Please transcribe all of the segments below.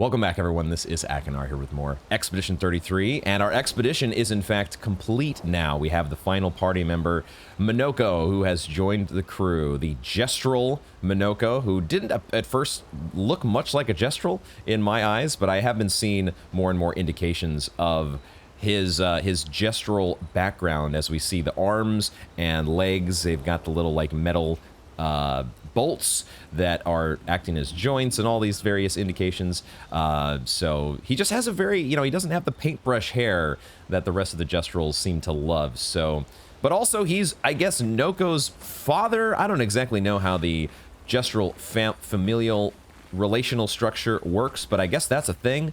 Welcome back, everyone. This is Akinar here with more Expedition 33, and our expedition is in fact complete now. We have the final party member, Minoko, who has joined the crew. The Gestrel Minoko, who didn't at first look much like a Gestrel in my eyes, but I have been seeing more and more indications of his Gestrel background as we see the arms and legs. They've got the little like metal bolts that are acting as joints and all these various indications. So he just has a very, he doesn't have the paintbrush hair that the rest of the Gestrels seem to love. So, but also he's, I guess, Noko's father. I don't exactly know how the Gestrel familial relational structure works, but I guess that's a thing.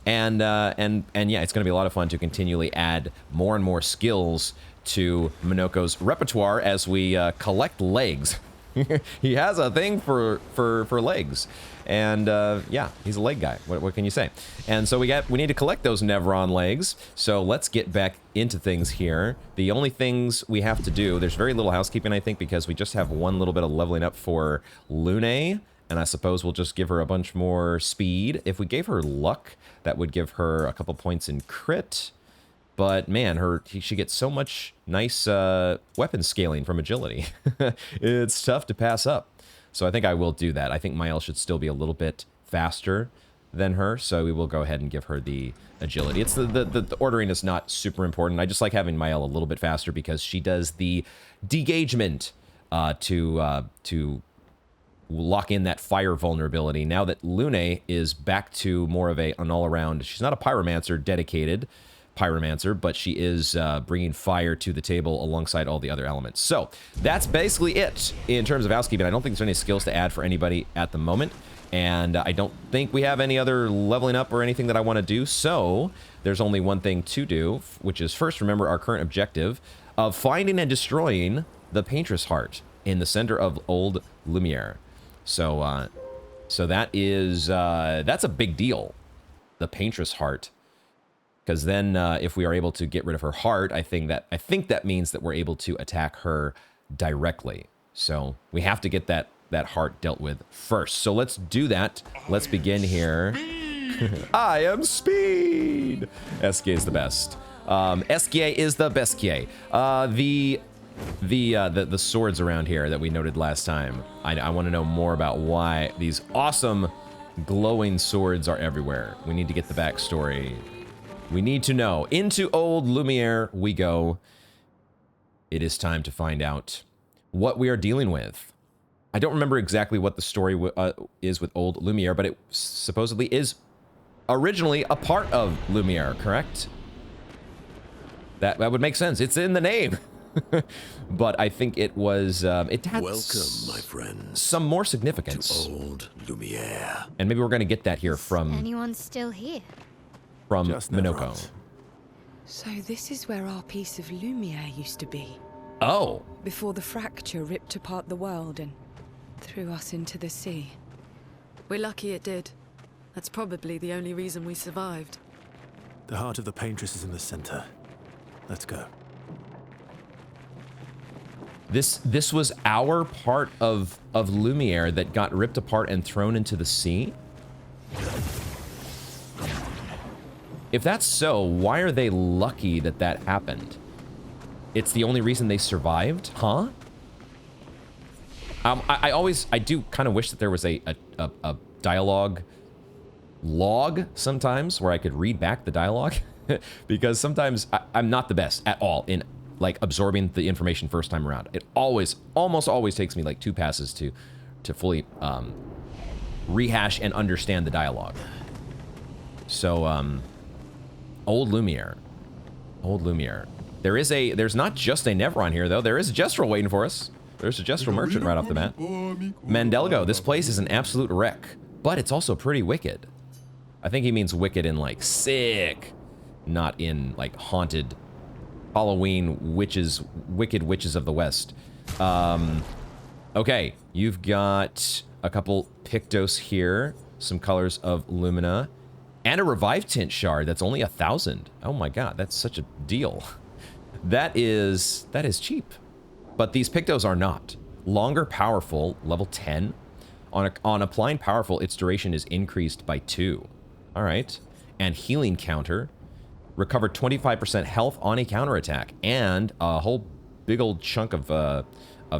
And yeah, it's going to be a lot of fun to continually add more and more skills to Minoko's repertoire as we collect legs. He has a thing for legs, and yeah, he's a leg guy. What can you say? And so we need to collect those Nevron legs. So let's get back into things here. The only things we have to do, there's very little housekeeping, I think, because we just have one little bit of leveling up for Lune, and I suppose we'll just give her a bunch more speed. If we gave her luck, that would give her a couple points in crit. But man, she gets so much nice weapon scaling from agility. It's tough to pass up. So I think I will do that. I think Mael should still be a little bit faster than her, so we will go ahead and give her the agility. It's the ordering is not super important. I just like having Mael a little bit faster because she does the degagement to lock in that fire vulnerability. Now that Lune is back to more of an all-around, she's not a pyromancer dedicated pyromancer, but she is bringing fire to the table alongside all the other elements. So that's basically it in terms of housekeeping. I don't think there's any skills to add for anybody at the moment, and I don't think we have any other leveling up or anything that I want to do. So there's only one thing to do, which is first remember our current objective of finding and destroying the Paintress Heart in the center of Old Lumiere. So so that is that's a big deal, the Paintress Heart. Because then if we are able to get rid of her heart, I think that means that we're able to attack her directly. So we have to get that heart dealt with first. So let's do that. Let's begin here. I am Speed! Eskie is the best. Eskie is the best Kie. The swords around here that we noted last time. I want to know more about why these awesome glowing swords are everywhere. We need to get the backstory. We need to know. Into Old Lumiere we go. It is time to find out what we are dealing with. I don't remember exactly what the story is with Old Lumiere, but it supposedly is originally a part of Lumiere, correct? That would make sense. It's in the name. But I think it was, it had welcome, my friends, some more significance. To Old Lumiere. And maybe we're going to get that here from... Anyone still here? From Just Minoko. So this is where our piece of Lumiere used to be. Oh. Before the fracture ripped apart the world and threw us into the sea. We're lucky it did. That's probably the only reason we survived. The heart of the Paintress is in the center. Let's go. This was our part of Lumiere that got ripped apart and thrown into the sea? If that's so, why are they lucky that that happened? It's the only reason they survived? Huh? I do kind of wish that there was a dialogue log sometimes where I could read back the dialogue because sometimes I'm not the best at all in like absorbing the information first time around. It almost always takes me like 2 passes to fully rehash and understand the dialogue. So Old Lumiere. Old Lumiere. There's not just a Nevron here though. There is a Gestrel waiting for us. There's a Gestrel merchant right off the bat. Mandelgo, this place is an absolute wreck, but it's also pretty wicked. I think he means wicked in like sick, not in like haunted Halloween witches, wicked witches of the West. Okay, you've got a couple Pictos here, some colors of Lumina, and a Revive Tint shard that's only 1,000. Oh my god, that's such a deal. That is cheap. But these Pictos are not. Longer Powerful, level 10. On applying Powerful, its duration is increased by 2. All right. And healing counter. Recover 25% health on a counterattack. And a whole big old chunk of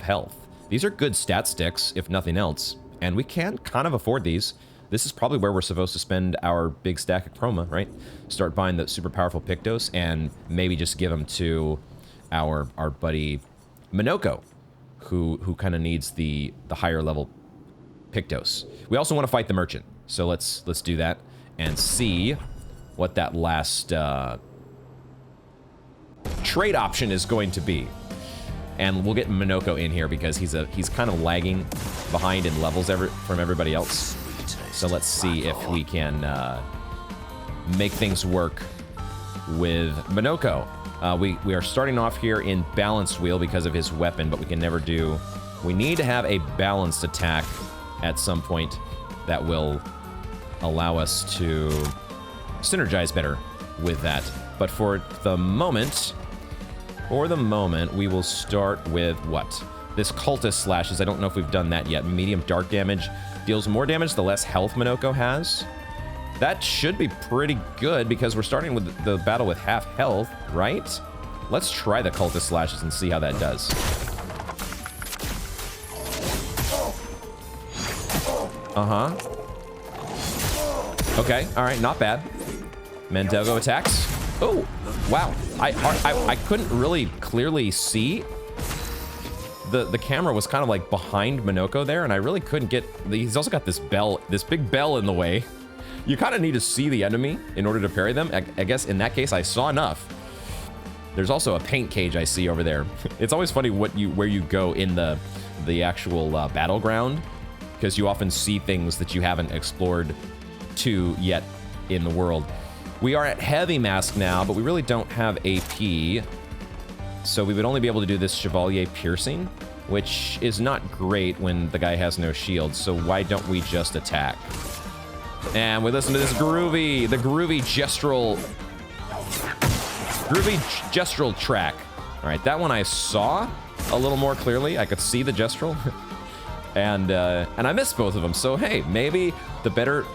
health. These are good stat sticks, if nothing else. And we can kind of afford these. This is probably where we're supposed to spend our big stack of chroma, right? Start buying the super powerful Pictos and maybe just give them to our buddy Minoko, who kind of needs the higher level Pictos. We also want to fight the merchant, so let's do that and see what that last trade option is going to be. And we'll get Minoko in here because he's kind of lagging behind in levels from everybody else. So let's see if we can make things work with Minoko. We are starting off here in balanced wheel because of his weapon, but we can never do... We need to have a balanced attack at some point that will allow us to synergize better with that. But for the moment, we will start with what? This Cultist Slashes. I don't know if we've done that yet. Medium dark damage. Deals more damage the less health Minoko has. That should be pretty good because we're starting with the battle with half health, right? Let's try the Cultist Slashes and see how that does. Uh-huh. Okay, all right, not bad. Mandelgo attacks. Oh, wow. I couldn't really clearly see. The camera was kind of like behind Minoko there, and I really couldn't get... He's also got this bell, this big bell in the way. You kind of need to see the enemy in order to parry them. I guess in that case, I saw enough. There's also a paint cage I see over there. It's always funny where you go in the actual battleground, because you often see things that you haven't explored to yet in the world. We are at Heavy Mask now, but we really don't have AP. So we would only be able to do this Chevalier Piercing, which is not great when the guy has no shield, so why don't we just attack? And we listen to this groovy gestural track. All right, that one I saw a little more clearly. I could see the gestural. And I missed both of them, so hey, maybe the better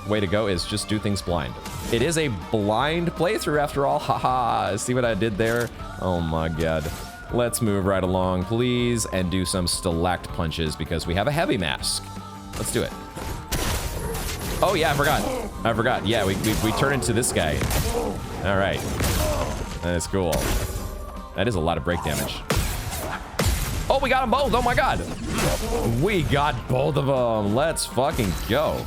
way to go is just do things blind. It is a blind playthrough after all, haha. See what I did there? Oh my god. Let's move right along, please, and do some Stalact punches because we have a Heavy Mask. Let's do it. Oh yeah, I forgot. Yeah, we turn into this guy. All right, that's cool. That is a lot of break damage. Oh, we got them both. Oh my god. We got both of them. Let's fucking go.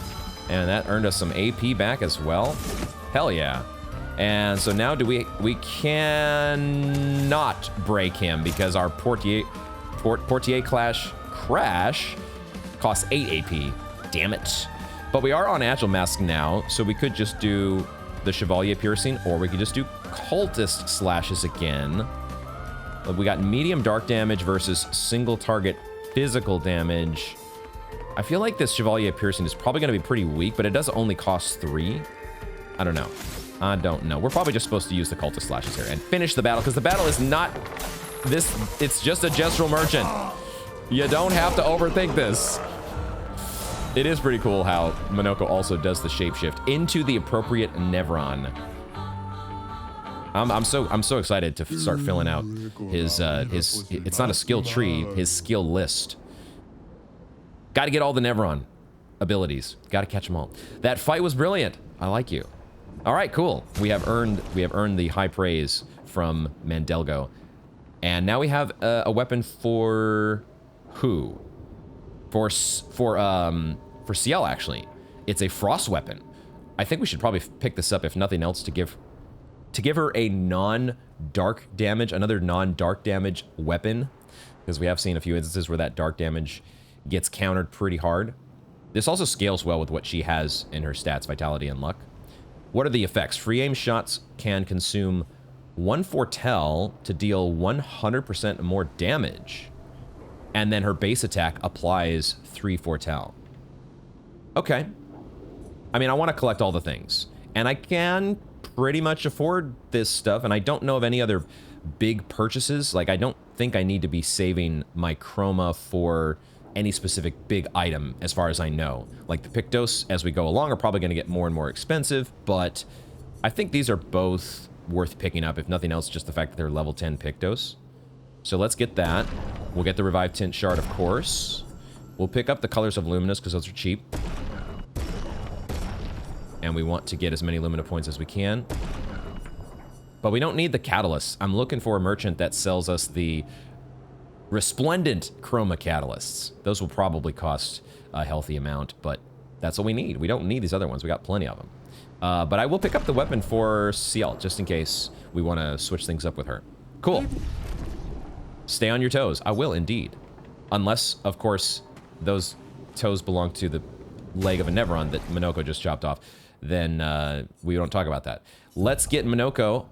And that earned us some AP back as well. Hell yeah. And so now we cannot break him because our Portier Crash costs 8 AP. Damn it. But we are on Agile Mask now, so we could just do the Chevalier Piercing, or we could just do Cultist Slashes again. We got medium dark damage versus single target physical damage. I feel like this Chevalier Piercing is probably going to be pretty weak, but it does only cost 3. I don't know. We're probably just supposed to use the Cultist Slashes here and finish the battle, because the battle is not this. It's just a Gestural Merchant. You don't have to overthink this. It is pretty cool how Minoko also does the shapeshift into the appropriate Nevron. I'm so excited to start filling out his it's not a skill tree, his skill list. Got to get all the Nevron abilities. Got to catch them all. That fight was brilliant. I like you. All right, cool. We have earned the high praise from Mandelgo, and now we have a weapon for who? For Ciel actually. It's a frost weapon. I think we should probably pick this up if nothing else to give her a another non-dark damage weapon, because we have seen a few instances where that dark damage gets countered pretty hard. This also scales well with what she has in her stats, Vitality and Luck. What are the effects? Free aim shots can consume 1 foretell to deal 100% more damage, and then her base attack applies 3 foretell. Okay. I mean, I want to collect all the things, and I can pretty much afford this stuff, and I don't know of any other big purchases. Like, I don't think I need to be saving my chroma for any specific big item as far as I know. Like the Pictos, as we go along, are probably going to get more and more expensive, but I think these are both worth picking up, if nothing else, just the fact that they're level 10 Pictos. So let's get that. We'll get the Revived Tint Shard, of course. We'll pick up the Colors of Luminous, because those are cheap. And we want to get as many Lumina points as we can. But we don't need the Catalysts. I'm looking for a merchant that sells us the Resplendent Chroma Catalysts. Those will probably cost a healthy amount, but that's what we need. We don't need these other ones. We got plenty of them. But I will pick up the weapon for Ciel, just in case we want to switch things up with her. Cool. Stay on your toes. I will, indeed. Unless, of course, those toes belong to the leg of a Neveron that Minoko just chopped off. Then we don't talk about that. Let's get Minoko.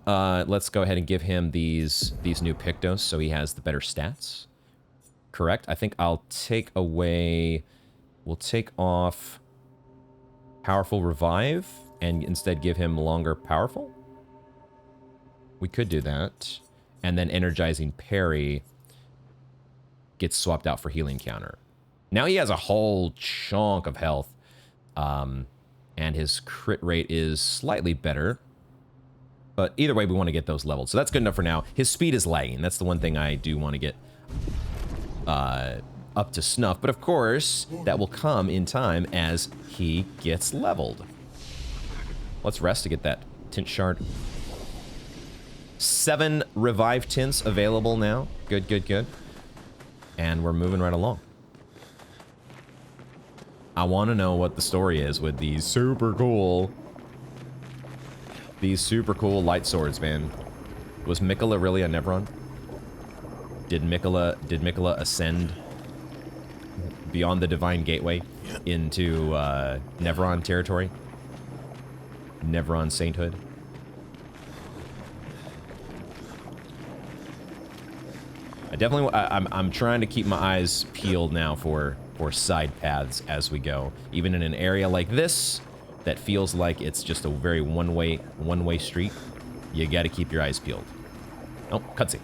Let's go ahead and give him these new Pictos so he has the better stats. Correct? I think I'll take away... We'll take off Powerful Revive and instead give him Longer Powerful. We could do that. And then Energizing Parry gets swapped out for Healing Counter. Now he has a whole chunk of health. And his crit rate is slightly better. But either way, we want to get those leveled. So that's good enough for now. His speed is lagging. That's the one thing I do want to get up to snuff. But of course, that will come in time as he gets leveled. Let's rest to get that Tint Shard. 7 Revive Tints available now. Good, good, good. And we're moving right along. I want to know what the story is with these super cool light swords, man. Was Miquella really a Neveron? Did Miquella ascend beyond the Divine Gateway into Neveron territory? Neveron sainthood? I'm trying to keep my eyes peeled now for side paths as we go. Even in an area like this that feels like it's just a very one-way street, you gotta keep your eyes peeled. Oh, cutscene.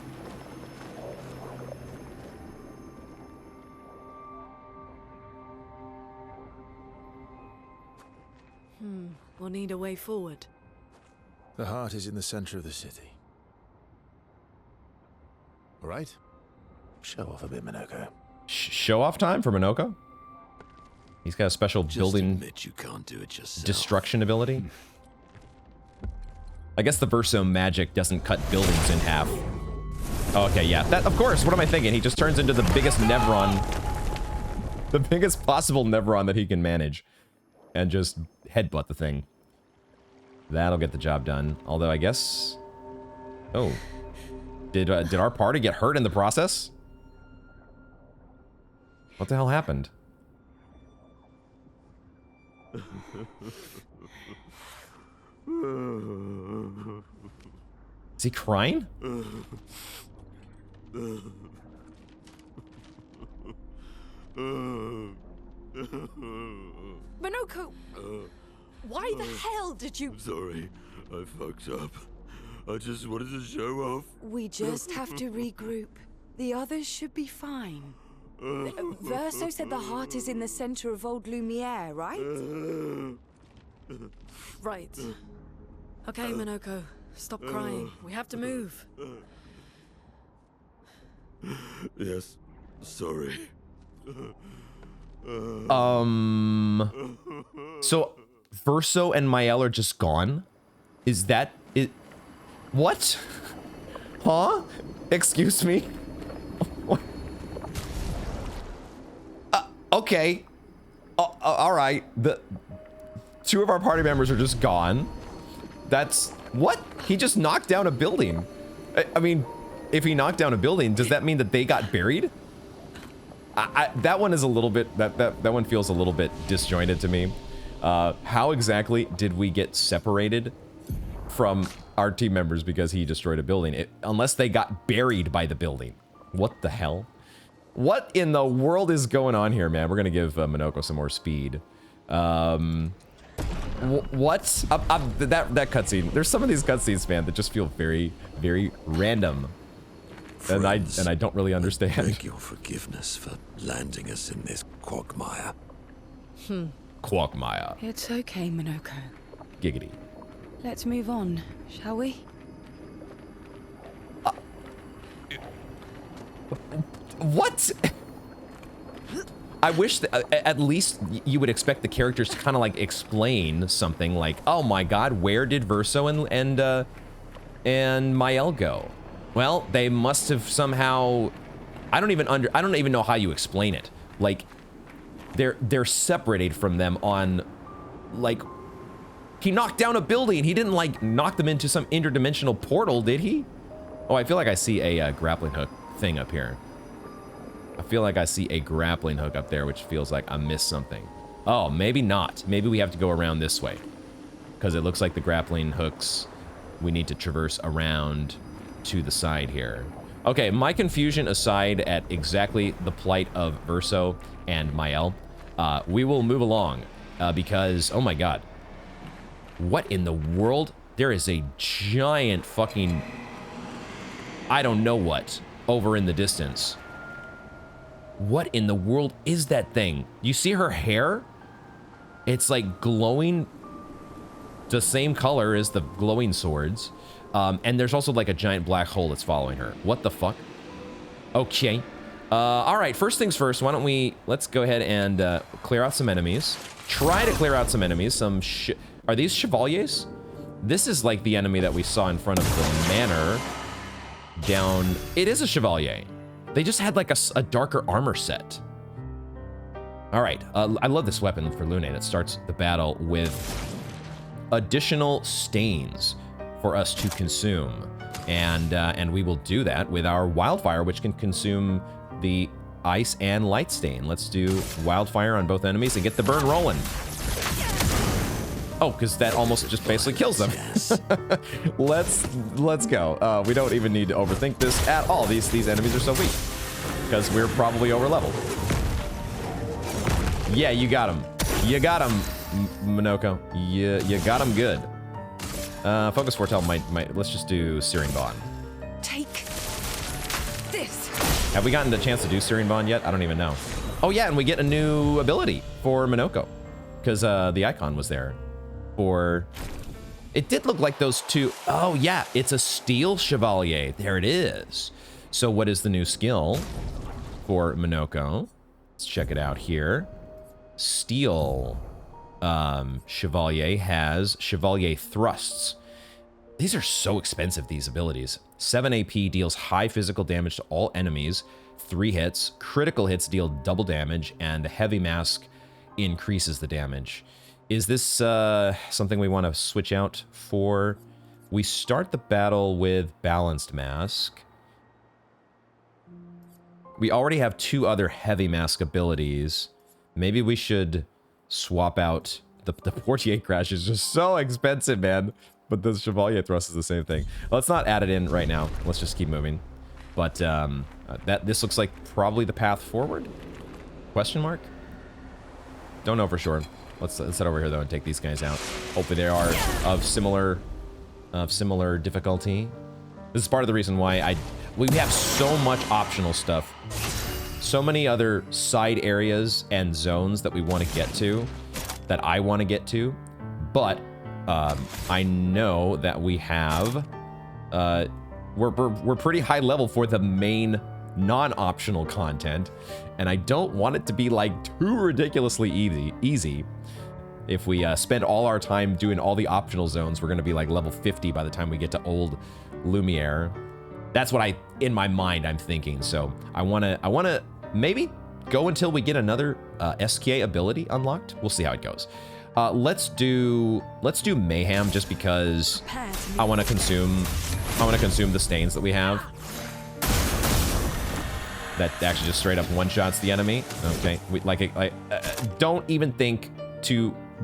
We'll need a way forward. The heart is in the center of the city. All right? Show off a bit, Minoko. Show off time for Minoko? He's got a special Just building admit you can't do it yourself. destruction ability. I guess the Verso magic doesn't cut buildings in half. Oh, okay, yeah. That, of course, what am I thinking? He just turns into the biggest Neveron. The biggest possible Neveron that he can manage. And just headbutt the thing. That'll get the job done. Although, I guess... Oh. Did our party get hurt in the process? What the hell happened? Is he crying? Minoko! Why the hell did you... Sorry, I fucked up. I just wanted to show off. We just have to regroup. The others should be fine. Verso said the heart is in the center of Old Lumiere, right? Right. Okay, Minoko. Stop crying. We have to move. Yes, sorry. So Verso and Mael are just gone? Is that it? What? Huh? Excuse me? What? Okay. All right. The 2 of our party members are just gone. That's what? He just knocked down a building. I mean, if he knocked down a building, does that mean that they got buried? That one is a little bit, that one feels a little bit disjointed to me. How exactly did we get separated from our team members because he destroyed a building? Unless they got buried by the building. What the hell? What in the world is going on here, man? We're gonna give Minoko some more speed. What? That cutscene. There's some of these cutscenes, man, that just feel very, very random. and Friends, I don't really understand. beg your forgiveness for landing us in this quagmire. Quagmire. It's okay, Minoko. Giggity. Let's move on, shall we? What? I wish that at least you would expect the characters to kind of like explain something like, oh my god, where did Verso and Mael go? Well, they must have somehow, I don't even know how you explain it. Like, they're separated from them on, like, he knocked down a building. He didn't like knock them into some interdimensional portal, did he? Oh, I feel like I see a grappling hook thing up here. I feel like I see a grappling hook up there, which feels like I missed something. Oh, maybe not. Maybe we have to go around this way. Because it looks like the grappling hooks, we need to traverse around to the side here. Okay, my confusion aside at exactly the plight of Verso and Mael, we will move along because, oh my god. What in the world? There is a giant fucking, I don't know what, over in the distance. What in the world is that thing? You see her hair? It's like glowing the same color as the glowing swords. And there's also like a giant black hole that's following her. What the fuck? Okay. All right, first things first, why don't we, let's go ahead and clear out some enemies. Try to clear out some enemies. Are these Chevaliers? This is like the enemy that we saw in front of the manor down. It is a Chevalier. They just had like a darker armor set. All right, I love this weapon for Lunate. It starts the battle with additional stains for us to consume. And we will do that with our Wildfire, which can consume the ice and light stain. Let's do Wildfire on both enemies and get the burn rolling. Oh, because that almost just basically kills them. Let's go. We don't even need to overthink this at all. These enemies are so weak because we're probably over leveled. Yeah, you got him. You got him, Minoko. You got him good. Focus Foretell might. Let's just do Searing Bond. Take this. Have we gotten the chance to do Searing Bond yet? I don't even know. Oh yeah, and we get a new ability for Minoko because the icon was there. Or it did look like those two. Oh yeah, it's a Steel Chevalier. There it is. So what is the new skill for Minoko? Let's check it out here. Steel Chevalier has Chevalier Thrusts. These are so expensive, these abilities. 7 AP deals high physical damage to all enemies, 3 hits, critical hits deal double damage, and Heavy Mask increases the damage. Is this something we want to switch out for? We start the battle with Balanced Mask. We already have 2 other Heavy Mask abilities. Maybe we should swap out. The Portier Crash is just so expensive, man. But the Chevalier Thrust is the same thing. Let's not add it in right now. Let's just keep moving. But this looks like probably the path forward? Question mark? Don't know for sure. Let's head over here though and take these guys out. Hopefully they are of similar difficulty. This is part of the reason why we have so much optional stuff. So many other side areas and zones that we want to get to, that I want to get to, but I know that we have we're pretty high level for the main non-optional content, and I don't want it to be like too ridiculously easy. If we spend all our time doing all the optional zones, we're gonna be like level 50 by the time we get to Old Lumiere. That's what in my mind I'm thinking. So I wanna maybe go until we get another SKA ability unlocked. We'll see how it goes. Let's do Mayhem just because I want to consume the stains that we have. That actually just straight up one-shots the enemy. Okay,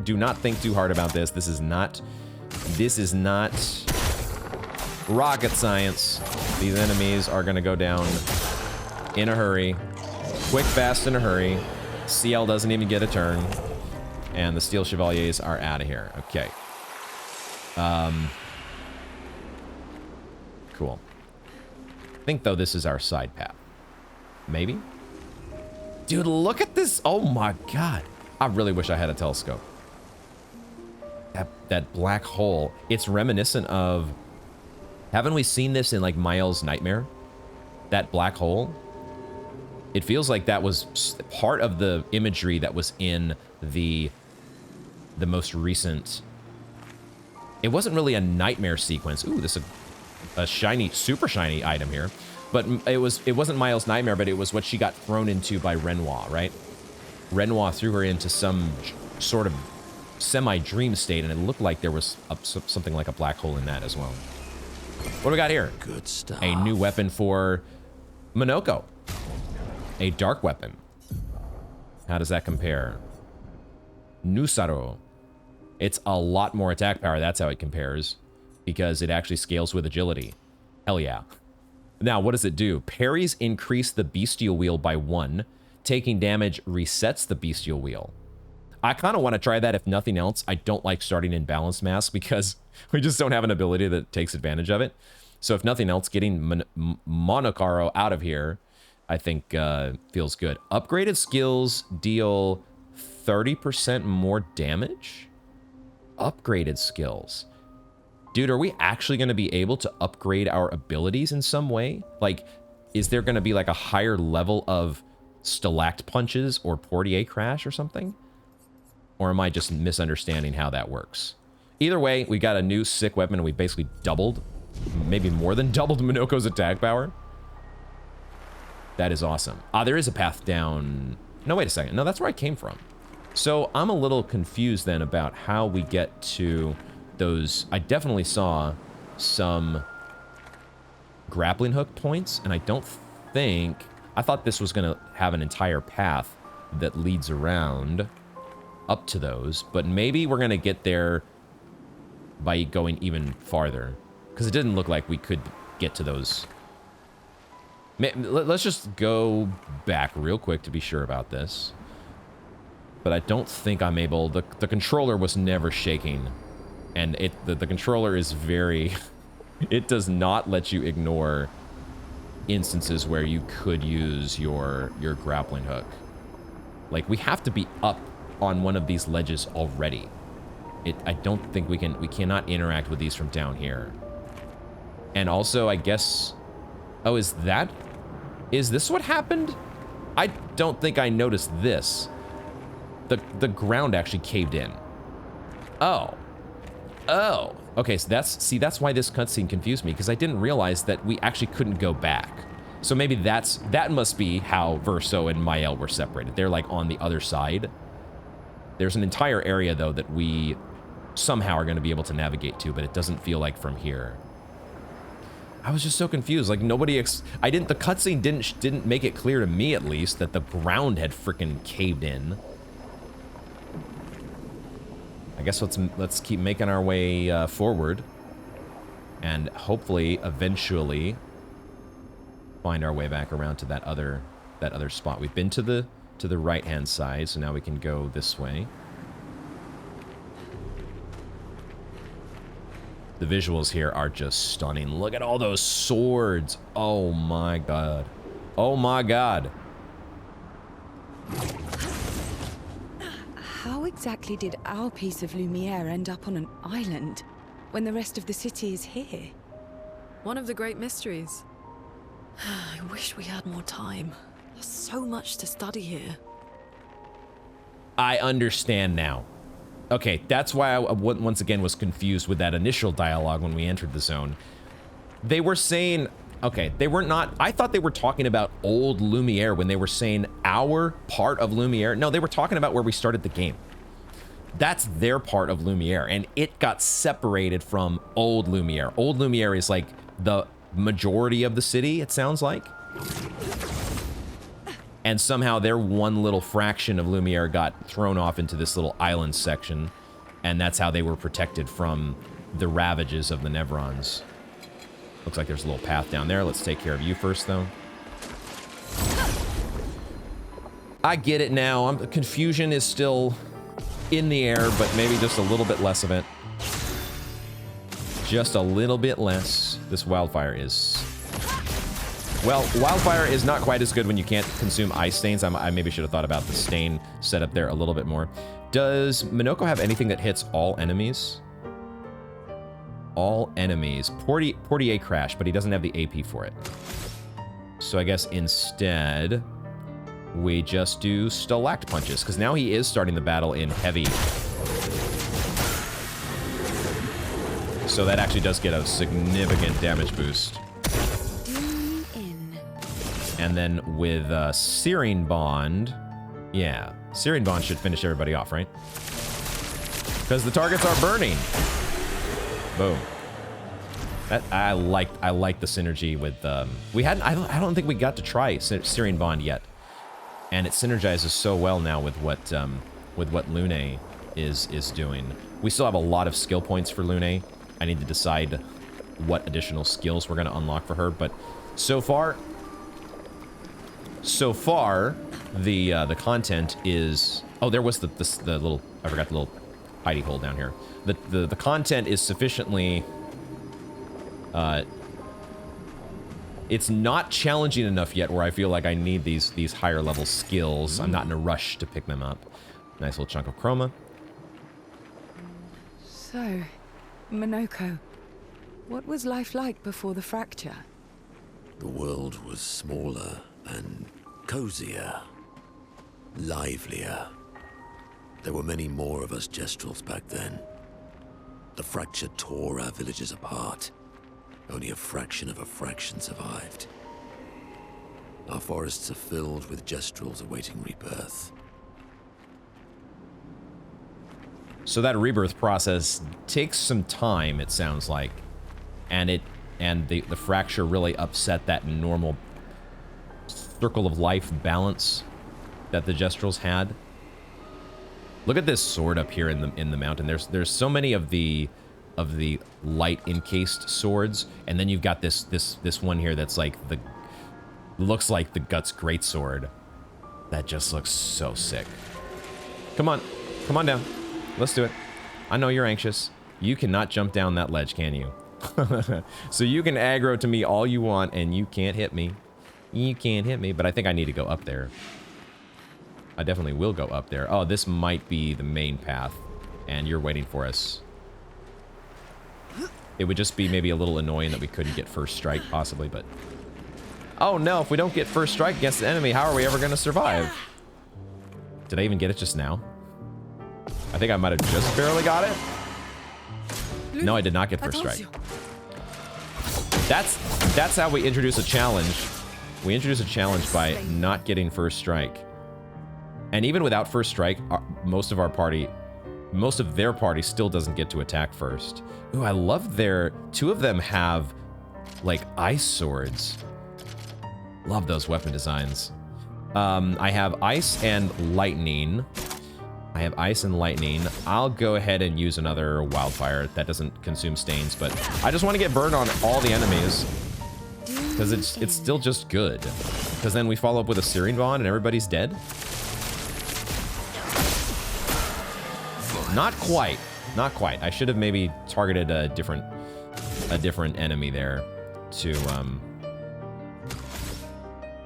do not think too hard about this. This is not rocket science. These enemies are gonna go down in a hurry. Quick, fast, in a hurry. CL doesn't even get a turn. And the Steel Chevaliers are out of here. Okay. Cool. think, though, this is our side path. Maybe? Dude, look at this. Oh, my God. I really wish I had a telescope. That black hole. It's reminiscent of... Haven't we seen this in, like, Miles' Nightmare? That black hole? It feels like that was part of the imagery that was in the most recent... It wasn't really a nightmare sequence. Ooh, this is a shiny, super shiny item here. But it wasn't Miles' Nightmare, but it was what she got thrown into by Renoir, right? Renoir threw her into some sort of semi-dream state, and it looked like there was something like a black hole in that as well. What do we got here? Good stuff. A new weapon for Monoko. A dark weapon. How does that compare? Nusaro. It's a lot more attack power. That's how it compares. Because it actually scales with agility. Hell yeah. Now, what does it do? Parries increase the bestial wheel by 1. Taking damage resets the bestial wheel. I kind of want to try that if nothing else. I don't like starting in balanced mask because we just don't have an ability that takes advantage of it. So if nothing else, getting Monokaro out of here, I think feels good. Upgraded skills deal 30% more damage? Upgraded skills. Dude, are we actually going to be able to upgrade our abilities in some way? Like, is there going to be like a higher level of Stalact Punches or Portier Crash or something? Or am I just misunderstanding how that works? Either way, we got a new sick weapon and we basically doubled, maybe more than doubled Monoko's attack power. That is awesome. Ah, there is a path down. No, wait a second. No, that's where I came from. So I'm a little confused then about how we get to those. I definitely saw some grappling hook points, and I don't think... I thought this was going to have an entire path that leads around up to those, but maybe we're going to get there by going even farther, because it didn't look like we could get to those. Let's just go back real quick to be sure about this. But I don't think I'm able... The controller was never shaking. And the controller is very... It does not let you ignore instances where you could use your grappling hook. Like, we have to be up on one of these ledges already. I don't think we cannot interact with these from down here. And also, I guess... Oh, is this what happened? I don't think I noticed this. The ground actually caved in. Oh. Oh. Okay, so that's why this cutscene confused me, because I didn't realize that we actually couldn't go back. So maybe that must be how Verso and Mael were separated. They're like on the other side. There's an entire area though that we somehow are going to be able to navigate to, but it doesn't feel like from here. I was just so confused. Like the cutscene didn't make it clear to me at least that the ground had freaking caved in. I guess let's keep making our way forward, and hopefully eventually find our way back around to that other spot. We've been to the right hand side, so now we can go this way. The visuals here are just stunning. Look at all those swords. Oh my god. Oh my god. How exactly did our piece of Lumiere end up on an island when the rest of the city is here? One of the great mysteries. I wish we had more time. There's so much to study here. I understand now. Okay, that's why I once again was confused with that initial dialogue when we entered the zone. They were saying... Okay, they were not... I thought they were talking about old Lumiere when they were saying our part of Lumiere. No, they were talking about where we started the game. That's their part of Lumiere, and it got separated from old Lumiere. Old Lumiere is like the majority of the city, it sounds like. And somehow their one little fraction of Lumiere got thrown off into this little island section, and that's how they were protected from the ravages of the Nevrons. Looks like there's a little path down there. Let's take care of you first, though. I get it now. Confusion is still in the air, but maybe just a little bit less of it. Just a little bit less. This wildfire is Well, Wildfire is not quite as good when you can't consume ice stains. I maybe should have thought about the stain setup there a little bit more. Does Minoko have anything that hits all enemies? All enemies. Portier Crash, but he doesn't have the AP for it. So I guess instead, we just do Stalact Punches, because now he is starting the battle in heavy. So that actually does get a significant damage boost. And then with Searing Bond, yeah, Searing Bond should finish everybody off, right? Because the targets are burning. Boom. I like the synergy with we hadn't. I don't think we got to try Searing Bond yet, and it synergizes so well now with what Lune is doing. We still have a lot of skill points for Lune. I need to decide what additional skills we're going to unlock for her, but so far the content is. Oh, there was the little. I forgot the little hidey hole down here. The content is sufficiently. It's not challenging enough yet where I feel like I need these higher level skills. I'm not in a rush to pick them up. Nice little chunk of chroma. So, Minoko, what was life like before the fracture? The world was smaller and cozier, livelier. There were many more of us Gestrels back then. The fracture tore our villages apart. Only a fraction of a fraction survived. Our forests are filled with Gestrels awaiting rebirth. So that rebirth process takes some time, it sounds like. And the fracture really upset that normal circle of life balance that the Gestrels had. Look at this sword up here in the mountain. There's so many of the light encased swords, and then you've got this one here that's like looks like the Guts Greatsword. That just looks so sick. Come on down. Let's do it. I know you're anxious. You cannot jump down that ledge, can you? So you can aggro to me all you want, and you can't hit me. You can't hit me, but I think I need to go up there. I definitely will go up there. Oh, this might be the main path, and you're waiting for us. It would just be maybe a little annoying that we couldn't get first strike, possibly, but... Oh no, if we don't get first strike against the enemy, how are we ever going to survive? Did I even get it just now? I think I might have just barely got it. No, I did not get first strike. That's how we introduce a challenge. We introduce a challenge by not getting first strike. And even without first strike, most of their party still doesn't get to attack first. Ooh, I love two of them have like ice swords. Love those weapon designs. I have ice and lightning. I'll go ahead and use another wildfire. That doesn't consume stains, but I just want to get burned on all the enemies because it's still just good. Because then we follow up with a Searing Bond and everybody's dead. Not quite. Not quite. I should have maybe targeted a different enemy there to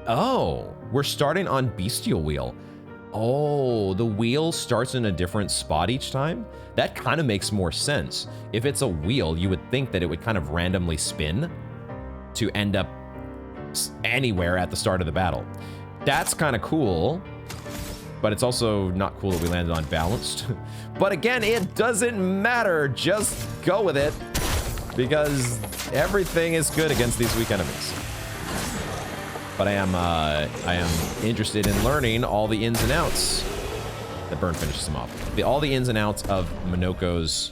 Oh, we're starting on Bestial Wheel. Oh, the wheel starts in a different spot each time? That kind of makes more sense. If it's a wheel, you would think that it would kind of randomly spin to end up anywhere at the start of the battle. That's kind of cool, but it's also not cool that we landed on balanced. But again, it doesn't matter. Just go with it because everything is good against these weak enemies. But I am interested in learning all the ins and outs. The burn finishes him off. All the ins and outs of Minoko's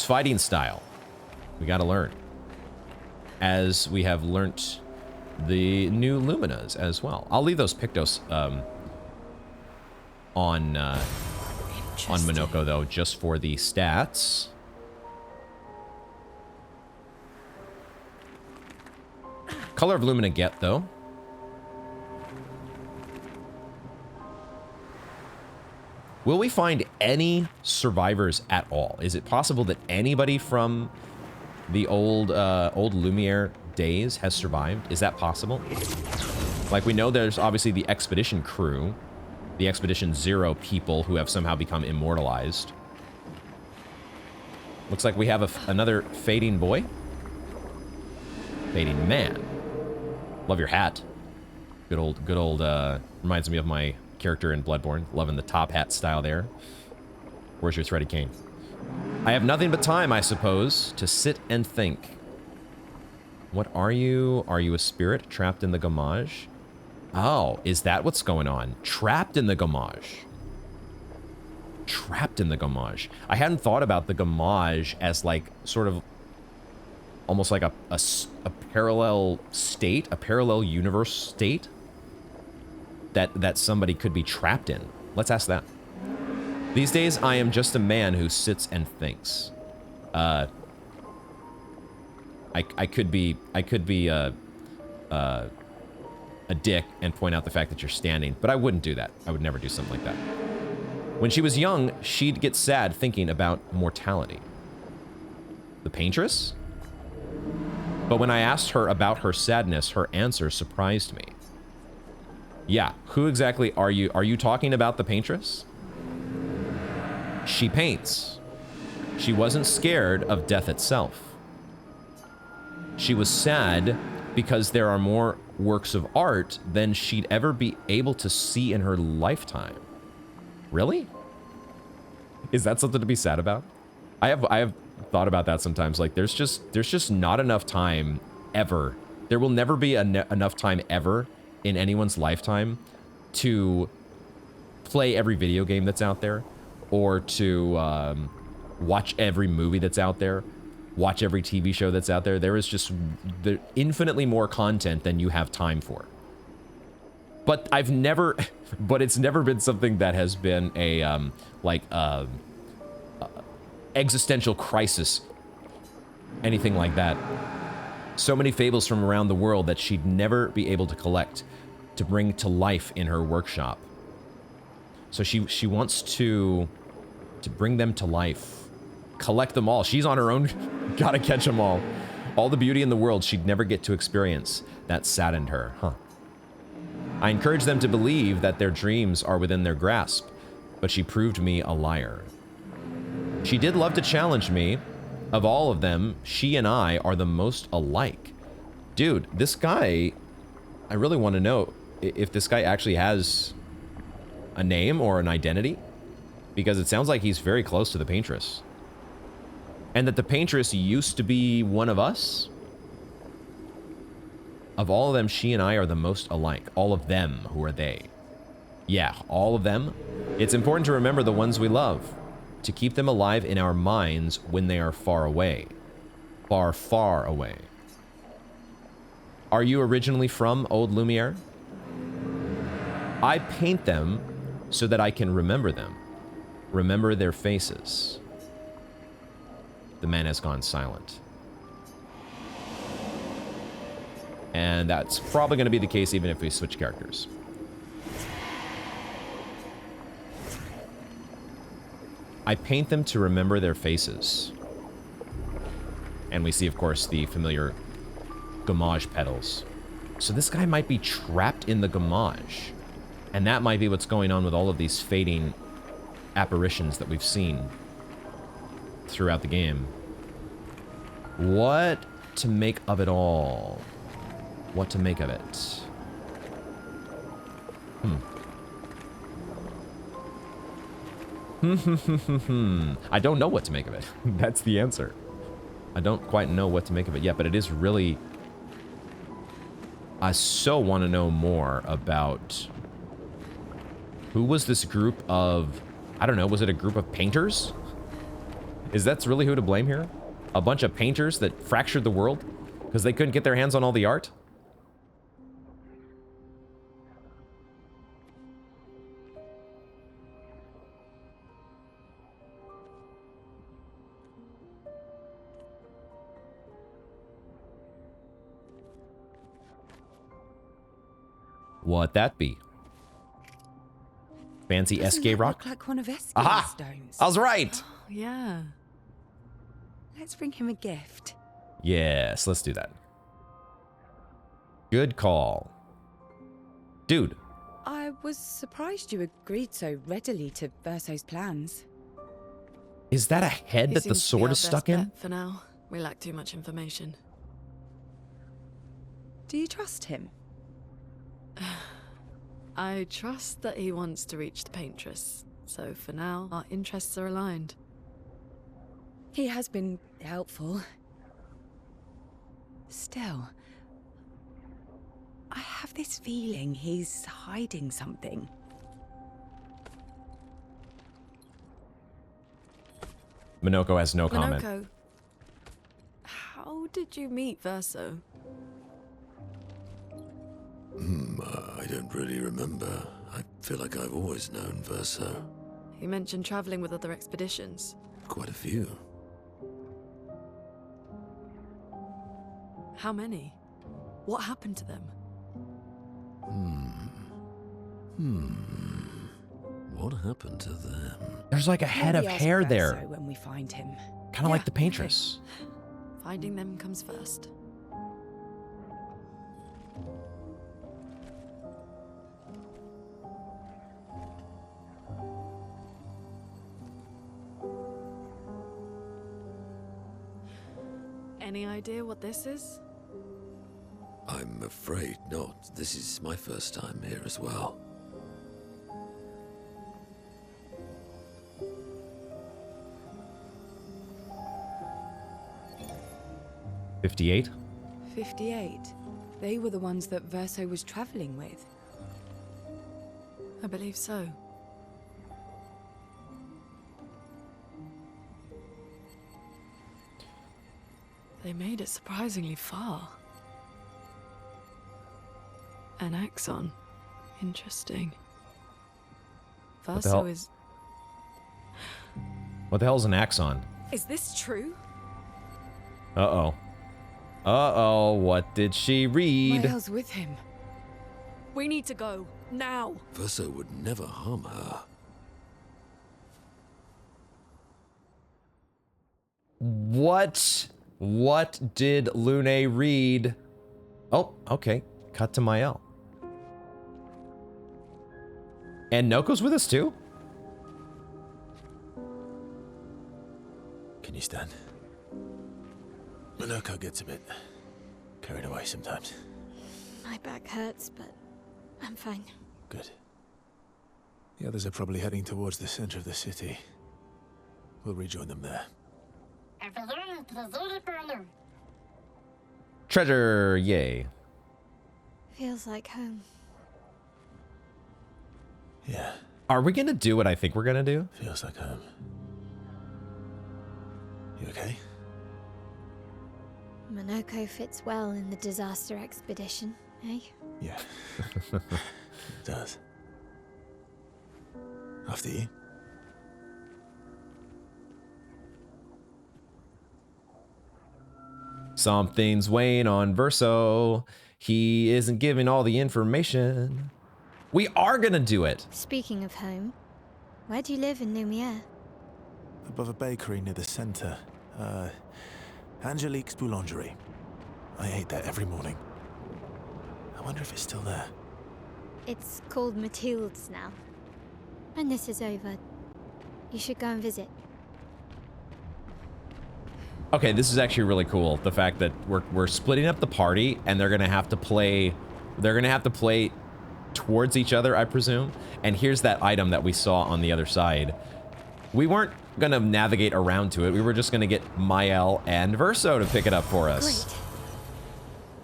fighting style. We gotta learn. As we have learnt the new Luminas as well. I'll leave those Pictos on Minoko though, just for the stats. Color of Lumina get though. Will we find any survivors at all? Is it possible that anybody from the old Lumiere days has survived? Is that possible? Like, we know there's obviously the Expedition crew, the Expedition Zero people who have somehow become immortalized. Looks like we have another fading boy. Fading man. Love your hat. Good old, reminds me of my character in Bloodborne. Loving the top hat style there. Where's your threaded cane? I have nothing but time, I suppose, to sit and think. What are you? Are you a spirit trapped in the Gamage? Oh, is that what's going on? Trapped in the Gamage. Trapped in the Gamage. I hadn't thought about the Gamage as like sort of almost like a parallel state, a parallel universe state that somebody could be trapped in. Let's ask that. These days, I am just a man who sits and thinks. I could be a dick and point out the fact that you're standing, but I wouldn't do that. I would never do something like that. When she was young, she'd get sad thinking about mortality. The paintress? But when I asked her about her sadness, her answer surprised me. Yeah, who exactly are you? Are you talking about the paintress? She paints. She wasn't scared of death itself. She was sad because there are more works of art than she'd ever be able to see in her lifetime. Really? Is that something to be sad about? I have thought about that sometimes. Like, there's just not enough time ever. There will never be enough time ever in anyone's lifetime to play every video game that's out there, or to watch every movie that's out there, watch every TV show that's out there. There is just infinitely more content than you have time for. But but it's never been something that has been a, existential crisis, anything like that. So many fables from around the world that she'd never be able to collect, to bring to life in her workshop. So she wants to bring them to life, collect them all. She's on her own, gotta catch them all. All the beauty in the world she'd never get to experience. That saddened her, huh? I encouraged them to believe that their dreams are within their grasp, but she proved me a liar. She did love to challenge me. Of all of them, she and I are the most alike. Dude, this guy, I really want to know if this guy actually has a name or an identity, because it sounds like he's very close to the paintress. And that the paintress used to be one of us. Of all of them, she and I are the most alike. All of them, who are they? Yeah, all of them. It's important to remember the ones we love, to keep them alive in our minds when they are far away. Far, far away. Are you originally from Old Lumiere? I paint them so that I can remember them. Remember their faces. The man has gone silent. And that's probably going to be the case even if we switch characters. I paint them to remember their faces. And we see, of course, the familiar Gamage petals. So this guy might be trapped in the Gamage. And that might be what's going on with all of these fading apparitions that we've seen throughout the game. What to make of it all? What to make of it? I don't know what to make of it. That's the answer. I don't quite know what to make of it yet, but it is really... I so want to know more about... Who was this group of... I don't know, was it a group of painters? Is that really who to blame here? A bunch of painters that fractured the world? Because they couldn't get their hands on all the art? What that be? Fancy Doesn't SK that rock? look like one of Esca's Aha! stones. I was right! Yeah. Let's bring him a gift. Yes, let's do that. Good call. Dude. I was surprised you agreed so readily to Verso's plans. Is that a head He that the seems to be sword our is stuck best in? bet for now. We lack too much information. Do you trust him? I trust that he wants to reach the Paintress, so for now, our interests are aligned. He has been helpful. Still, I have this feeling he's hiding something. Minoko has no comment. Minoko, how did you meet Verso? I don't really remember. I feel like I've always known Verso. You mentioned traveling with other expeditions. Quite a few. How many? What happened to them? What happened to them? There's like a head of Maybe ask hair Verso there. when we find him. Kind of like Yeah, the Paintress. Finding them comes first. Any idea what this is? I'm afraid not. This is my first time here as well. $58. 58. They were the ones that Verso was traveling with. I believe so. They made it surprisingly far. An axon. Interesting. the Verso hell? is... What the hell's an axon? Is this true? Uh-oh. Uh-oh, what did she read? Miles with him. We need to go. Now! Verso would never harm her. What? What did Lune read? Oh, okay. Cut to Mael. And Noko's with us too? Can you stand? Minoko gets a bit carried away sometimes. My back hurts, but I'm fine. Good. The others are probably heading towards the center of the city. We'll rejoin them there. Treasure, yay. Feels like home. Yeah, Are we gonna do what I think we're gonna do? feels like home. You okay? Minoko fits well in the disaster expedition, eh? Yeah. It does. After you. Something's weighing on Verso. He isn't giving all the information. We are gonna do it. Speaking of home, where do you live in Lumiere? Above a bakery near the center. Angelique's Boulangerie. I ate there every morning. I wonder if it's still there. It's called Mathilde's now. When this is over, you should go and visit. Okay, this is actually really cool. The fact that we're splitting up the party and they're gonna have to play towards each other, I presume. And here's that item that we saw on the other side. We weren't gonna navigate around to it. We were just gonna get Mael and Verso to pick it up for us. Great.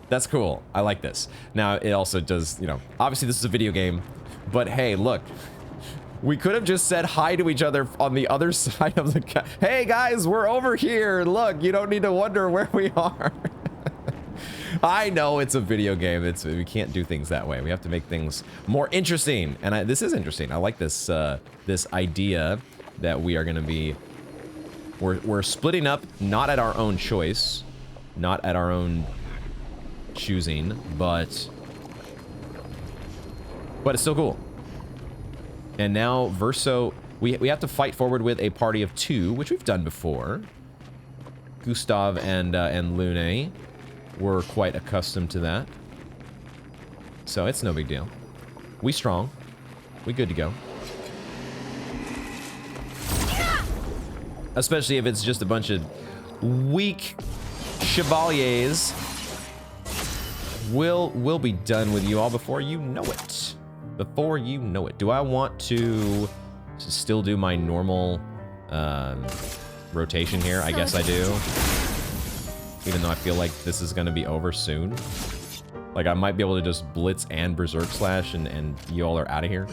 That's cool. I like this. Now, it also does, you know, obviously this is a video game, but hey, look. We could have just said hi to each other on the other side of the hey guys, we're over here. Look, you don't need to wonder where we are. I know it's a video game. We can't do things that way. We have to make things more interesting. And this is interesting. I like this this idea that we are going to be we're splitting up, not at our own choice, not at our own choosing, but it's still cool. And now Verso, we have to fight forward with a party of 2, which we've done before. Gustav and Lune were quite accustomed to that. So it's no big deal. We strong. We good to go. Especially if it's just a bunch of weak chevaliers. We'll be done with you all before you know it. Before you know it. Do I want to still do my normal rotation here? I guess I do. Even though I feel like this is gonna be over soon. Like I might be able to just blitz and berserk slash and you all are out of here.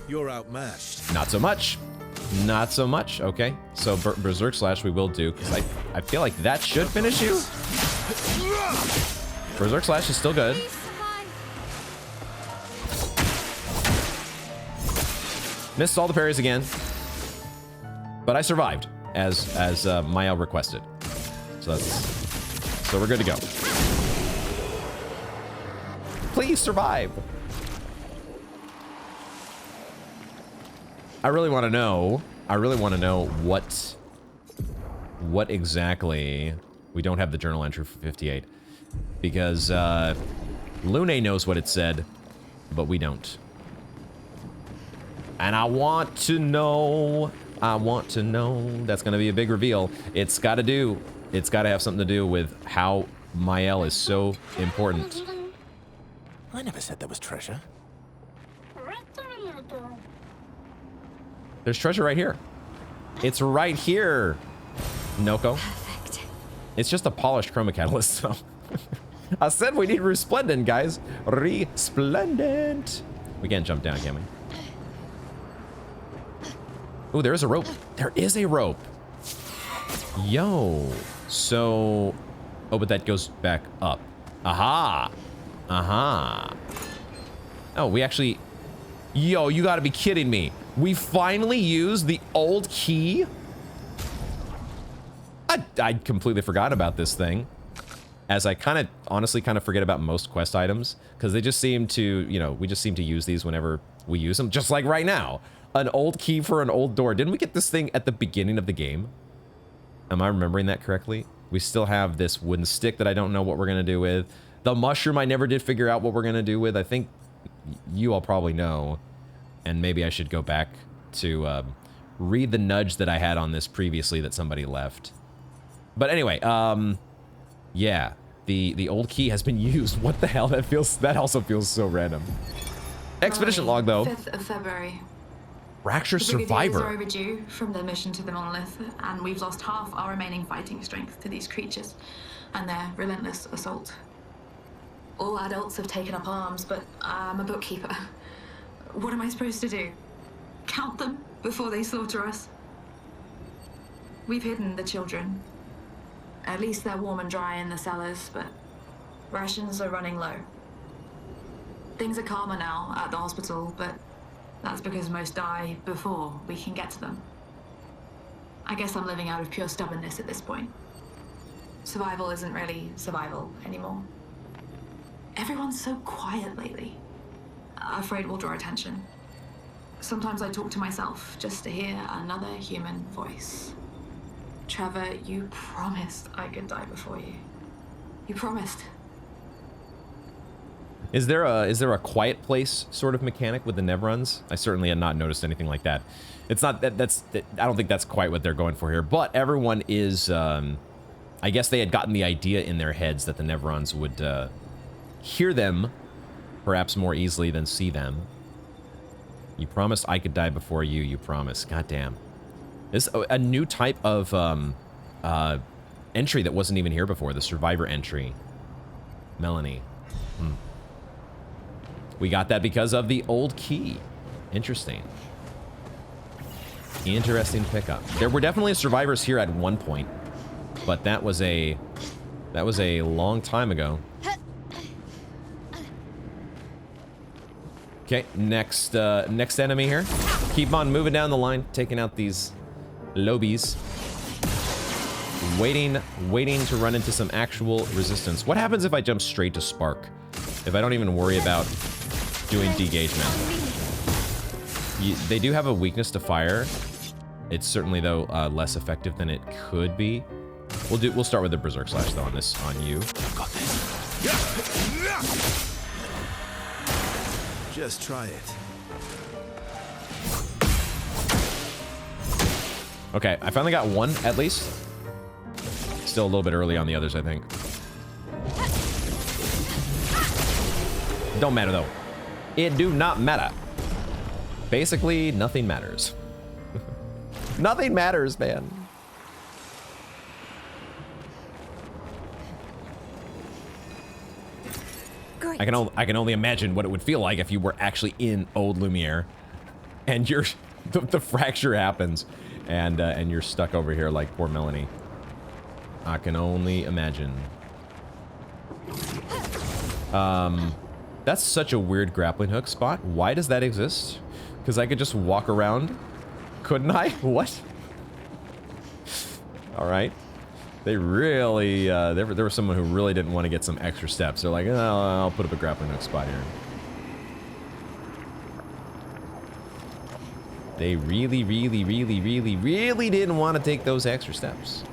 You're outmatched. Not so much. Not so much. Okay. So berserk slash we will do because I feel like that should finish you. Berserk slash is still good. Missed all the parries again. But I survived as Mael requested. So we're good to go. Please survive. I really want to know what exactly. We don't have the journal entry for 58 because Lune knows what it said, but we don't. And I want to know. That's going to be a big reveal. It's got to have something to do with how Mael is so important. I never said there was treasure. There's treasure right here. It's right here, Noko. Perfect. It's just a polished chroma catalyst, so. I said we need resplendent, guys. Resplendent. We can't jump down, can we? Oh, there is a rope. There is a rope. Yo. So. Oh, but that goes back up. Aha. Aha. Oh, we actually. Yo, you gotta be kidding me. We finally used the old key. I completely forgot about this thing. As I honestly kind of forget about most quest items. Because they just seem to, we just seem to use these whenever we use them. Just like right now. An old key for an old door. Didn't we get this thing at the beginning of the game? Am I remembering that correctly? We still have this wooden stick that I don't know what we're going to do with. The mushroom I never did figure out what we're going to do with. I think you all probably know. And maybe I should go back to read the nudge that I had on this previously that somebody left. But anyway, yeah, the old key has been used. What the hell? That also feels so random. Expedition log though. 5th of February. Fracture The Brigadiers survivor. are overdue from their mission to the monolith, and we've lost half our remaining fighting strength to these creatures and their relentless assault. All adults have taken up arms, but I'm a bookkeeper. What am I supposed to do? Count them before they slaughter us? We've hidden the children. At least they're warm and dry in the cellars, but rations are running low. Things are calmer now at the hospital, but that's because most die before we can get to them. I guess I'm living out of pure stubbornness at this point. Survival isn't really survival anymore. Everyone's so quiet lately. Afraid we'll draw attention. Sometimes I talk to myself just to hear another human voice. Trevor, you promised I could die before you. You promised. Is there a quiet place sort of mechanic with the Nevruns? I certainly had not noticed anything like that. It's not I don't think that's quite what they're going for here. But everyone is. I guess they had gotten the idea in their heads that the Nevruns would hear them, perhaps more easily than see them. You promised I could die before you. You promised. Goddamn. This is a new type of entry that wasn't even here before. The survivor entry. Melanie. We got that because of the old key. Interesting. Interesting pickup. There were definitely survivors here at one point, but that was a long time ago. Okay, next enemy here. Keep on moving down the line, taking out these lobies. Waiting to run into some actual resistance. What happens if I jump straight to Spark? If I don't even worry about doing degagement? They do have a weakness to fire, It's certainly, though, less effective than it could be. We'll start with the Berserk Slash, though, on you. Got this. Just try it. Okay, I finally got one, at least. Still a little bit early on the others, I think. Don't matter, though. It do not matter. Basically, nothing matters. Nothing matters, man. Great. I can only imagine what it would feel like if you were actually in Old Lumiere, and the fracture happens, and you're stuck over here like poor Melanie. I can only imagine. That's such a weird grappling hook spot. Why does that exist? Because I could just walk around, couldn't I? What? All right. They really, there was someone who really didn't want to get some extra steps. They're like, oh, I'll put up a grappling hook spot here. They really, really, really, really, really didn't want to take those extra steps.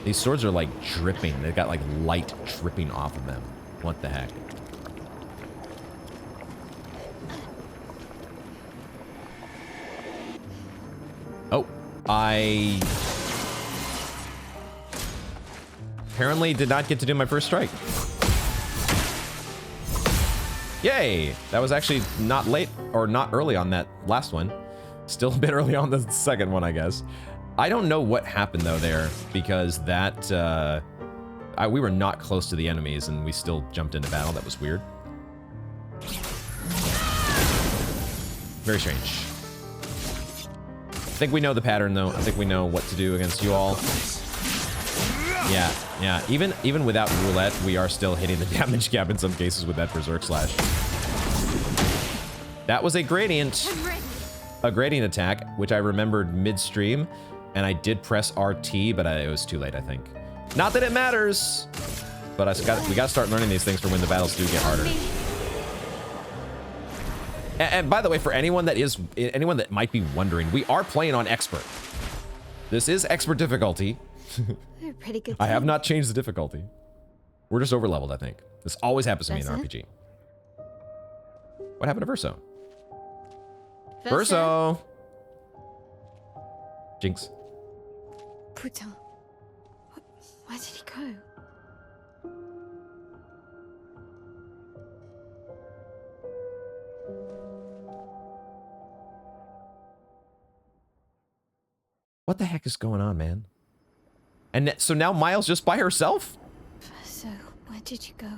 These swords are like dripping. They've got like light dripping off of them. What the heck? Oh, I apparently did not get to do my first strike. Yay! That was actually not late or not early on that last one. Still a bit early on the second one, I guess. I don't know what happened though there, because that we were not close to the enemies and we still jumped into battle. That was weird. Very strange. I think we know the pattern though. I think we know what to do against you all. Yeah. Even without roulette, we are still hitting the damage cap in some cases with that Berserk Slash. That was a gradient attack, which I remembered midstream, and I did press RT, but it was too late, I think. Not that it matters, but we gotta start learning these things for when the battles do get harder. And by the way, for anyone that might be wondering, we are playing on expert. This is expert difficulty. We're a pretty good. I have team. not changed the difficulty. We're just over leveled, I think. This always happens to me in Verso? RPG. What happened to Verso? Verso! Jinx. Putain. Where did he go? What the heck is going on, man? And so now Miles just by herself? So, where did you go?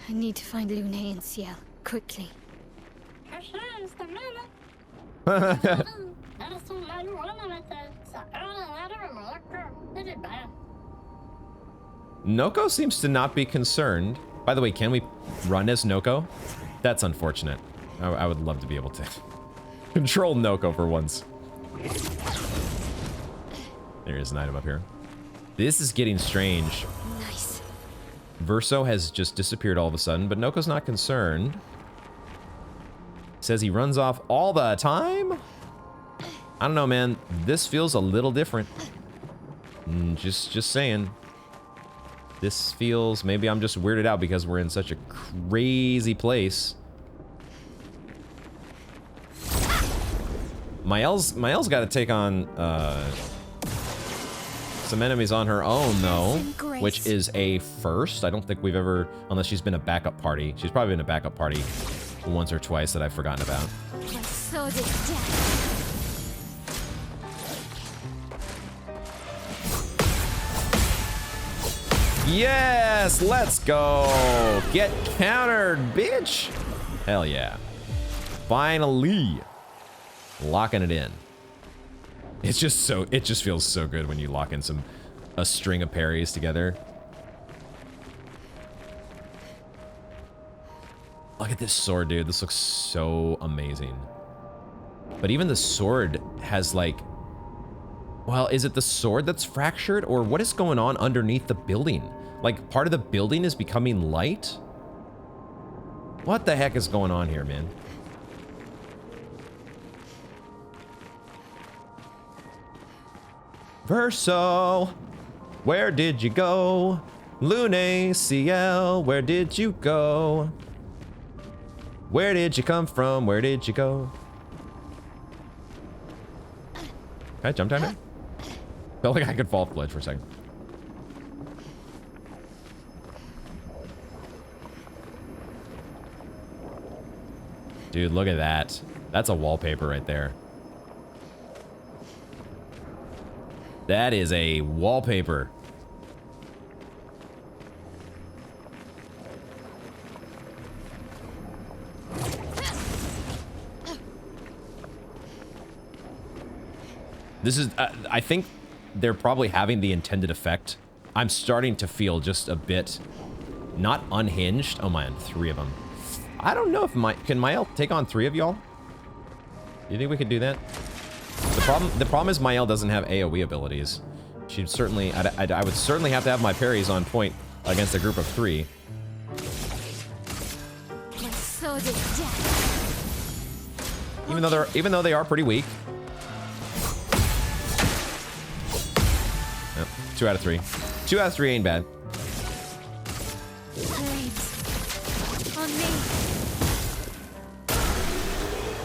I need to find Lune and Ciel, quickly. Noko seems to not be concerned. By the way, can we run as Noko? That's unfortunate. I would love to be able to control Noko for once. There is an item up here. This is getting strange. Nice. Verso has just disappeared all of a sudden, but Noko's not concerned. Says he runs off all the time? I don't know, man. This feels a little different. Just saying. This feels... Maybe I'm just weirded out because we're in such a crazy place. Mael's got to take on some enemies on her own, though, which is a first. I don't think we've ever, unless she's been a backup party. She's probably been a backup party once or twice that I've forgotten about. My sword is dead. Yes, let's go. Get countered, bitch. Hell yeah. Finally. Locking it in. It just feels so good when you lock in a string of parries together. Look at this sword, dude. This looks so amazing. But even the sword has like... Well, is it the sword that's fractured? Or what is going on underneath the building? Like, part of the building is becoming light? What the heck is going on here, man? Verso, where did you go? Lune CL, where did you go? Where did you come from? Where did you go? Can I jump down here? Felt like I could fall off the ledge for a second. Dude, look at that. That's a wallpaper right there. That is a wallpaper. This is, I think they're probably having the intended effect. I'm starting to feel just a bit, not unhinged. Oh man, 3 of them. I don't know if can Mael take on 3 of y'all? You think we could do that? The problem is Mael doesn't have AoE abilities. She'd certainly, I would certainly have to have my parries on point against a group of 3. My sword is death. Even though they are pretty weak. Yep, 2 out of 3. 2 out of 3 ain't bad. Flames. On me.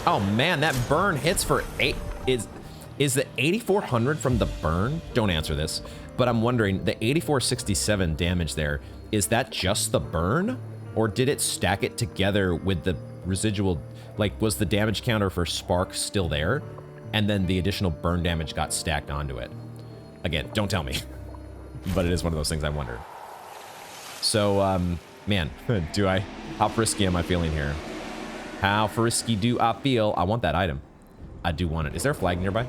Oh man, that burn hits for 8. Is the 8400 from the burn? Don't answer this, but I'm wondering, the 8467 damage there, is that just the burn? Or did it stack it together with the residual, like was the damage counter for Spark still there? And then the additional burn damage got stacked onto it? Again, don't tell me, but it is one of those things I wondered. So, man, how frisky am I feeling here? How frisky do I feel? I want that item. I do want it. Is there a flag nearby?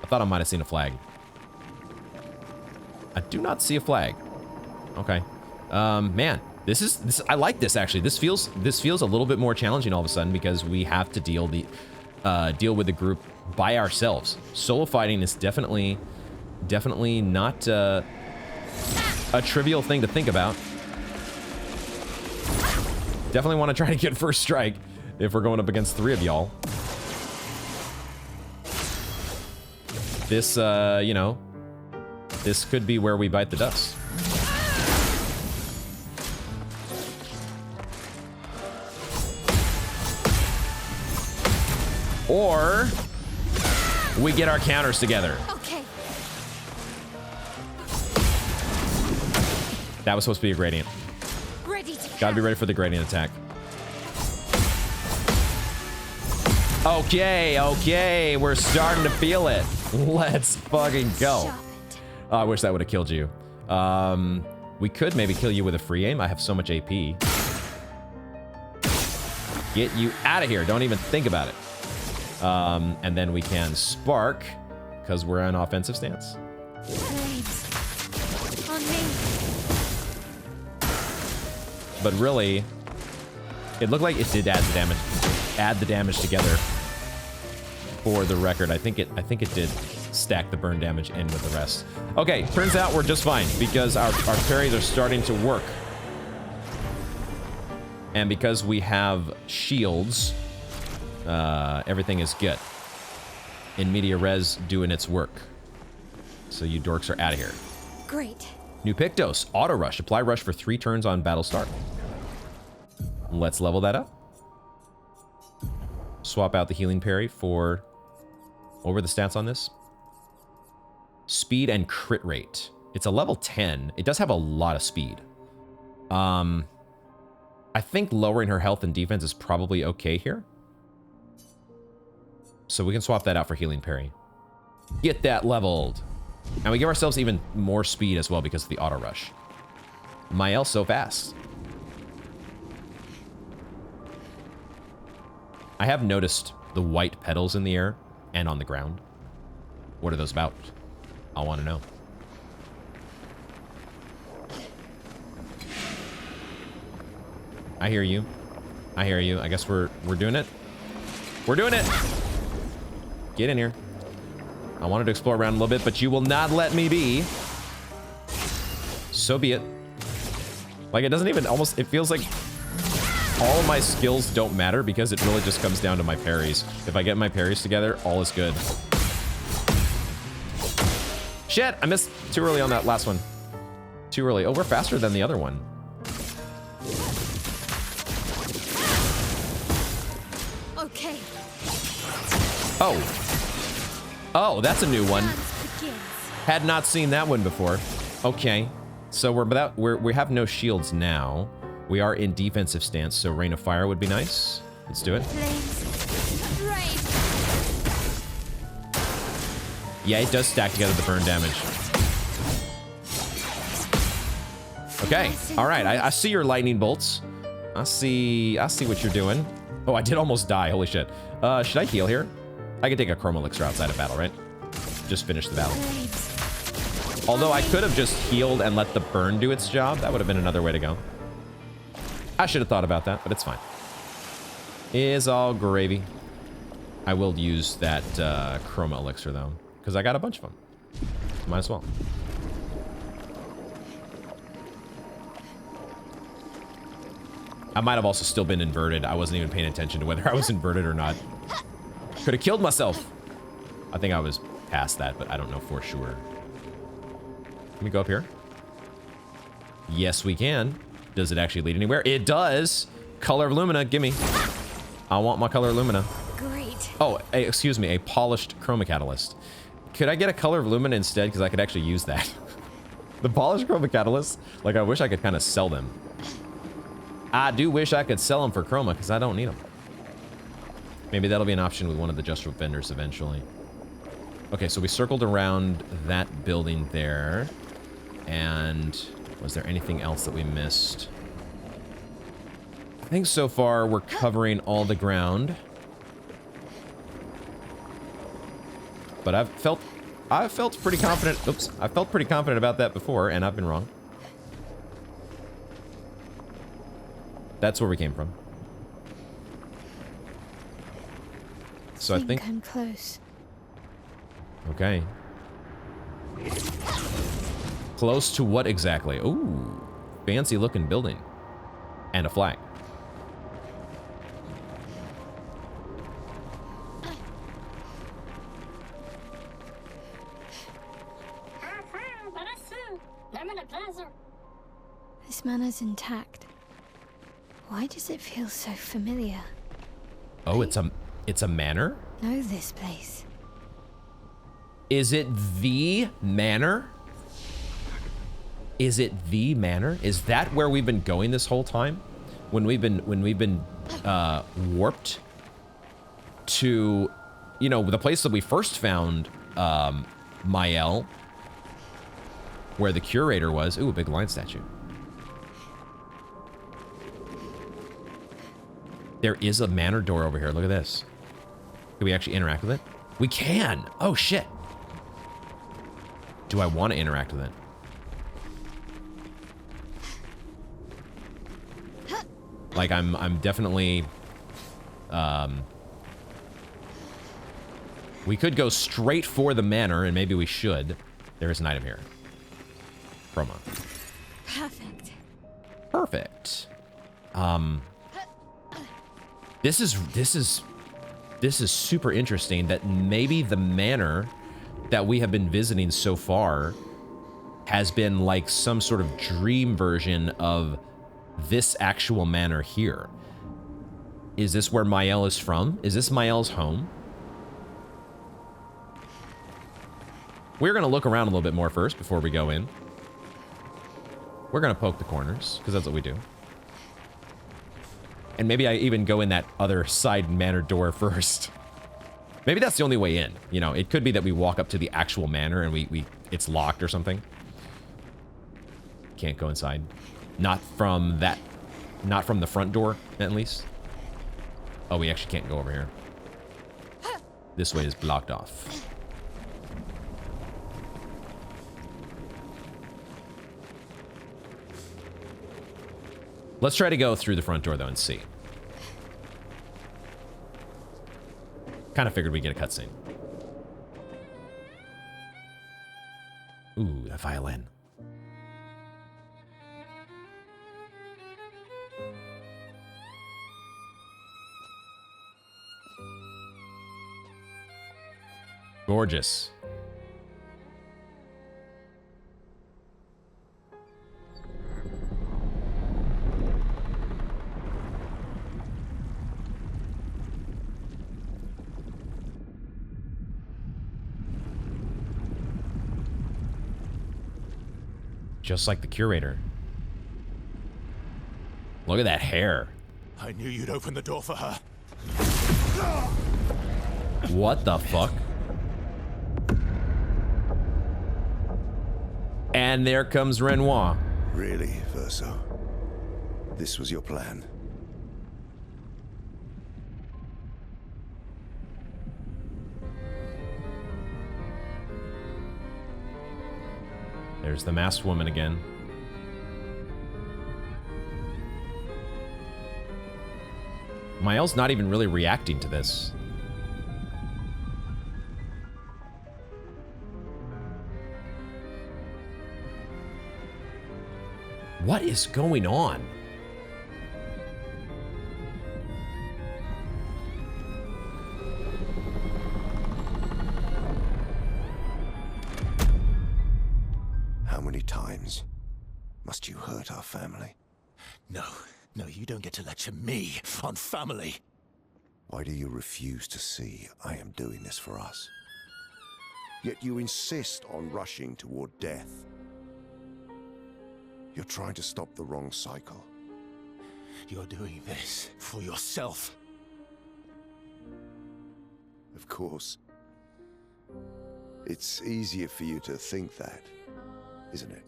I thought I might have seen a flag. I do not see a flag. Okay. Man, this I like this actually. This feels a little bit more challenging all of a sudden because we have to deal with the group by ourselves. Solo fighting is definitely not a trivial thing to think about. Definitely want to try to get first strike if we're going up against 3 of y'all. This, you know, this could be where we bite the dust. Or we get our counters together. Okay. That was supposed to be a gradient. Ready to Gotta be ready for the gradient attack. Okay, we're starting to feel it. Let's fucking go. Oh, I wish that would have killed you. We could maybe kill you with a free aim. I have so much AP. Get you out of here. Don't even think about it. And then we can spark, because we're in offensive stance. Flames. On me. But really, it looked like it did add the damage together. For the record, I think it did stack the burn damage in with the rest. Okay, turns out we're just fine because our parries are starting to work. And because we have shields, everything is good. In media res doing its work. So you dorks are out of here. Great. New Pictos, auto rush. Apply rush for 3 turns on battle start. Let's level that up. Swap out the healing parry for... What were the stats on this? Speed and crit rate. It's a level 10. It does have a lot of speed. I think lowering her health and defense is probably okay here. So we can swap that out for healing parry. Get that leveled. And we give ourselves even more speed as well because of the auto rush. Mael's so fast. I have noticed the white petals in the air and on the ground. What are those about? I want to know. I hear you. I hear you. I guess we're doing it. We're doing it. Get in here. I wanted to explore around a little bit, but you will not let me be. So be it. Like, it doesn't even almost... It feels like all of my skills don't matter because it really just comes down to my parries. If I get my parries together, all is good. shit! I missed too early on that last one. Too early. Oh, we're faster than the other one. Okay. Oh. Oh, that's a new one. Dance begins. Had not seen that one before. Okay. So we have no shields now. We are in defensive stance, so Rain of Fire would be nice. Let's do it. Flames. Rain. Yeah, it does stack together the burn damage. Okay. All right. I see your lightning bolts. I see what you're doing. Oh, I did almost die. Holy shit. Should I heal here? I could take a Chroma Elixir outside of battle, right? Just finish the battle. Flames. Although I could have just healed and let the burn do its job. That would have been another way to go. I should have thought about that, but it's fine. Is all gravy. I will use that Chroma Elixir, though, because I got a bunch of them. Might as well. I might have also still been inverted. I wasn't even paying attention to whether I was inverted or not. Could have killed myself. I think I was past that, but I don't know for sure. Let me go up here. Yes, we can. Does it actually lead anywhere? It does. Color of Lumina, gimme. I want my Color of Lumina. Great. Oh, excuse me, a polished Chroma Catalyst. Could I get a Color of Lumina instead? Because I could actually use that. The polished Chroma Catalyst, like I wish I could kind of sell them. I do wish I could sell them for Chroma because I don't need them. Maybe that'll be an option with one of the Just vendors eventually. Okay, so we circled around that building there. And was there anything else that we missed? I think so far we're covering all the ground. But I've felt pretty confident. Oops, I felt pretty confident about that before, and I've been wrong. That's where we came from. So I think I'm close. Okay. Close to what exactly? Ooh, fancy looking building. And a flag. This manor's intact. Why does it feel so familiar? Oh, it's a manor? Know this place. Is it the manor? Is it the manor? Is that where we've been going this whole time? When we've been warped to, you know, the place that we first found Mael, where the curator was. Ooh, a big lion statue. There is a manor door over here. Look at this. Can we actually interact with it? We can. Oh shit. Do I want to interact with it? Like I'm definitely we could go straight for the manor, and maybe we should. There is an item here. Chroma. Perfect. Perfect. This is super interesting that maybe the manor that we have been visiting so far has been like some sort of dream version of this actual manor here. Is this where Mael is from? Is this Mael's home? We're gonna look around a little bit more first before we go in. We're gonna poke the corners, because that's what we do. And maybe I even go in that other side manor door first. Maybe that's the only way in. You know, it could be that we walk up to the actual manor and it's locked or something. Can't go inside. Not from the front door, at least. Oh, we actually can't go over here. This way is blocked off. Let's try to go through the front door, though, and see. Kind of figured we'd get a cutscene. Ooh, a violin. Gorgeous. Just like the curator. Look at that hair. I knew you'd open the door for her. What the fuck? And there comes Renoir. Really, Verso? This was your plan? There's the masked woman again. Mael's not even really reacting to this. What is going on? How many times must you hurt our family? No, you don't get to lecture me on family. Why do you refuse to see I am doing this for us? Yet you insist on rushing toward death. You're trying to stop the wrong cycle. You're doing this for yourself. Of course. It's easier for you to think that, isn't it?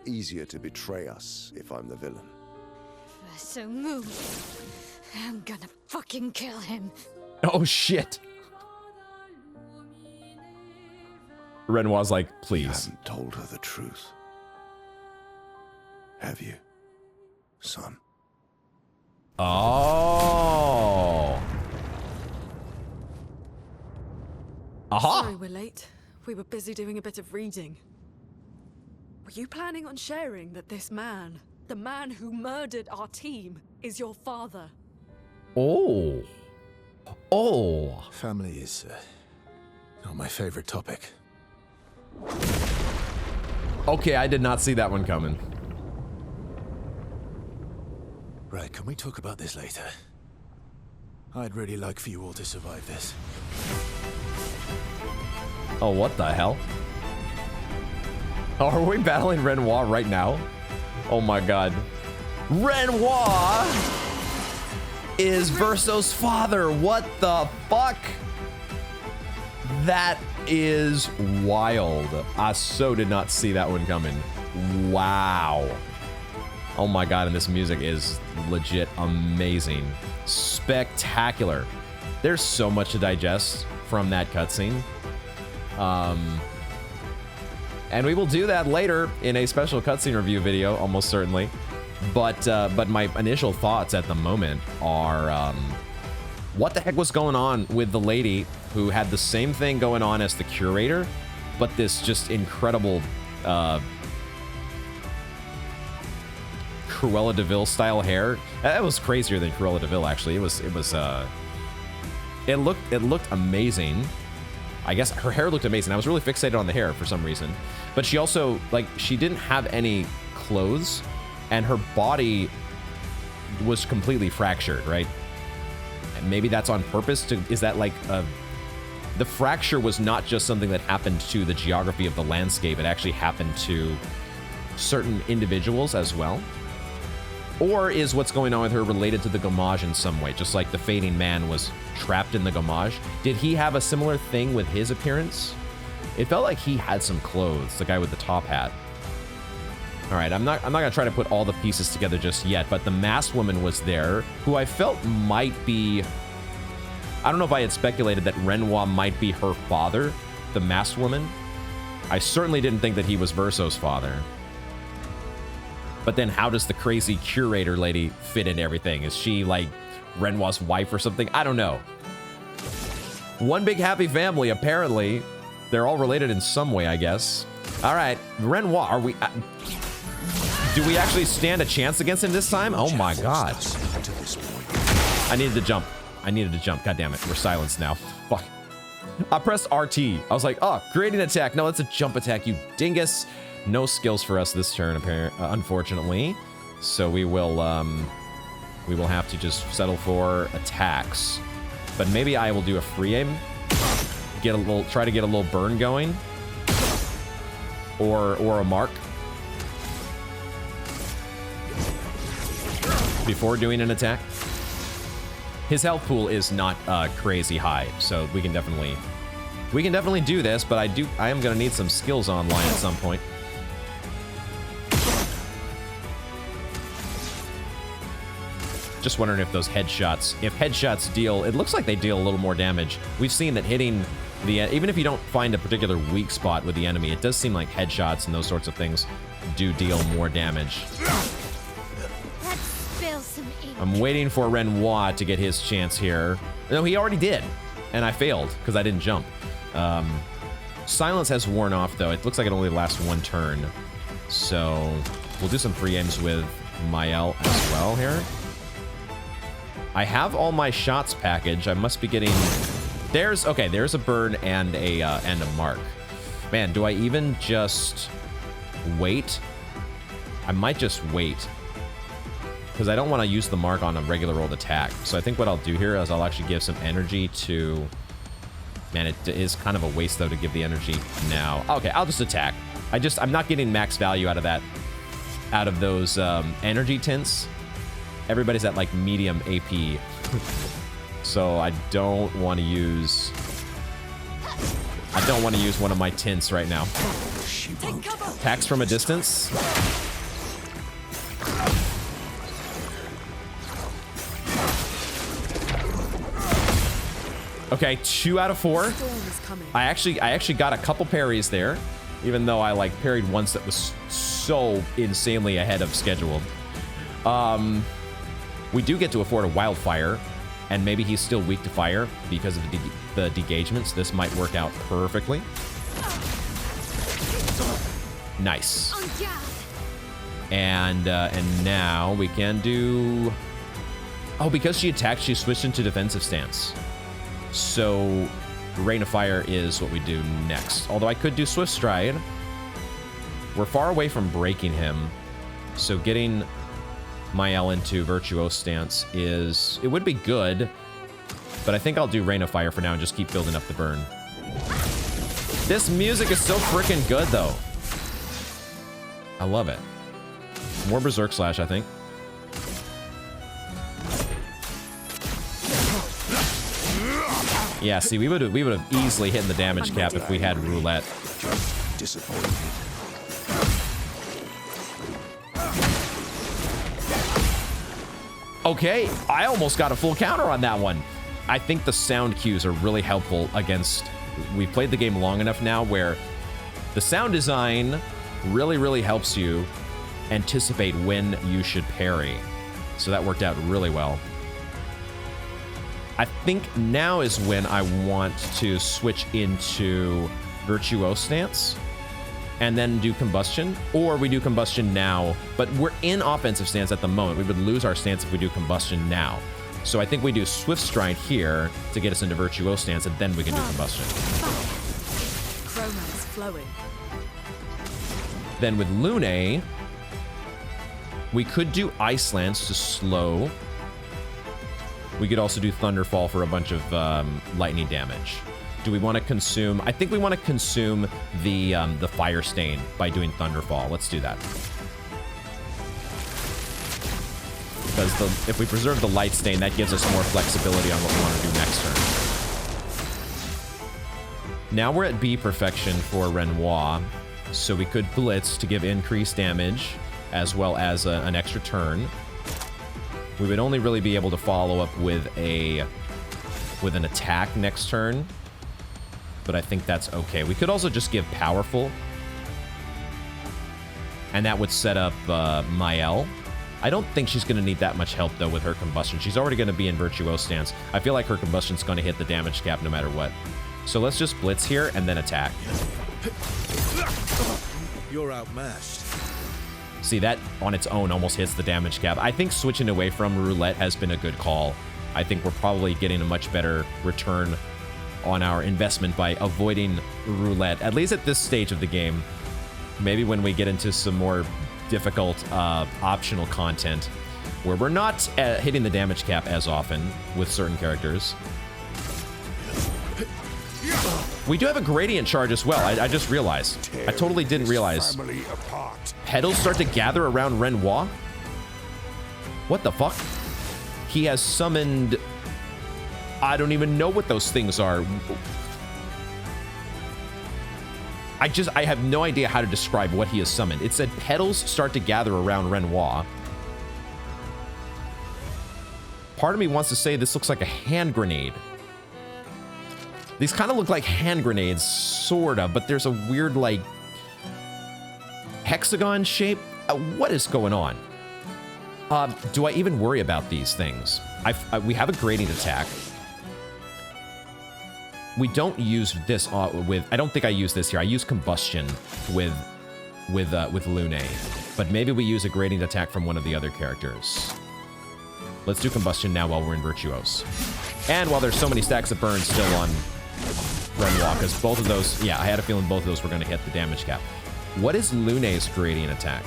Easier to betray us if I'm the villain. So move. I'm gonna fucking kill him. Oh shit. Renoir's like, You please. haven't told her the truth. Have you, son? Oh. Aha. Sorry we're late. We were busy doing a bit of reading. Were you planning on sharing that this man, the man who murdered our team, is your father? Oh. Oh. Family is not my favorite topic. Okay, I did not see that one coming. Right, can we talk about this later? I'd really like for you all to survive this. Oh, what the hell? Oh, are we battling Renoir right now? Oh my god. Renoir is Verso's father. What the fuck? That is wild. I so did not see that one coming. Wow. Oh my god, and this music is legit amazing. Spectacular. There's so much to digest from that cutscene. And we will do that later in a special cutscene review video, almost certainly. But my initial thoughts at the moment are, what the heck was going on with the lady who had the same thing going on as the curator, but this just incredible, Cruella de Vil style hair. That was crazier than Cruella de Vil, actually. It looked amazing. I guess her hair looked amazing. I was really fixated on the hair for some reason. But she also, like, she didn't have any clothes, and her body was completely fractured, right? And maybe that's on purpose to, is that like the fracture was not just something that happened to the geography of the landscape, it actually happened to certain individuals as well? Or is what's going on with her related to the Gommage in some way, just like the fading man was trapped in the Gommage? Did he have a similar thing with his appearance? It felt like he had some clothes, the guy with the top hat. All right, I'm not gonna try to put all the pieces together just yet, but the masked woman was there, who I felt might be, I don't know if I had speculated that Renoir might be her father, the masked woman. I certainly didn't think that he was Verso's father. But then how does the crazy curator lady fit into everything? Is she like Renoir's wife or something? I don't know. One big happy family, apparently. They're all related in some way, I guess. All right, Renoir, are we... do we actually stand a chance against him this time? Oh my god. I needed to jump. God damn it. We're silenced now. Fuck. I pressed RT. I was like, oh, creating an attack. No, it's a jump attack, you dingus. No skills for us this turn, unfortunately. So we will have to just settle for attacks. But maybe I will do a free aim. Try to get a little burn going. Or a mark. before doing an attack. His health pool is not crazy high, so we can definitely do this, but I am gonna need some skills online at some point. Just wondering if those headshots, deal, it looks like they deal a little more damage. We've seen that hitting even if you don't find a particular weak spot with the enemy, it does seem like headshots and those sorts of things do deal more damage. Let's spill some ink. I'm waiting for Renoir to get his chance here. No, he already did, and I failed because I didn't jump. Silence has worn off, though. It looks like it only lasts one turn. So we'll do some free aims with Mael as well here. I have all my shots package. I must be getting... There's a burn and a mark. Man, do I even just wait? I might just wait. Because I don't want to use the mark on a regular rolled attack. So I think what I'll do here is I'll actually give some energy to... Man, it is kind of a waste, though, to give the energy now. Okay, I'll just attack. I'm not getting max value out of that, out of those energy tints. Everybody's at, like, medium AP. So I don't want to use... one of my tints right now. Attacks from a distance. Okay, 2 out of 4. I actually got a couple parries there, even though I like parried once that was so insanely ahead of schedule. We do get to afford a wildfire, and maybe he's still weak to fire because of the degagements. This might work out perfectly. Nice. And now we can do... Oh, because she attacked, she switched into defensive stance. So Rain of Fire is what we do next. Although I could do Swift Stride. We're far away from breaking him. So getting Mael into Virtuose Stance it would be good. But I think I'll do Rain of Fire for now and just keep building up the burn. This music is so freaking good, though. I love it. More Berserk Slash, I think. Yeah, see, we would have easily hit the damage cap if we had Roulette. Disappointed. Okay, I almost got a full counter on that one. I think the sound cues are really helpful against... We've played the game long enough now where the sound design really, really helps you anticipate when you should parry. So that worked out really well. I think now is when I want to switch into Virtuose Stance and then do Combustion, or we do Combustion now, but we're in offensive stance at the moment. We would lose our stance if we do Combustion now. So I think we do Swift Stride here to get us into Virtuose Stance, and then we can do Combustion. Chroma's flowing. Then with Lune, we could do Ice Lance to slow. We could also do Thunderfall for a bunch of lightning damage. Do we want to consume... I think we want to consume the Fire Stain by doing Thunderfall. Let's do that. Because if we preserve the Light Stain, that gives us more flexibility on what we want to do next turn. Now we're at B Perfection for Renoir, so we could Blitz to give increased damage, as well as an extra turn. We would only really be able to follow up with an attack next turn, but I think that's okay. We could also just give Powerful, and that would set up Mael. I don't think she's going to need that much help, though, with her Combustion. She's already going to be in Virtuose Stance. I feel like her Combustion's going to hit the damage cap no matter what. So let's just Blitz here and then attack. You're outmatched. See, that on its own almost hits the damage cap. I think switching away from Roulette has been a good call. I think we're probably getting a much better return on our investment by avoiding Roulette, at least at this stage of the game. Maybe when we get into some more difficult optional content where we're not hitting the damage cap as often with certain characters. We do have a gradient charge as well. I just realized. I totally didn't realize. Petals start to gather around Renoir. What the fuck? He has summoned... I don't even know what those things are. I have no idea how to describe what he has summoned. It said petals start to gather around Renoir. Part of me wants to say this looks like a hand grenade. These kind of look like hand grenades, sort of, but there's a weird, like, hexagon shape. What is going on? Do I even worry about these things? We have a gradient attack. We don't use this with... I don't think I use this here. I use combustion with Lune. But maybe we use a gradient attack from one of the other characters. Let's do combustion now while we're in Virtuos. And while there's so many stacks of burn still on Renoir, because both of those... Yeah, I had a feeling both of those were going to hit the damage cap. What is Lune's gradient attack?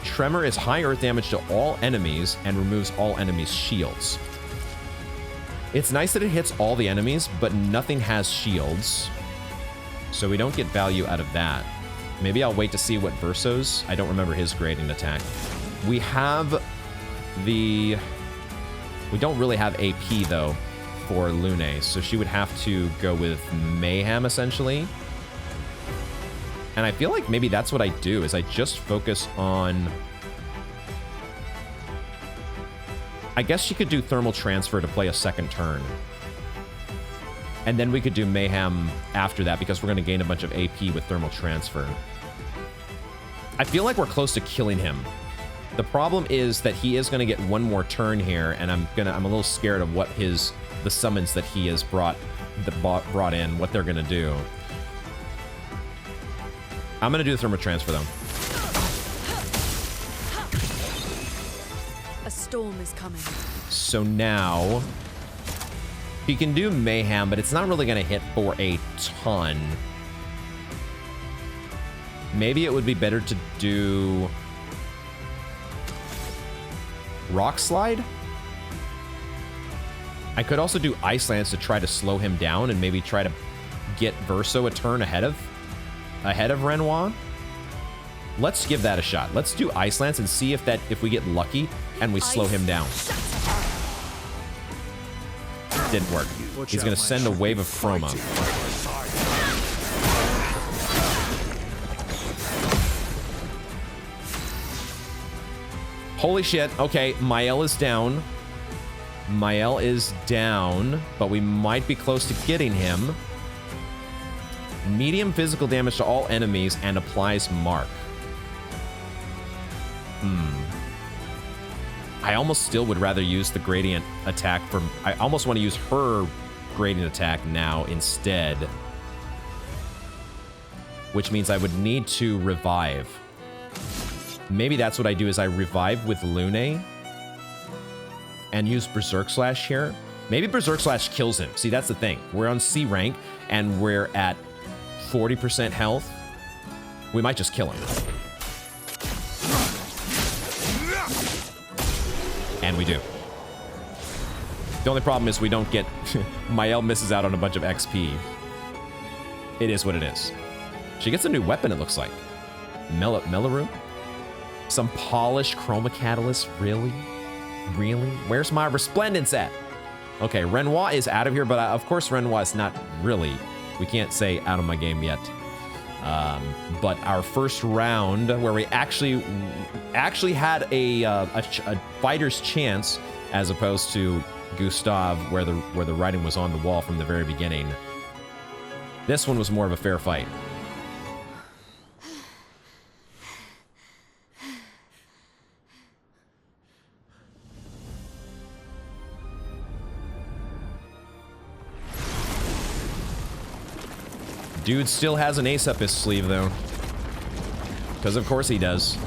Tremor is high earth damage to all enemies and removes all enemies' shields. It's nice that it hits all the enemies, but nothing has shields. So we don't get value out of that. Maybe I'll wait to see what Verso's... I don't remember his gradient attack. We have the... We don't really have AP, though, for Lune, so she would have to go with Mayhem, essentially. And I feel like maybe that's what I do, is I just focus on... I guess she could do Thermal Transfer to play a second turn. And then we could do Mayhem after that, because we're going to gain a bunch of AP with Thermal Transfer. I feel like we're close to killing him. The problem is that he is going to get one more turn here, and I'm a little scared of what the summons that he has brought in, what they're going to do. I'm going to do the Thermal Transfer, though. A storm is coming. So now he can do Mayhem, but it's not really going to hit for a ton. Maybe it would be better to do Rock Slide. I could also do Ice Lance to try to slow him down and maybe try to get Verso a turn ahead of Renoir. Let's give that a shot. Let's do Ice Lance and see if we get lucky and we slow him down. Didn't work. He's going to send a wave of Chroma. Holy shit. Okay, Mael is down. Mael is down, but we might be close to getting him. Medium physical damage to all enemies and applies Mark. I almost still would rather use the gradient attack from... I almost want to use her gradient attack now instead. Which means I would need to revive. Maybe that's what I do, is I revive with Lune and use Berserk Slash here. Maybe Berserk Slash kills him. See, that's the thing. We're on C rank and we're at 40% health. We might just kill him. And we do. The only problem is we don't get... Mael misses out on a bunch of XP. It is what it is. She gets a new weapon, it looks like. Melaru? Some polished Chroma Catalyst? Really? Really? Where's my Resplendence at? Okay, Renoir is out of here, but of course Renoir is not really... We can't say out of my game yet. But our first round, where we actually had a fighter's chance, as opposed to Gustav, where the writing was on the wall from the very beginning. This one was more of a fair fight. Dude still has an ace up his sleeve, though. Because of course he does.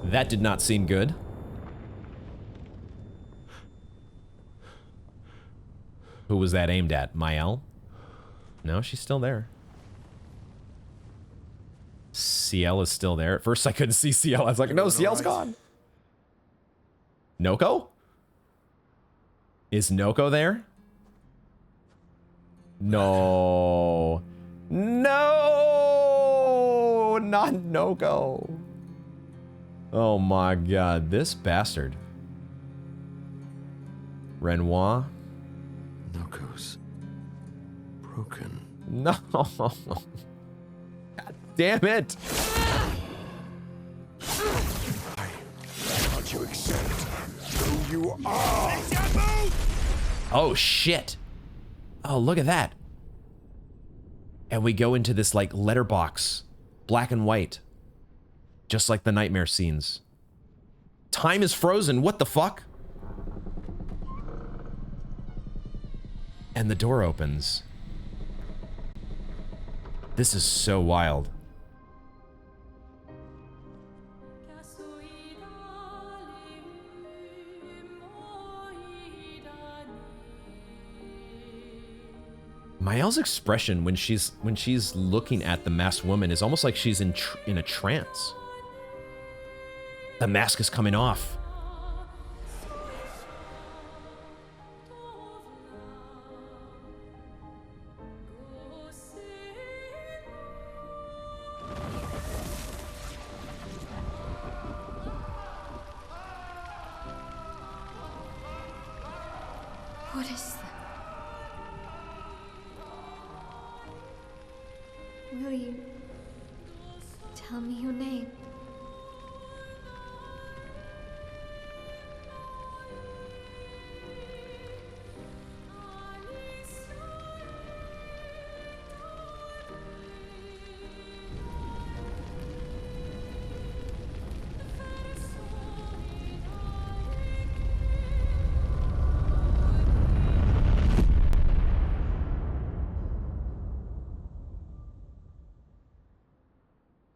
That did not seem good. Who was that aimed at? Mael? No, she's still there. CL is still there. At first I couldn't see CL. I was like, no, CL's gone. Noko? Is Noko there? No. No! Not Noko. Oh my god, this bastard. Renoir? Noko's broken. No. God damn it. Can't you accept who you are? Oh shit. Oh, look at that. And we go into this like letterbox, black and white. Just like the nightmare scenes. Time is frozen, what the fuck? And the door opens. This is so wild. Mael's expression when she's looking at the masked woman is almost like she's in a trance. The mask is coming off. What is that? Will you tell me your name?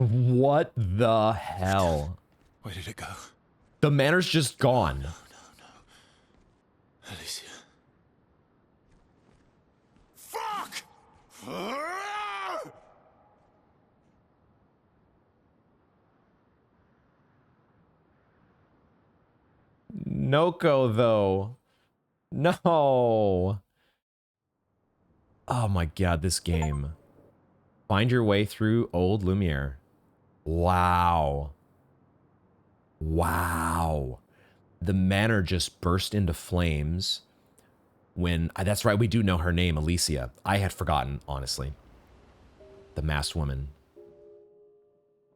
What the hell? Where did it go? The manor's just gone. No. Alicia. Fuck! Noko, though. No. Oh my god, this game. Find your way through Old Lumiere. Wow. Wow. The manor just burst into flames when... That's right, we do know her name, Alicia. I had forgotten, honestly. The masked woman.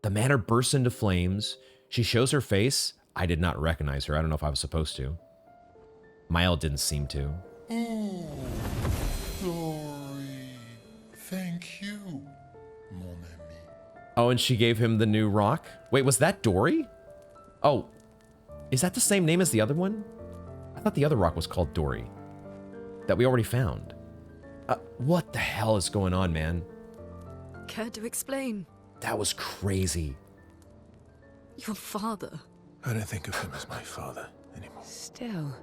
The manor bursts into flames. She shows her face. I did not recognize her. I don't know if I was supposed to. Mael didn't seem to. Oh, Dory. Thank you, mon ami. Oh, and she gave him the new rock? Wait, was that Dory? Oh, is that the same name as the other one? I thought the other rock was called Dory. That we already found. What the hell is going on, man? Care to explain? That was crazy. Your father. I don't think of him as my father anymore. Still,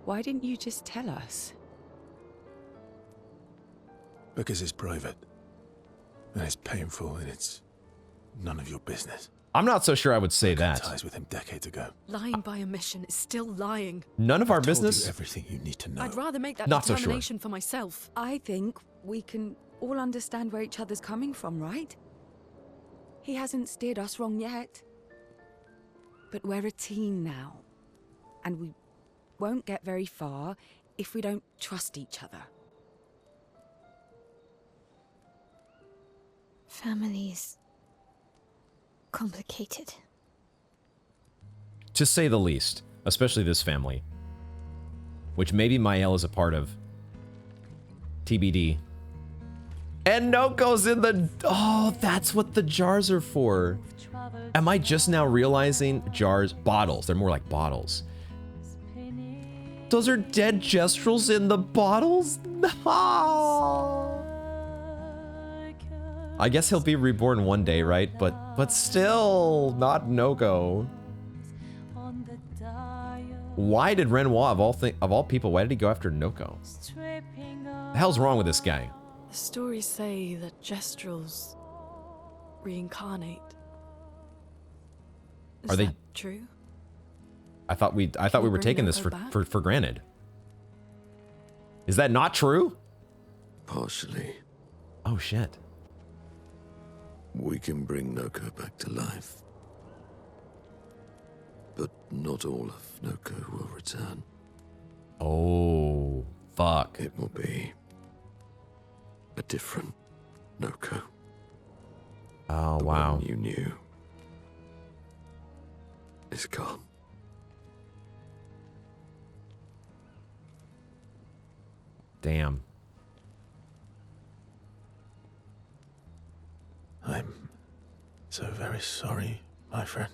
why didn't you just tell us? Because it's private. And it's painful and it's none of your business. I'm not so sure I would say I cut that. ties with him decades ago. Lying by omission is still lying. None of our Told you business? everything you need to know. I'd rather make that Not so sure. determination for myself. I think we can all understand where each other's coming from, right? He hasn't steered us wrong yet. But we're a team now. And we won't get very far if we don't trust each other. Family's complicated. To say the least. Especially this family. Which maybe Mael is a part of. TBD. And Noko's in the... Oh, that's what the jars are for. Am I just now realizing jars... Bottles. They're more like bottles. Those are dead Jestrels in the bottles? No. I guess he'll be reborn one day, right? But still, not Noko. Why did Renoir, of all people, why did he go after Noko? The hell's wrong with this guy? The stories say that Jestrels reincarnate. Is Are they that true? I thought we were bring taking this Noko for granted. Is that not true? Partially. Oh shit. We can bring Noko back to life. But not all of Noko will return. Oh, fuck. It will be a different Noko. Oh, The wow. one you knew is gone. Damn. I'm so very sorry, my friend.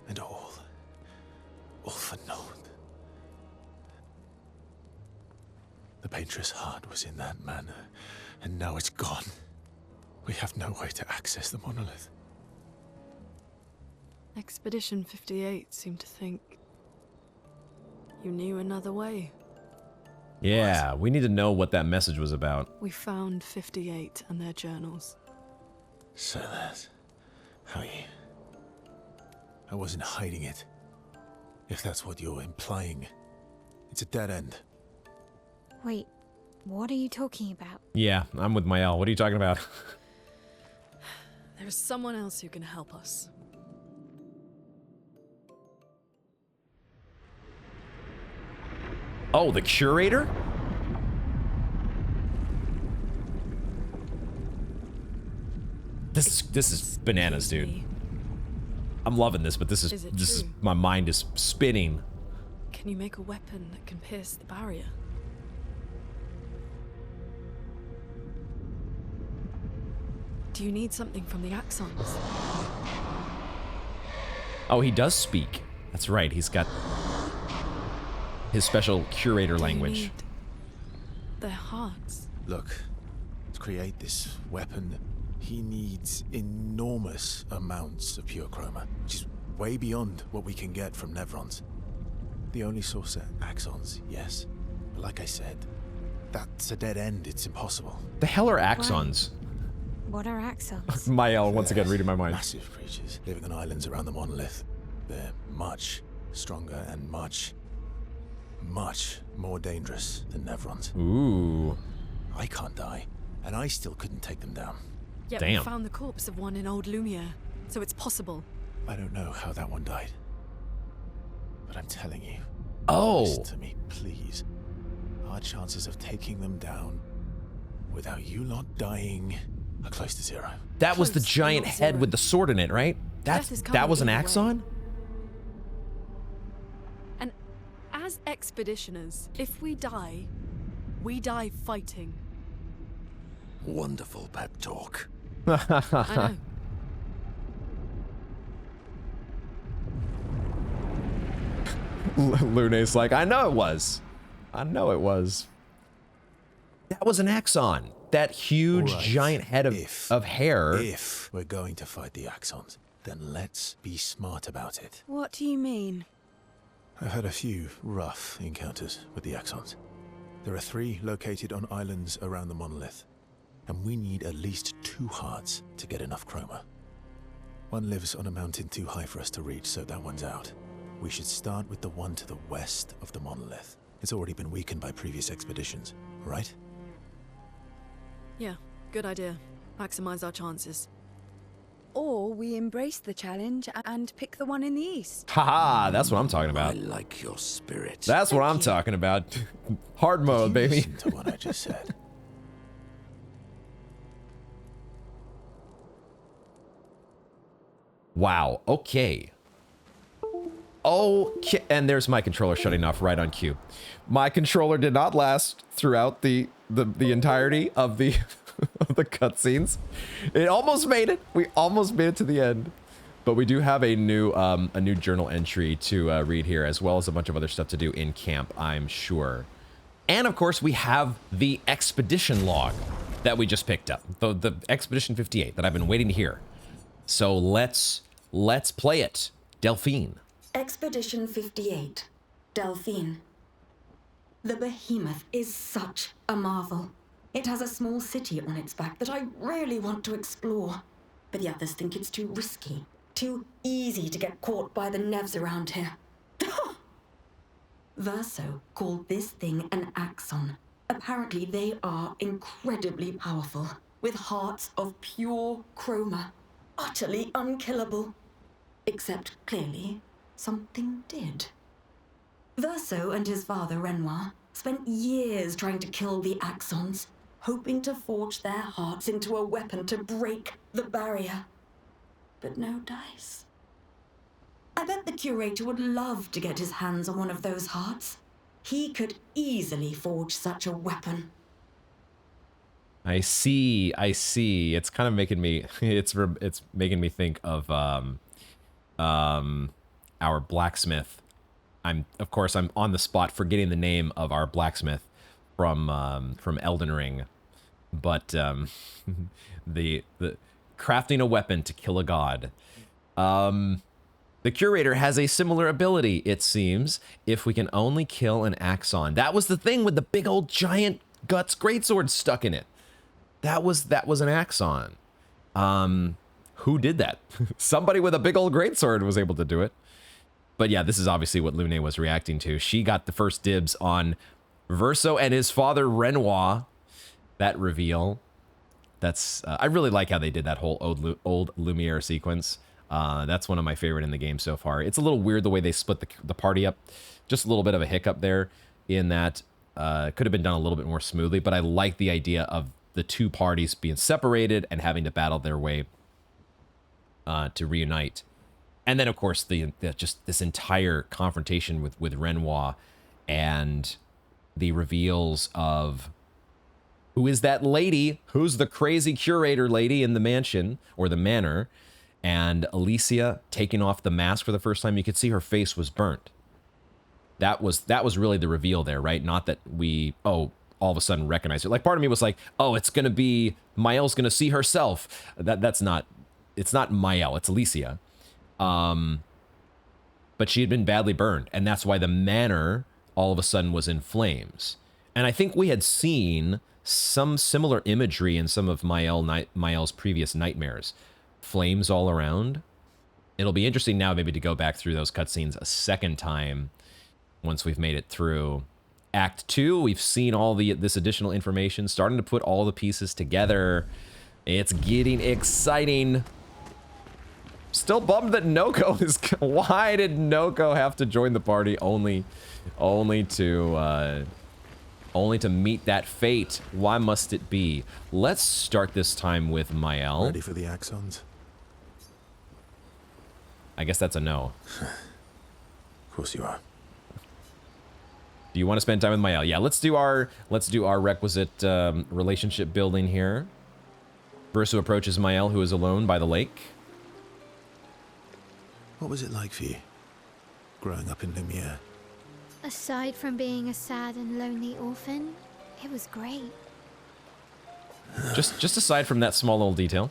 And all for naught. The Painter's heart was in that manor, and now it's gone. We have no way to access the monolith. Expedition 58 seemed to think you knew another way. Yeah, we need to know what that message was about. We found 58 and their journals. So that's how you... I wasn't hiding it. If that's what you're implying. It's a dead end. Wait, what are you talking about? Yeah, I'm with Mael. What are you talking about? There is someone else who can help us. Oh, the curator? This is bananas, dude. I'm loving this, but this is my mind is spinning. Can you make a weapon that can pierce the barrier? Do you need something from the Axons? Oh, he does speak. That's right. He's got his special curator language. Need their hearts. Look, to create this weapon, he needs enormous amounts of pure chroma, which is way beyond what we can get from Nevrons. The only source are Axons, yes. But like I said, that's a dead end. It's impossible. The hell are Axons? What are Axons? Mael, once again, reading my mind. Massive creatures living on islands around the monolith. They're much stronger and much more dangerous than Nevrons. Ooh. I can't die, and I still couldn't take them down. Yet Damn. we found the corpse of one in Old Lumiere, so it's possible. I don't know how that one died. But I'm telling you. Oh. Listen to me, please. Our chances of taking them down without you lot dying are close to zero. That was the Close, giant not head zero. with the sword in it, right? Death is That coming was an either way. Axon? And as expeditioners, if we die fighting. Wonderful pep talk. I know. Lune's like, I know it was. I know it was. That was an Axon. That huge All right, giant head of hair. If we're going to fight the Axons, then let's be smart about it. What do you mean? I've had a few rough encounters with the Axons. There are 3 located on islands around the monolith, and we need at least 2 hearts to get enough chroma. One lives on a mountain too high for us to reach, so that one's out. We should start with the one to the west of the monolith. It's already been weakened by previous expeditions, right? Yeah, good idea. Maximize our chances. Or we embrace the challenge and pick the one in the east. Haha, that's what I'm talking I about. like your spirit. That's what I'm talking about. Hard mode, Did you baby. listen to what I just said? Wow, okay. Okay, and there's my controller shutting off right on cue. My controller did not last throughout the entirety of the of the cutscenes. It almost made it. We almost made it to the end. But we do have a new journal entry to read here, as well as a bunch of other stuff to do in camp, I'm sure. And of course, we have the expedition log that we just picked up, the Expedition 58 that I've been waiting to hear. So let's play it, Delphine. Expedition 58, Delphine. The behemoth is such a marvel. It has a small city on its back that I really want to explore, but the others think it's too risky, too easy to get caught by the Nevs around here. Verso called this thing an Axon, Apparently, they are incredibly powerful, with hearts of pure chroma, utterly unkillable. Except, clearly, something did. Verso and his father, Renoir, spent years trying to kill the Axons, hoping to forge their hearts into a weapon to break the barrier. But no dice. I bet the curator would love to get his hands on one of those hearts. He could easily forge such a weapon. I see. It's kind of making me, it's making me think of our blacksmith. Of course, I'm on the spot forgetting the name of our blacksmith from Elden Ring, but the crafting a weapon to kill a god. The curator has a similar ability, it seems, if we can only kill an Axon. That was the thing with the big old giant guts greatsword stuck in it. That was an Axon. Who did that? Somebody with a big old greatsword was able to do it. But yeah, this is obviously what Lune was reacting to. She got the first dibs on Verso and his father Renoir. That reveal. That's I really like how they did that whole old Lumiere sequence. That's one of my favorite in the game so far. It's a little weird the way they split the party up. Just a little bit of a hiccup there in that could have been done a little bit more smoothly, but I like the idea of the two parties being separated and having to battle their way to reunite. And then, of course, the just this entire confrontation with Renoir and the reveals of who is that lady, who's the crazy curator lady in the mansion or the manor, and Alicia taking off the mask for the first time. You could see her face was burnt. That was really the reveal there, right? Not that we, all of a sudden recognize it. Like, part of me was like, oh, it's going to be, Mael's going to see herself. It's not Mael, it's Alicia. But she had been badly burned, and that's why the manor all of a sudden was in flames. And I think we had seen some similar imagery in some of Mael's previous nightmares. Flames all around. It'll be interesting now maybe to go back through those cutscenes a second time once we've made it through Act 2. We've seen all this additional information, starting to put all the pieces together. It's getting exciting. Still bummed that Noko is... Why did Noko have to join the party only to meet that fate? Why must it be? Let's start this time with Mael. Ready for the Axons? I guess that's a no. Of course you are. Do you want to spend time with Mael? Yeah, let's do our requisite relationship building here. Verso approaches Mael, who is alone by the lake. What was it like for you, growing up in Lumiere? Aside from being a sad and lonely orphan, it was great. Just aside from that small little detail.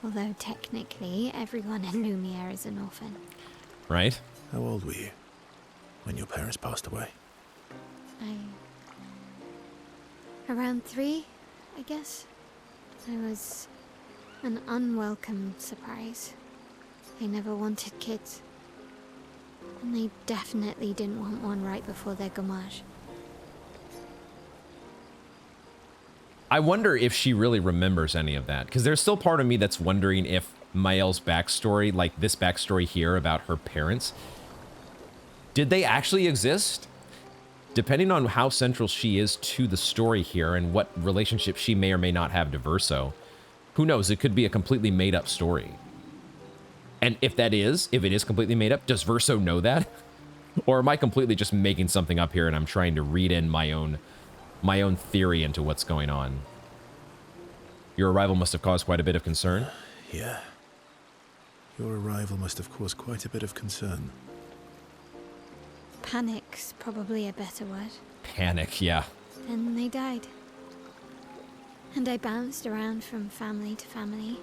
Although technically, everyone in Lumiere is an orphan. Right? How old were you when your parents passed away? Around 3, I guess. I was an unwelcome surprise. They never wanted kids. And they definitely didn't want one right before their gommage. I wonder if she really remembers any of that, because there's still part of me that's wondering if Mael's backstory, like this backstory here about her parents, did they actually exist? Depending on how central she is to the story here and what relationship she may or may not have to Verso, who knows, it could be a completely made-up story. And if it is completely made up, does Verso know that? Or am I completely just making something up here and I'm trying to read in my own theory into what's going on? Your arrival must have caused quite a bit of concern. Yeah. Your arrival must have caused quite a bit of concern. Panic's probably a better word. Panic, yeah. Then they died. And I bounced around from family to family.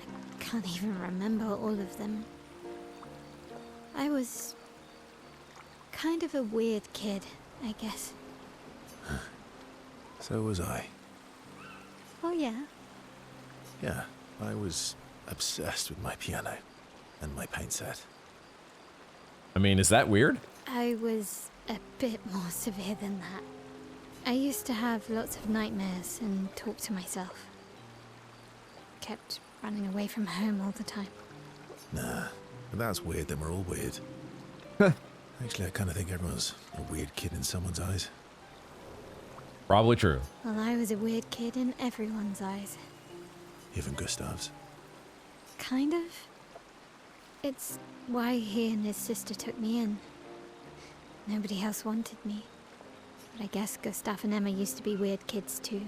I can't even remember all of them. I was kind of a weird kid, I guess. So was I. Oh yeah? Yeah, I was obsessed with my piano and my paint set. I mean, is that weird? I was a bit more severe than that. I used to have lots of nightmares and talk to myself. Kept running away from home all the time. Nah, if that's weird, then we're all weird. Actually, I kind of think everyone's a weird kid in someone's eyes. Probably true. Well, I was a weird kid in everyone's eyes. Even Gustav's. Kind of. It's why he and his sister took me in. Nobody else wanted me. But I guess Gustav and Emma used to be weird kids too.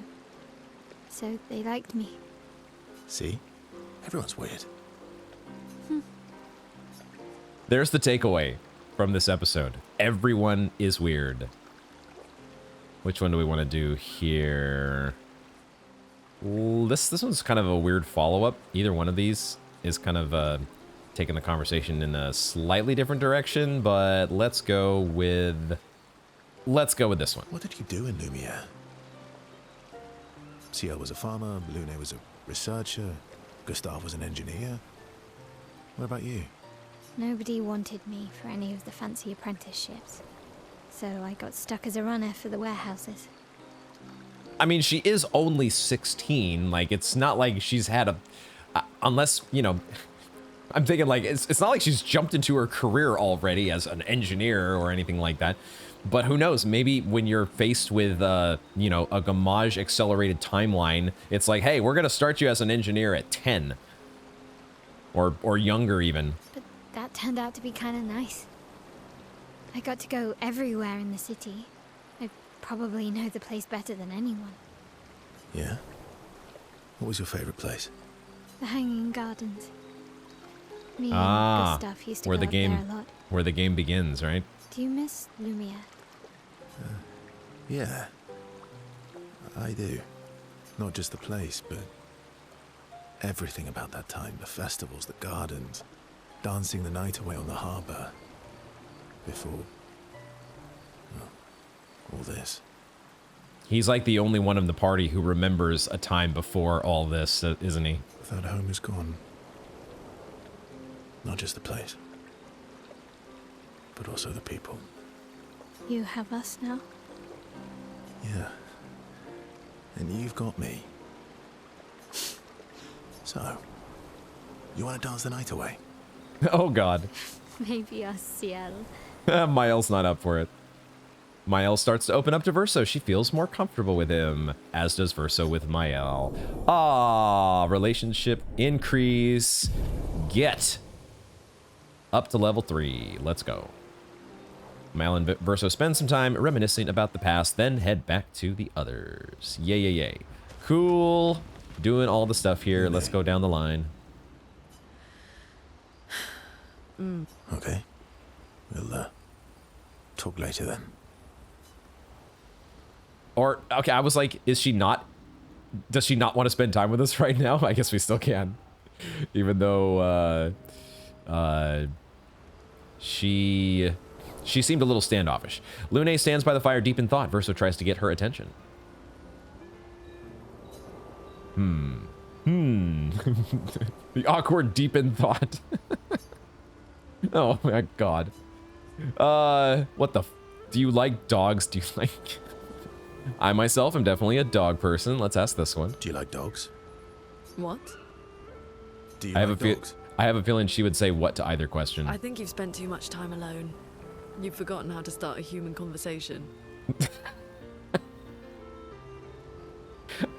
So they liked me. See? Everyone's weird. There's the takeaway from this episode. Everyone is weird. Which one do we want to do here? This one's kind of a weird follow-up. Either one of these is kind of taking the conversation in a slightly different direction, but let's go with this one. What did you do in Lumiere? Ciel was a farmer, Lune was a researcher, Gustav was an engineer. What about you? Nobody wanted me for any of the fancy apprenticeships. So I got stuck as a runner for the warehouses. I mean, she is only 16. Like, it's not like she's had unless, you know, I'm thinking like, it's not like she's jumped into her career already as an engineer or anything like that. But who knows, maybe when you're faced with, you know, a Gamage accelerated timeline, it's like, hey, we're going to start you as an engineer at 10. Or younger even. But that turned out to be kind of nice. I got to go everywhere in the city. I probably know the place better than anyone. Yeah? What was your favorite place? The Hanging Gardens. Me and Gustav used to where go the up game, there a lot. where the game begins, right? Do you miss Lumiere? Yeah. I do. Not just the place, but everything about that time. The festivals, the gardens, dancing the night away on the harbour. Before, well, all this. He's like the only one in the party who remembers a time before all this, isn't he? That home is gone. Not just the place, but also the people. You have us now? Yeah. And you've got me. So, you want to dance the night away? Oh, God. Maybe us, Ciel. Mael's not up for it. Mael starts to open up to Verso. She feels more comfortable with him, as does Verso with Mael. Ah, relationship increase. Get up to level 3. Let's go. Mael and Verso spend some time reminiscing about the past, then head back to the others. Yay, yay, yay. Cool. Doing all the stuff here. Let's go down the line. Okay. We'll talk later then. Or, okay, I was like, does she not want to spend time with us right now? I guess we still can. Even though, she seemed a little standoffish. Lune stands by the fire deep in thought. Verso tries to get her attention. The awkward deep in thought. Oh my God. What the do you like dogs? Do you like... I myself am definitely a dog person. Let's ask this one. Do you like dogs? What? Do you I have like dogs? I have a feeling she would say what to either question. I think you've spent too much time alone. You've forgotten how to start a human conversation.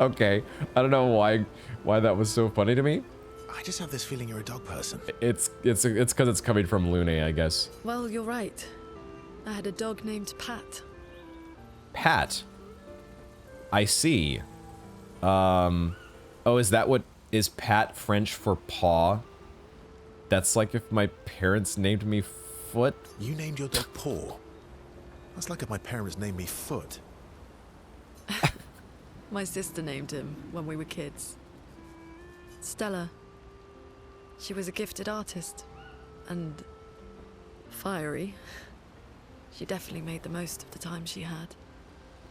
Okay. I don't know why that was so funny to me. I just have this feeling you're a dog person. It's because it's coming from Lune, I guess. Well, you're right. I had a dog named Pat. Pat. I see. Oh, is that what is Pat French for paw? That's like if my parents named me Foot. You named your dog Paw. That's like if my parents named me Foot. My sister named him when we were kids. Stella. She was a gifted artist. And fiery. She definitely made the most of the time she had.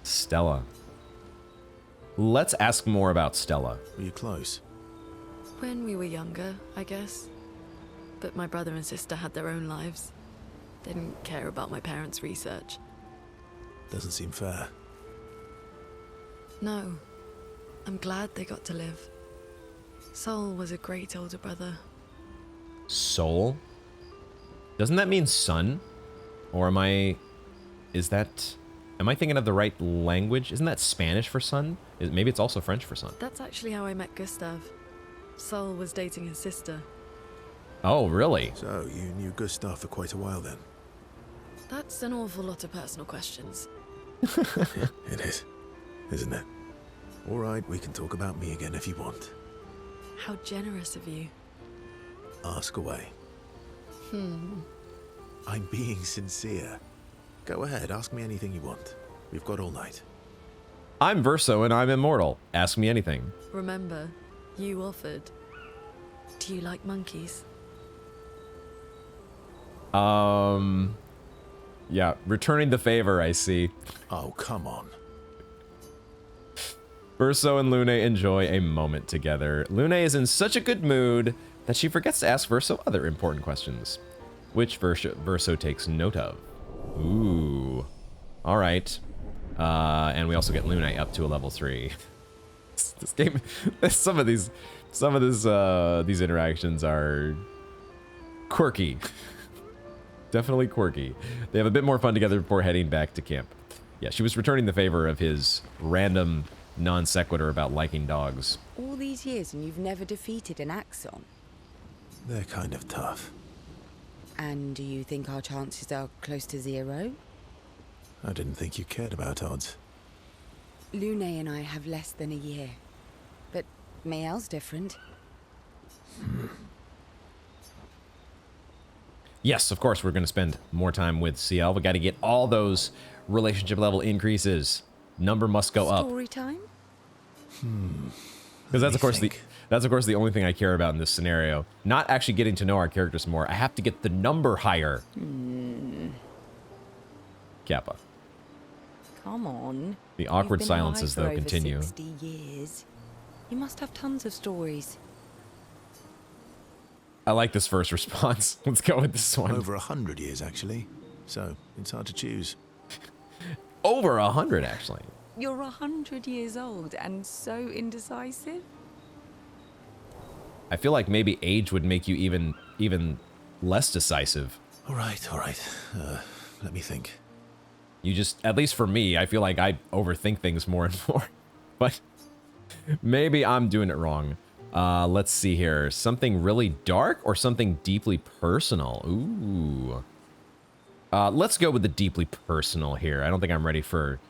Stella. Let's ask more about Stella. Were you close? When we were younger, I guess. But my brother and sister had their own lives. They didn't care about my parents' research. Doesn't seem fair. No. I'm glad they got to live. Sol was a great older brother. Soul? Doesn't that mean son? Or am I thinking of the right language? Isn't that Spanish for son? Maybe it's also French for son. That's actually how I met Gustav. Sol was dating his sister. Oh, really? So, you knew Gustav for quite a while then? That's an awful lot of personal questions. It is, isn't it? All right, we can talk about me again if you want. How generous of you. Ask away. I'm being sincere. Go ahead, ask me anything you want. We've got all night. I'm Verso and I'm immortal. Ask me anything. Remember, you offered. Do you like monkeys? Yeah, returning the favor, I see. Oh, come on. Verso and Lune enjoy a moment together. Lune is in such a good mood that she forgets to ask Verso other important questions, which Verso takes note of. Ooh. All right. And we also get Lune up to a level 3. This game, some of these interactions are quirky. Definitely quirky. They have a bit more fun together before heading back to camp. Yeah, she was returning the favor of his random non sequitur about liking dogs. All these years and you've never defeated an Axon? They're kind of tough. And do you think our chances are close to 0? I didn't think you cared about odds. Lune and I have less than a year. But Mael's different. Yes, of course, we're going to spend more time with CL. We got to get all those relationship level increases. Number must go up. Story time? Because that's of course the only thing I care about in this scenario. Not actually getting to know our characters more. I have to get the number higher. Kappa. Come on. The awkward You've been silences, alive though, for continue. Over 60 years. You must have tons of stories. I like this first response. Let's go with this one. Over 100 years, actually. So, it's hard to choose. Over 100, actually. You're 100 years old and so indecisive? I feel like maybe age would make you even less decisive. All right. Let me think. You just, at least for me, I feel like I overthink things more and more. But maybe I'm doing it wrong. Let's see here. Something really dark or something deeply personal? Ooh. Let's go with the deeply personal here. I don't think I'm ready for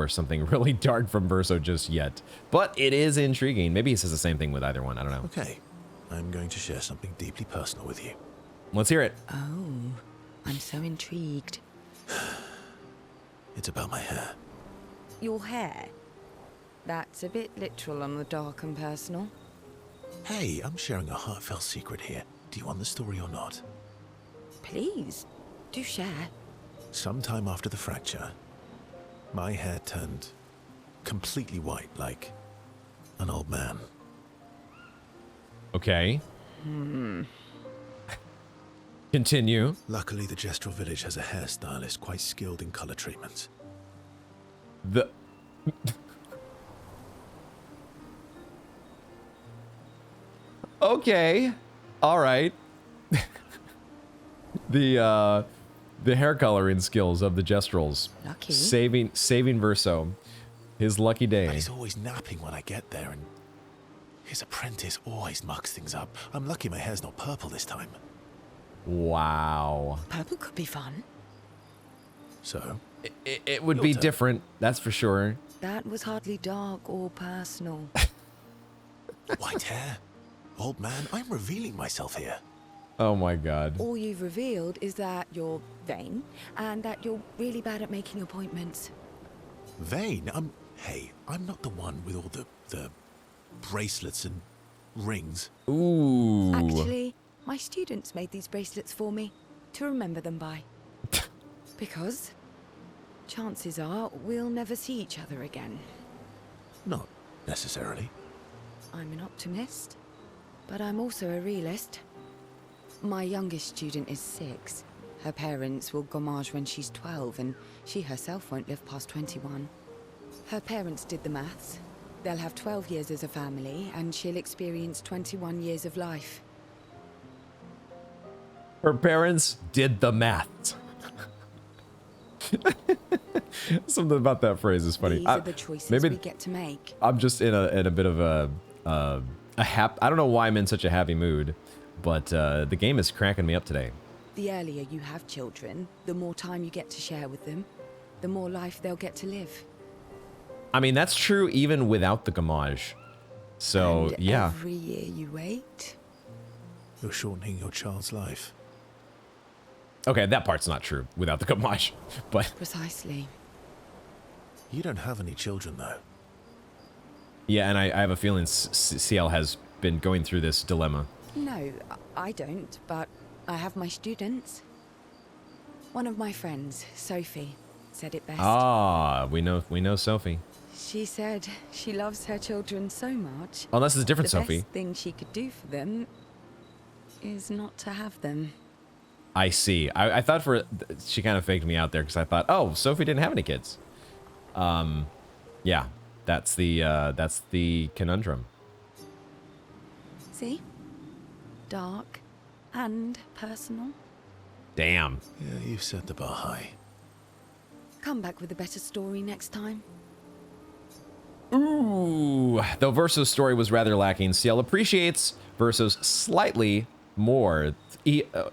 something really dark from Verso just yet. But it is intriguing. Maybe he says the same thing with either one. I don't know. Okay. I'm going to share something deeply personal with you. Let's hear it. Oh, I'm so intrigued. It's about my hair. Your hair? That's a bit literal on the dark and personal. Hey, I'm sharing a heartfelt secret here. Do you want the story or not? Please, do share. Sometime after the fracture, my hair turned completely white, like an old man. Okay. Continue. Luckily, the Gestrel village has a hairstylist quite skilled in color treatments. Okay. All right. The hair coloring skills of the Gestrels. Lucky. Saving Verso. His lucky But day. he's always napping when I get there, and his apprentice always mucks things up. I'm lucky my hair's not purple this time. Wow. Purple could be fun. So? It would be different, that's for sure. That was hardly dark or personal. White hair? Old man, I'm revealing myself here. Oh my god. All you've revealed is that you're vain and that you're really bad at making appointments. Vain? Hey, I'm not the one with all the bracelets and rings. Ooh. Actually, my students made these bracelets for me to remember them by. Because chances are we'll never see each other again. Not necessarily. I'm an optimist, but I'm also a realist. My youngest student is 6. Her parents will gommage when she's 12, and she herself won't live past 21. Her parents did the maths. They'll have 12 years as a family, and she'll experience 21 years of life. Her parents did the math. Something about that phrase is funny. These are the choices we get to make. I'm just in a bit of a I don't know why I'm in such a happy mood, but the game is cracking me up today. The earlier you have children, the more time you get to share with them, the more life they'll get to live. I mean, that's true even without the gamage. So, And yeah. every year you wait. You're shortening your child's life. Okay, that part's not true without the gamage, but Precisely. You don't have any children, though. yeah, and I have a feeling CL has been going through this dilemma. No, I don't, but I have my students. One of my friends, Sophie, said it best. Ah, we know Sophie. She said she loves her children so much. Unless it's a different the Sophie. best thing she could do for them is not to have them. I see. I thought she kind of faked me out there because I thought, oh, Sophie didn't have any kids. Yeah, that's the conundrum. See? Dark and personal. Damn. Yeah, you've set the bar high. Come back with a better story next time. Ooh. Though Verso's story was rather lacking, CL appreciates Verso's slightly more.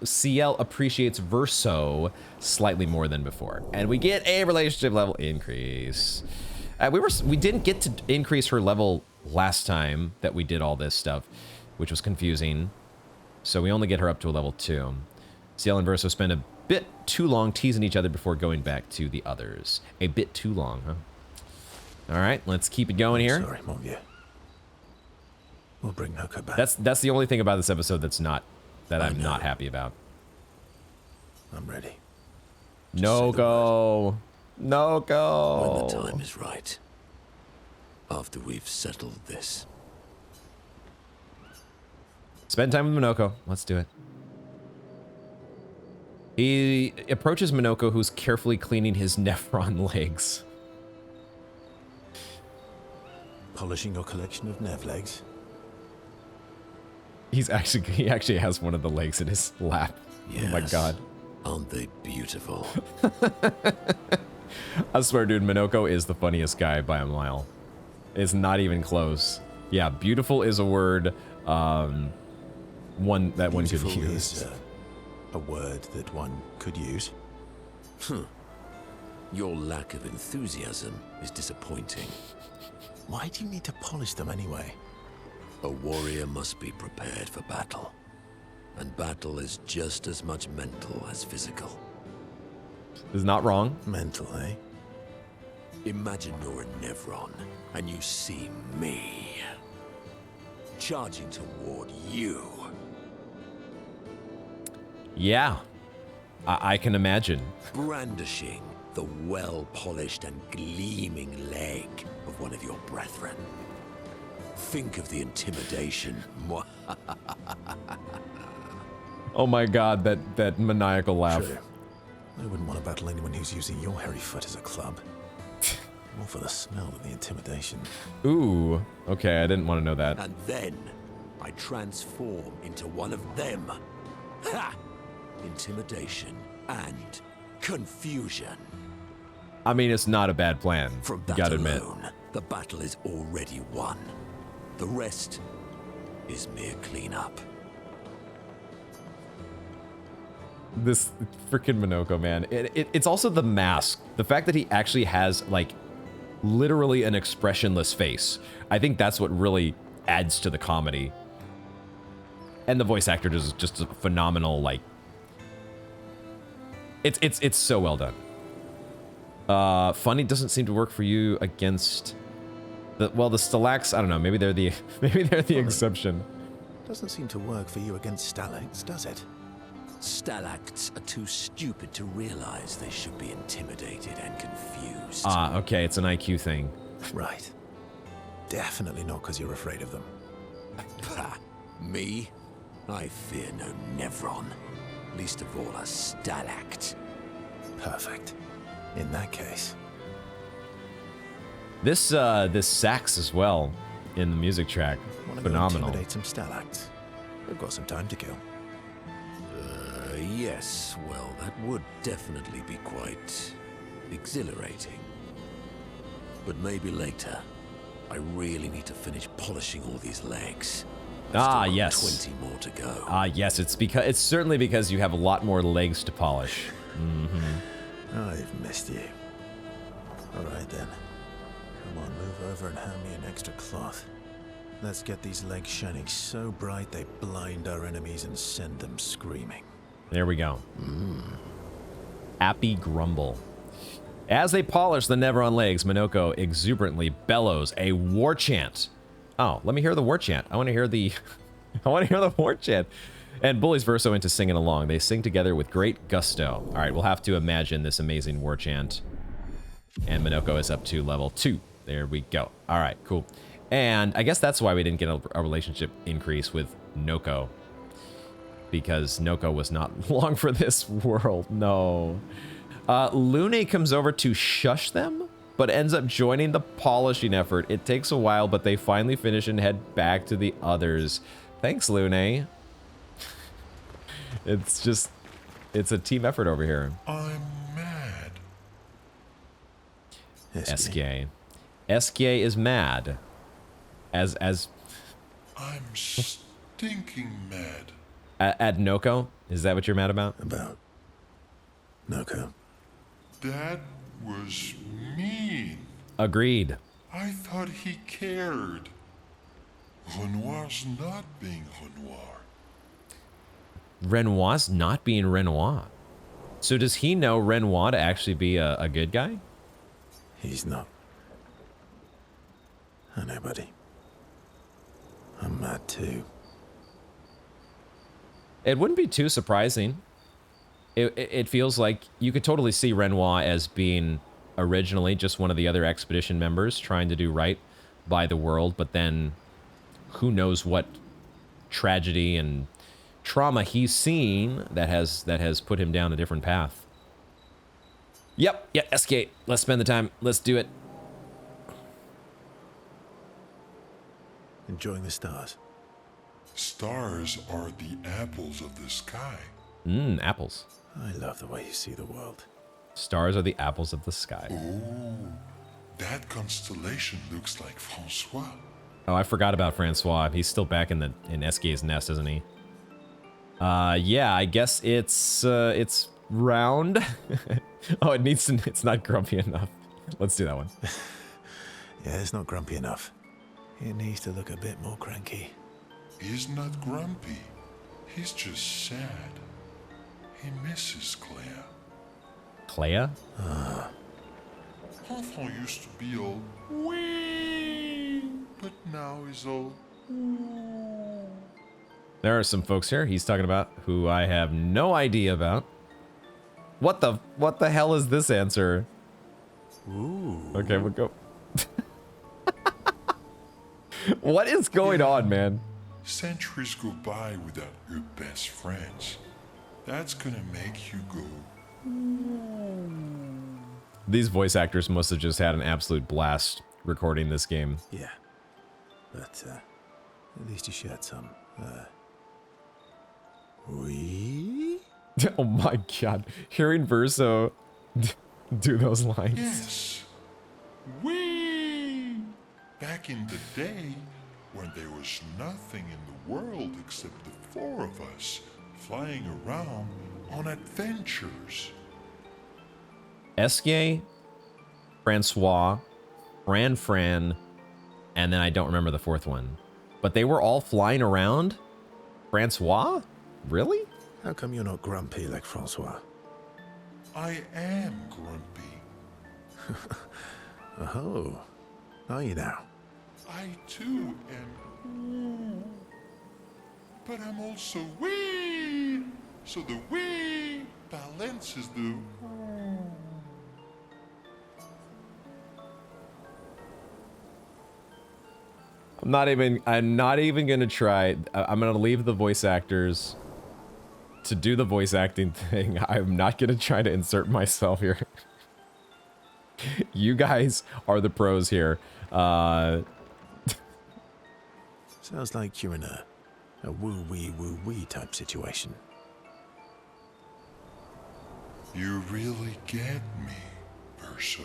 CL appreciates Verso slightly more than before. And we get a relationship level increase. We didn't get to increase her level last time that we did all this stuff, which was confusing. So we only get her up to a level 2. CL and Verso spend a bit too long teasing each other before going back to the others. A bit too long, huh? All right, let's keep it going here. Sorry, mon vieux. We'll bring Noko back. That's the only thing about this episode I'm not happy about. I'm ready. No-go. No-go. When the time is right. After we've settled this. Spend time with Minoko. Let's do it. He approaches Minoko, who's carefully cleaning his Nephron legs. Polishing your collection of Nev legs. He actually has one of the legs in his lap. Yes. Oh my god. Aren't they beautiful? I swear, dude, Minoko is the funniest guy by a mile. It's not even close. Yeah, beautiful is a word one could Beautiful use. is a word that one could use. Your lack of enthusiasm is disappointing. Why do you need to polish them anyway? A warrior must be prepared for battle. And battle is just as much mental as physical. Is not wrong. Mental, eh? Imagine you're a Nevron, and you see me charging toward you. Yeah, I can imagine. Brandishing the well-polished and gleaming leg of one of your brethren. Think of the intimidation. Oh my god, that maniacal laugh. True. I wouldn't want to battle anyone who's using your hairy foot as a club. More for the smell than the intimidation. Ooh, okay, I didn't want to know that. And then I transform into one of them. Ha! Intimidation and confusion. I mean, it's not a bad plan. From You that gotta admit. alone, the battle is already won. The rest is mere cleanup. This freaking Minoko, man. It's also the mask. The fact that he actually has, like, literally an expressionless face. I think that's what really adds to the comedy. And the voice actor does just a phenomenal, like... It's so well done. Funny doesn't seem to work for you against... the Stalax, I don't know, maybe they're the exception. Doesn't seem to work for you against Stalax, does it? Stalacts are too stupid to realize they should be intimidated and confused. Ah, okay, it's an IQ thing. Right. Definitely not because you're afraid of them. Pah, me? I fear no Nevron. Least of all a Stalact. Perfect. In that case. This sax as well in the music track, Want to phenomenal. go intimidate some Stalacts? We've got some time to kill. Yes, well, that would definitely be quite exhilarating. But maybe later. I really need to finish polishing all these legs. I've still got Yes. 20 more to go. Yes, it's certainly because you have a lot more legs to polish. I've missed you. All right then. Come on, move over and hand me an extra cloth. Let's get these legs shining so bright they blind our enemies and send them screaming. There we go. Happy Grumble. As they polish the Neveron legs, Minoko exuberantly bellows a war chant. Oh, let me hear the war chant. I want to hear the I want to hear the war chant. And bullies Verso into singing along. They sing together with great gusto. All right, we'll have to imagine this amazing war chant. And Minoko is up to level 2. There we go. All right, cool. And I guess that's why we didn't get a relationship increase with Noko. Because Noko was not long for this world. No. Lune comes over to shush them, but ends up joining the polishing effort. It takes a while, but they finally finish and head back to the others. Thanks, Lune. It's a team effort over here. I'm mad. SK. SK is mad. As I'm stinking mad. at Noko? Is that what you're mad about? About Noko. That was mean. Agreed. I thought he cared. Renoir's not being Renoir. Renoir's not being Renoir. So does he know Renoir to actually be a good guy? He's not. I know, buddy. I'm mad too. It wouldn't be too surprising. It feels like you could totally see Renoir as being originally just one of the other expedition members trying to do right by the world, but then who knows what tragedy and trauma he's seen that has put him down a different path. Yep, yeah, SK. Let's spend the time. Let's do it. Enjoying the stars. Stars are the apples of the sky. Apples. I love the way you see the world. Stars are the apples of the sky. Ooh, that constellation looks like Francois. Oh, I forgot about Francois. He's still back in SK's nest, isn't he? Yeah, I guess it's round. Oh, it's not grumpy enough. Let's do that one. Yeah, it's not grumpy enough. It needs to look a bit more cranky. He's not grumpy. He's just sad. He misses Claire. Clea? Enfant used to be all wee, but now he's all ooh. There are some folks here he's talking about who I have no idea about. What the hell is this answer? Ooh. Okay, we'll go. What is going on, man? Centuries go by without your best friends. That's gonna make you go. These voice actors must have just had an absolute blast recording this game. Yeah. But, at least you shared some, we? Oh my god. Hearing Verso do those lines. Yes. Wee! Back in the day, when there was nothing in the world except the four of us flying around on adventures. SK, Francois, Fran, and then I don't remember the fourth one. But they were all flying around? Francois? Really? How come you're not grumpy like Francois? I am grumpy. Oh, are you now? I too am. But I'm also wee. So the wee balances the. I'm not even gonna try. I'm gonna leave the voice actors to do the voice acting thing. I'm not gonna try to insert myself here. You guys are the pros here. Sounds like you're in a woo-wee type situation. You really get me, Verso.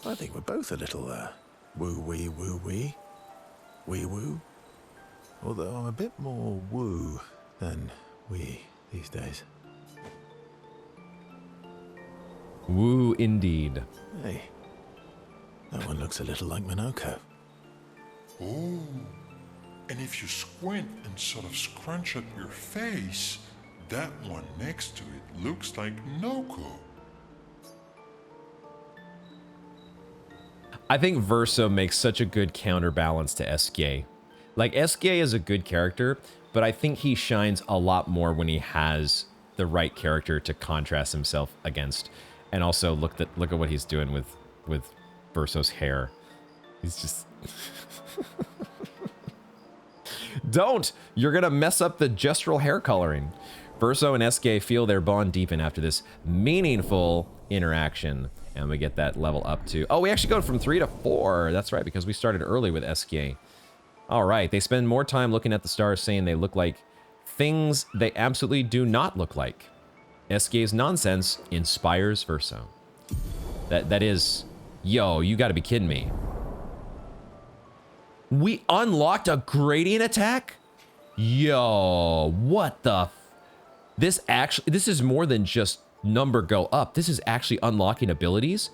I think we're both a little, woo-wee. Wee-woo. Although I'm a bit more woo than wee these days. Woo indeed. Hey, that one looks a little like Minoko. Oh, and if you squint and sort of scrunch up your face, that one next to it looks like Noko. I think Verso makes such a good counterbalance to SK. Like, SK is a good character, but I think he shines a lot more when he has the right character to contrast himself against. And also, look at what he's doing with Verso's hair. He's just... Don't! You're gonna mess up the gestural hair coloring. Verso and SK feel their bond deepen after this meaningful interaction. And we get that level up to... Oh, we actually go from 3 to 4. That's right, because we started early with SK. All right, they spend more time looking at the stars saying they look like things they absolutely do not look like. SK's nonsense inspires Verso. That is... Yo, you gotta be kidding me. We unlocked a gradient attack? Yo, what the... This is more than just number go up. This is actually unlocking abilities.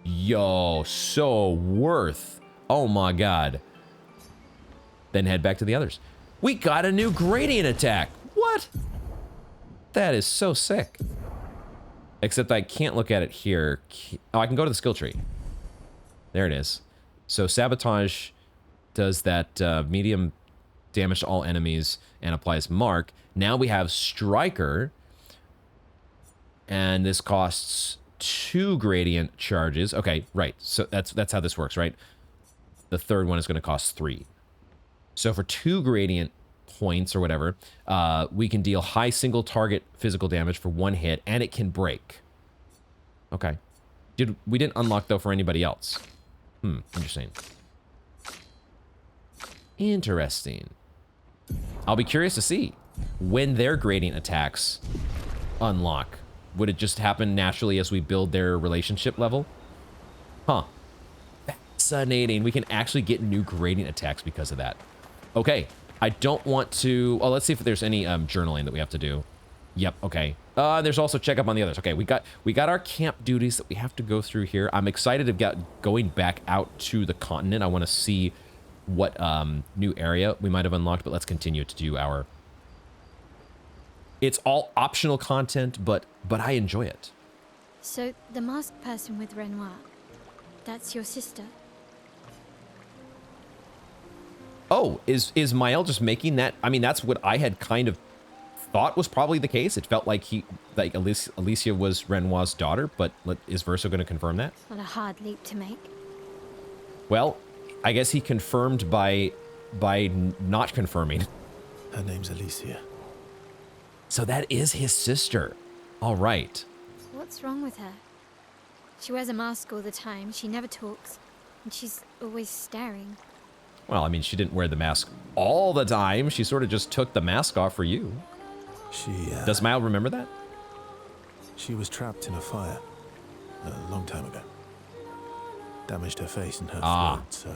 Yo, so worth. Oh my god. Then head back to the others. We got a new gradient attack. What? That is so sick. Except I can't look at it here. Oh, I can go to the skill tree. There it is. So Sabotage does that medium damage to all enemies and applies Mark. Now we have Striker. And this costs 2 gradient charges. Okay, right. So that's how this works, right? The third one is going to cost 3. So for 2 gradient points or whatever, we can deal high single target physical damage for 1 hit, and it can break. Okay. We didn't unlock, though, for anybody else. Interesting. Interesting. I'll be curious to see when their gradient attacks unlock. Would it just happen naturally as we build their relationship level? Huh. Fascinating. We can actually get new gradient attacks because of that. Okay. I don't want to... Oh, let's see if there's any journaling that we have to do. Yep, okay. There's also checkup on the others. Okay, we got our camp duties that we have to go through here. I'm excited about going back out to the continent. I want to see what new area we might have unlocked, but let's continue to do our... It's all optional content, but I enjoy it. So, the masked person with Renoir, that's your sister? Oh, is Mael just making that? I mean, that's what I had kind of thought was probably the case. It felt like Alicia was Renoir's daughter, but is Verso going to confirm that? What a hard leap to make. Well, I guess he confirmed by not confirming. Her name's Alicia. So that is his sister. All right. What's wrong with her? She wears a mask all the time, she never talks, and she's always staring. Well, I mean, she didn't wear the mask all the time. She sort of just took the mask off for you. Does Mael remember that? She was trapped in a fire a long time ago. Damaged her face and her throat, so,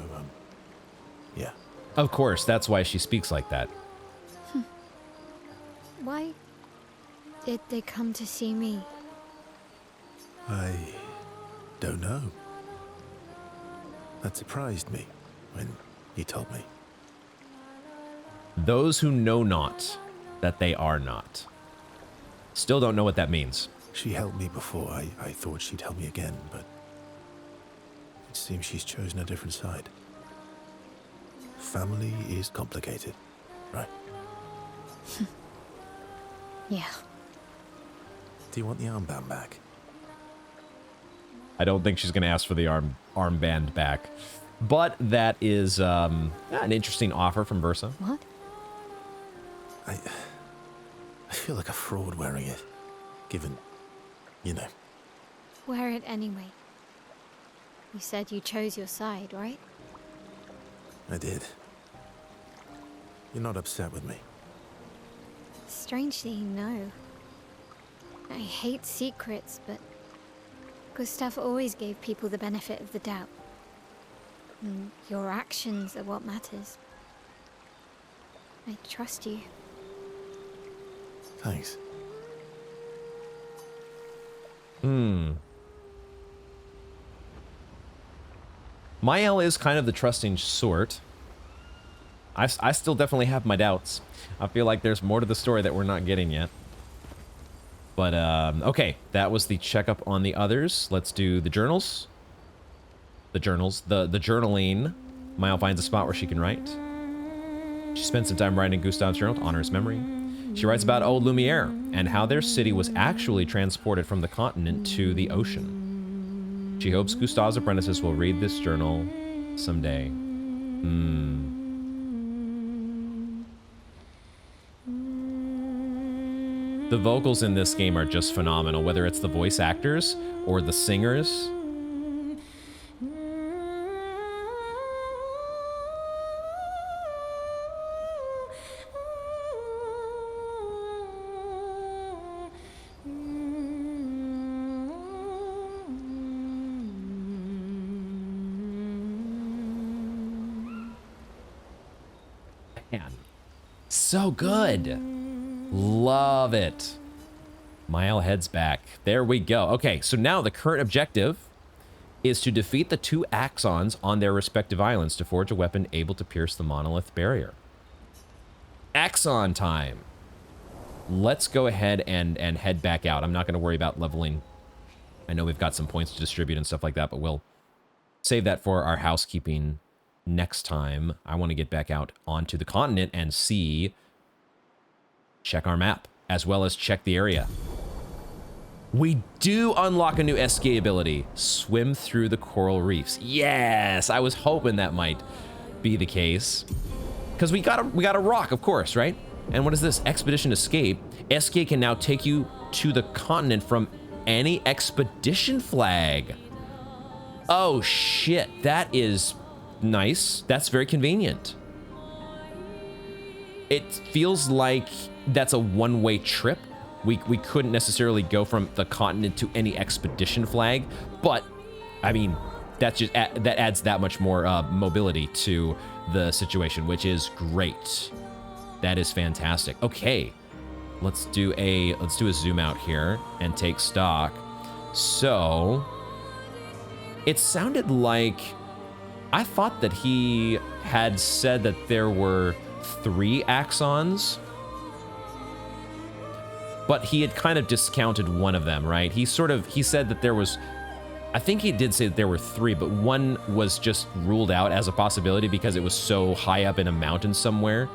yeah. Of course, that's why she speaks like that. Why did they come to see me? I don't know. That surprised me when he told me. Those who know not that they are not. Still don't know what that means. She helped me before. I thought she'd help me again, but it seems she's chosen a different side. Family is complicated, right? Yeah. Do you want the armband back? I don't think she's going to ask for the armband back. But that is an interesting offer from Verso. What? I feel like a fraud wearing it, given, you know. Wear it anyway. You said you chose your side, right? I did. You're not upset with me. Strangely, no. I hate secrets, but Gustav always gave people the benefit of the doubt. And your actions are what matters. I trust you. Thanks. Mael is kind of the trusting sort. I still definitely have my doubts. I feel like there's more to the story that we're not getting yet. But, okay, that was the checkup on the others. Let's do the journals. The journaling. Mael finds a spot where she can write. She spends some time writing Gustav's journal to honor his memory. She writes about old Lumiere and how their city was actually transported from the continent to the ocean. She hopes Gustav's apprentices will read this journal someday. The vocals in this game are just phenomenal, whether it's the voice actors or the singers. Man, so good. Love it. Mael heads back. There we go. Okay, so now the current objective is to defeat the two Axons on their respective islands to forge a weapon able to pierce the monolith barrier. Axon time. Let's go ahead and head back out. I'm not going to worry about leveling. I know we've got some points to distribute and stuff like that, but we'll save that for our housekeeping next time. I want to get back out onto the continent and check our map, as well as check the area. We do unlock a new SK ability, swim through the coral reefs. Yes, I was hoping that might be the case. Because we got a rock, of course, right? And what is this? Expedition Escape. SK can now take you to the continent from any expedition flag. Oh shit, that is nice. That's very convenient. It feels like that's a one-way trip. We couldn't necessarily go from the continent to any expedition flag, but I mean, that adds that much more mobility to the situation, which is great. That is fantastic. Okay, let's do a zoom out here and take stock. So it sounded like, I thought that he had said that there were 3 Axons, but he had kind of discounted one of them, right? He said that there was, I think he did say that there were 3, but one was just ruled out as a possibility because it was so high up in a mountain somewhere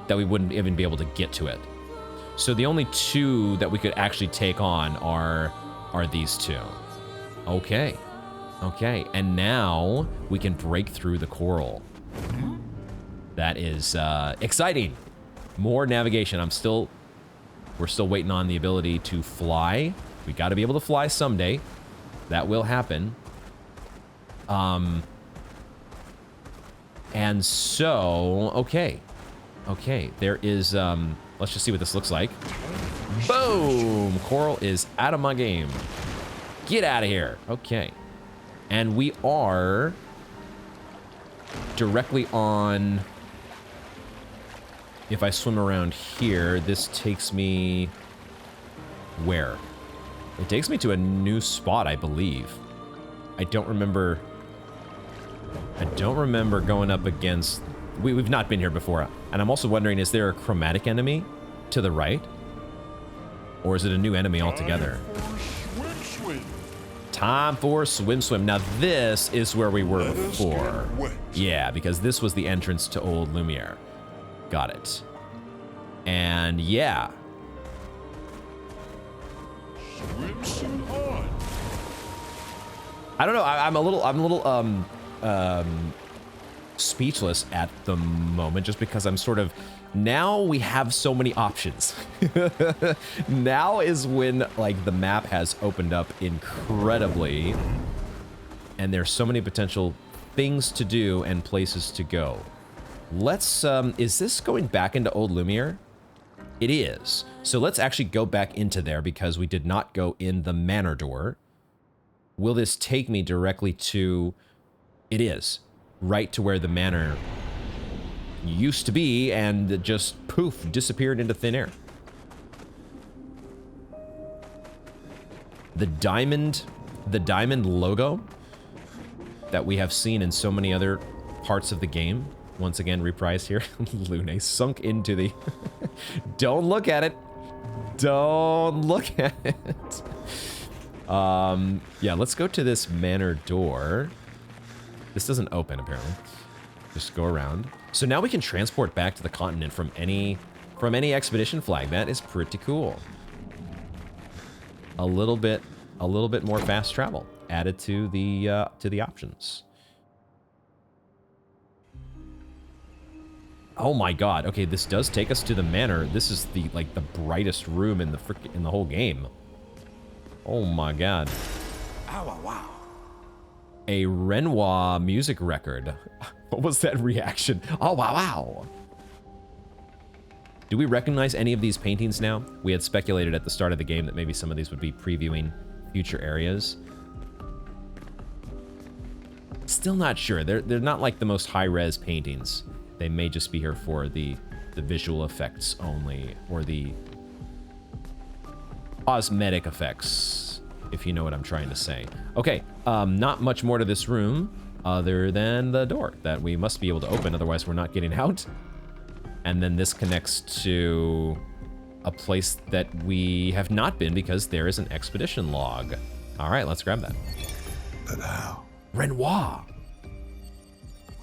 that we wouldn't even be able to get to it. So the only 2 that we could actually take on are these 2. Okay. Okay, and now we can break through the coral. That is exciting. More navigation. We're still waiting on the ability to fly. We got to be able to fly someday. That will happen. And so, okay. Okay, there is, let's just see what this looks like. Boom! Coral is out of my game. Get out of here. Okay. And we are directly on, if I swim around here, this takes me where? It takes me to a new spot, I believe. I don't remember going up against, we've not been here before. And I'm also wondering, is there a chromatic enemy to the right? Or is it a new enemy altogether? Time for swim. Now this is where we were before. Yeah, because this was the entrance to Old Lumiere. Got it. And yeah. I don't know. I'm a little speechless at the moment, just because I'm sort of, now we have so many options. Now is when like the map has opened up incredibly. and there's so many potential things to do and places to go. Let's, is this going back into Old Lumiere? It is. So let's actually go back into there because we did not go in the manor door. Will this take me directly to... It is. Right to where the manor used to be and just poof, disappeared into thin air. The diamond logo that we have seen in so many other parts of the game, once again reprised here. Lune sunk into the... Don't look at it. Don't look at it. Yeah, let's go to this manor door. This doesn't open, apparently. Just go around. So now we can transport back to the continent from any expedition flag. That is pretty cool. A little bit more fast travel added to the options. Oh my god. Okay, this does take us to the manor. This is the brightest room in the whole game. Oh my god. Ow, wow. A Renoir music record. What was that reaction? Oh wow, wow. Do we recognize any of these paintings now? We had speculated at the start of the game that maybe some of these would be previewing future areas. Still not sure. They're not like the most high-res paintings. They may just be here for the visual effects only, or the cosmetic effects, if you know what I'm trying to say. Okay, not much more to this room other than the door that we must be able to open, otherwise we're not getting out. And then this connects to a place that we have not been because there is an expedition log. All right, let's grab that. But how? Renoir.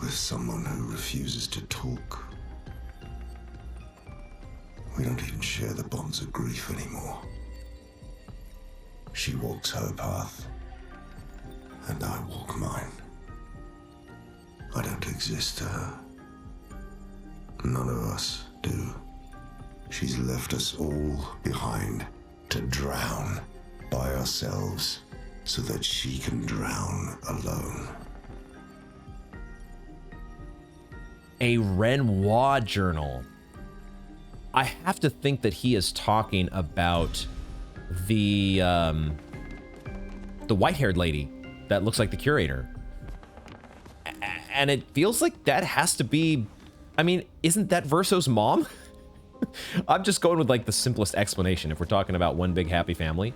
With someone who refuses to talk. We don't even share the bonds of grief anymore. She walks her path, and I walk mine. I don't exist to her. None of us do. She's left us all behind to drown by ourselves so that she can drown alone. A Renoir journal. I have to think that he is talking about the white-haired lady that looks like the curator. And it feels like that has to be... I mean, isn't that Verso's mom? I'm just going with like the simplest explanation if we're talking about one big happy family.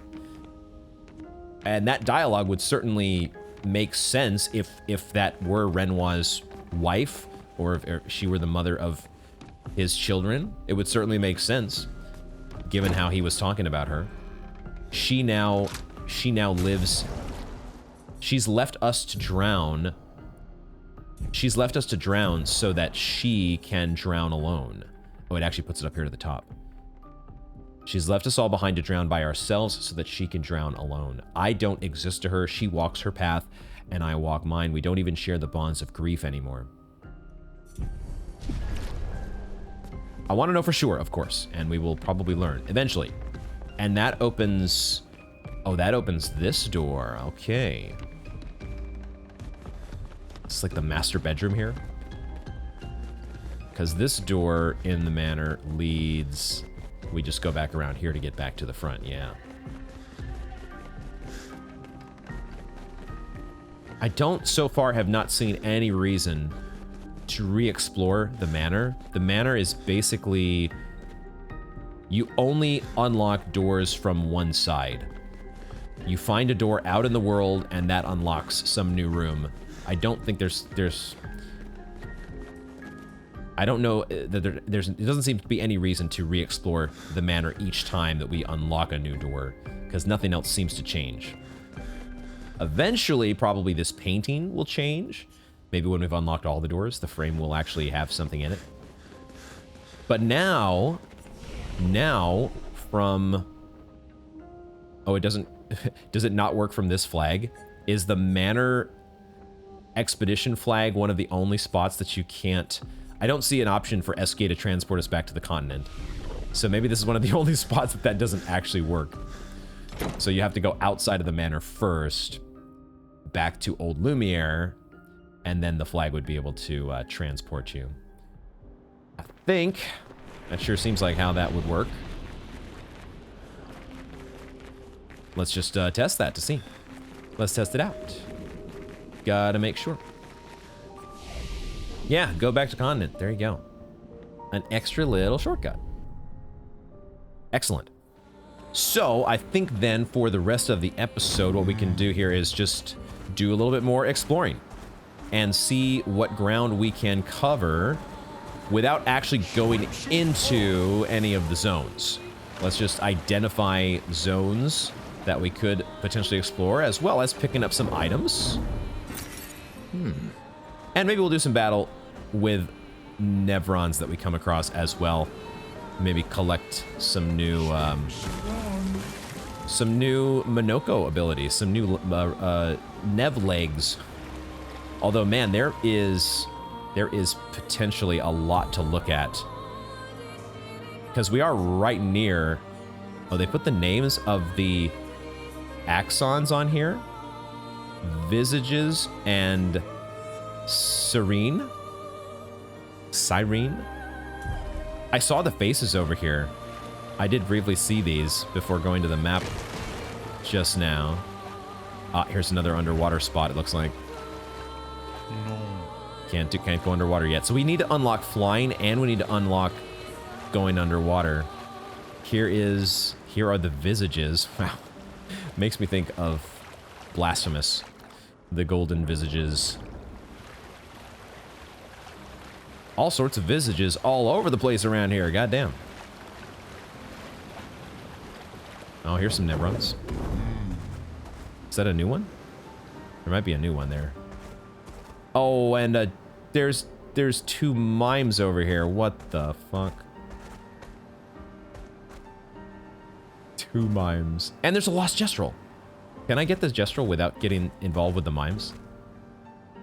And that dialogue would certainly make sense if that were Renoir's wife, or if she were the mother of his children. It would certainly make sense, given how he was talking about her. She now lives... She's left us to drown. She's left us to drown so that she can drown alone. Oh, it actually puts it up here to the top. She's left us all behind to drown by ourselves so that she can drown alone. I don't exist to her. She walks her path, and I walk mine. We don't even share the bonds of grief anymore. I want to know for sure, of course, and we will probably learn eventually. And that opens... Oh, that opens this door. Okay. It's like the master bedroom here. Because this door in the manor leads... We just go back around here to get back to the front, yeah. I don't, so far, have not seen any reason to re-explore the manor. The manor is basically... You only unlock doors from one side. You find a door out in the world, and that unlocks some new room. I don't think there's I don't know that it doesn't seem to be any reason to re-explore the manor each time that we unlock a new door, because nothing else seems to change. Eventually, probably this painting will change. Maybe when we've unlocked all the doors, the frame will actually have something in it. But now from... Oh, it doesn't... Does it not work from this flag? Is the manor expedition flag one of the only spots that you can't... I don't see an option for SK to transport us back to the continent. So maybe this is one of the only spots that doesn't actually work. So you have to go outside of the manor first, back to Old Lumiere, and then the flag would be able to transport you. I think that sure seems like how that would work. Let's just test that to see. Let's test it out. Gotta make sure. Yeah, go back to continent. There you go. An extra little shortcut. Excellent. So I think then for the rest of the episode, what we can do here is just do a little bit more exploring and see what ground we can cover without actually going into any of the zones. Let's just identify zones that we could potentially explore, as well as picking up some items. And maybe we'll do some battle with Nevrons that we come across as well. Maybe collect some new Monoko abilities, some new Nev legs. Although, man, there is potentially a lot to look at, because we are right near. Oh, they put the names of the Axons on here. Visages and Sirene. I saw the faces over here. I did briefly see these before going to the map just now. Here's another underwater spot, it looks like. No. Can't go underwater yet. So we need to unlock flying, and we need to unlock going underwater. Here are the visages. Wow. Makes me think of Blasphemous. The golden visages. All sorts of visages all over the place around here. Goddamn. Oh, here's some Nevrons. Is that a new one? There might be a new one there. Oh, and there's 2 mimes over here. What the fuck? 2 mimes. And there's a lost Gestrel. Can I get this Gestrel without getting involved with the mimes?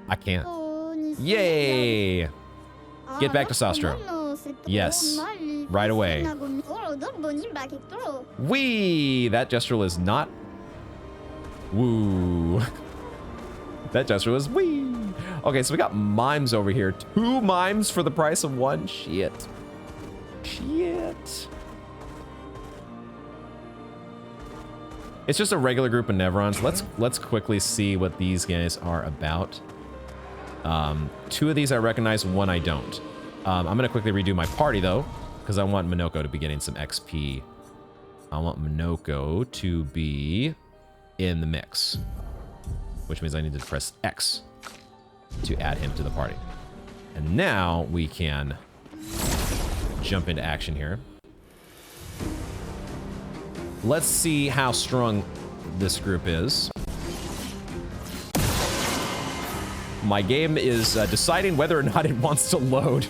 I can't. Yay! Get back to Sastro. Yes. Right away. Wee! That Gestrel is not... Woo. That Gestrel is wee. Okay, so we got mimes over here. 2 mimes for the price of 1? Shit. Shit. It's just a regular group of Nevrons. Let's quickly see what these guys are about. 2 of these I recognize, 1 I don't. I'm gonna quickly redo my party though, because I want Monoko to be getting some XP. I want Monoko to be in the mix, which means I need to press X to add him to the party. And now we can jump into action here. Let's see how strong this group is. My game is deciding whether or not it wants to load.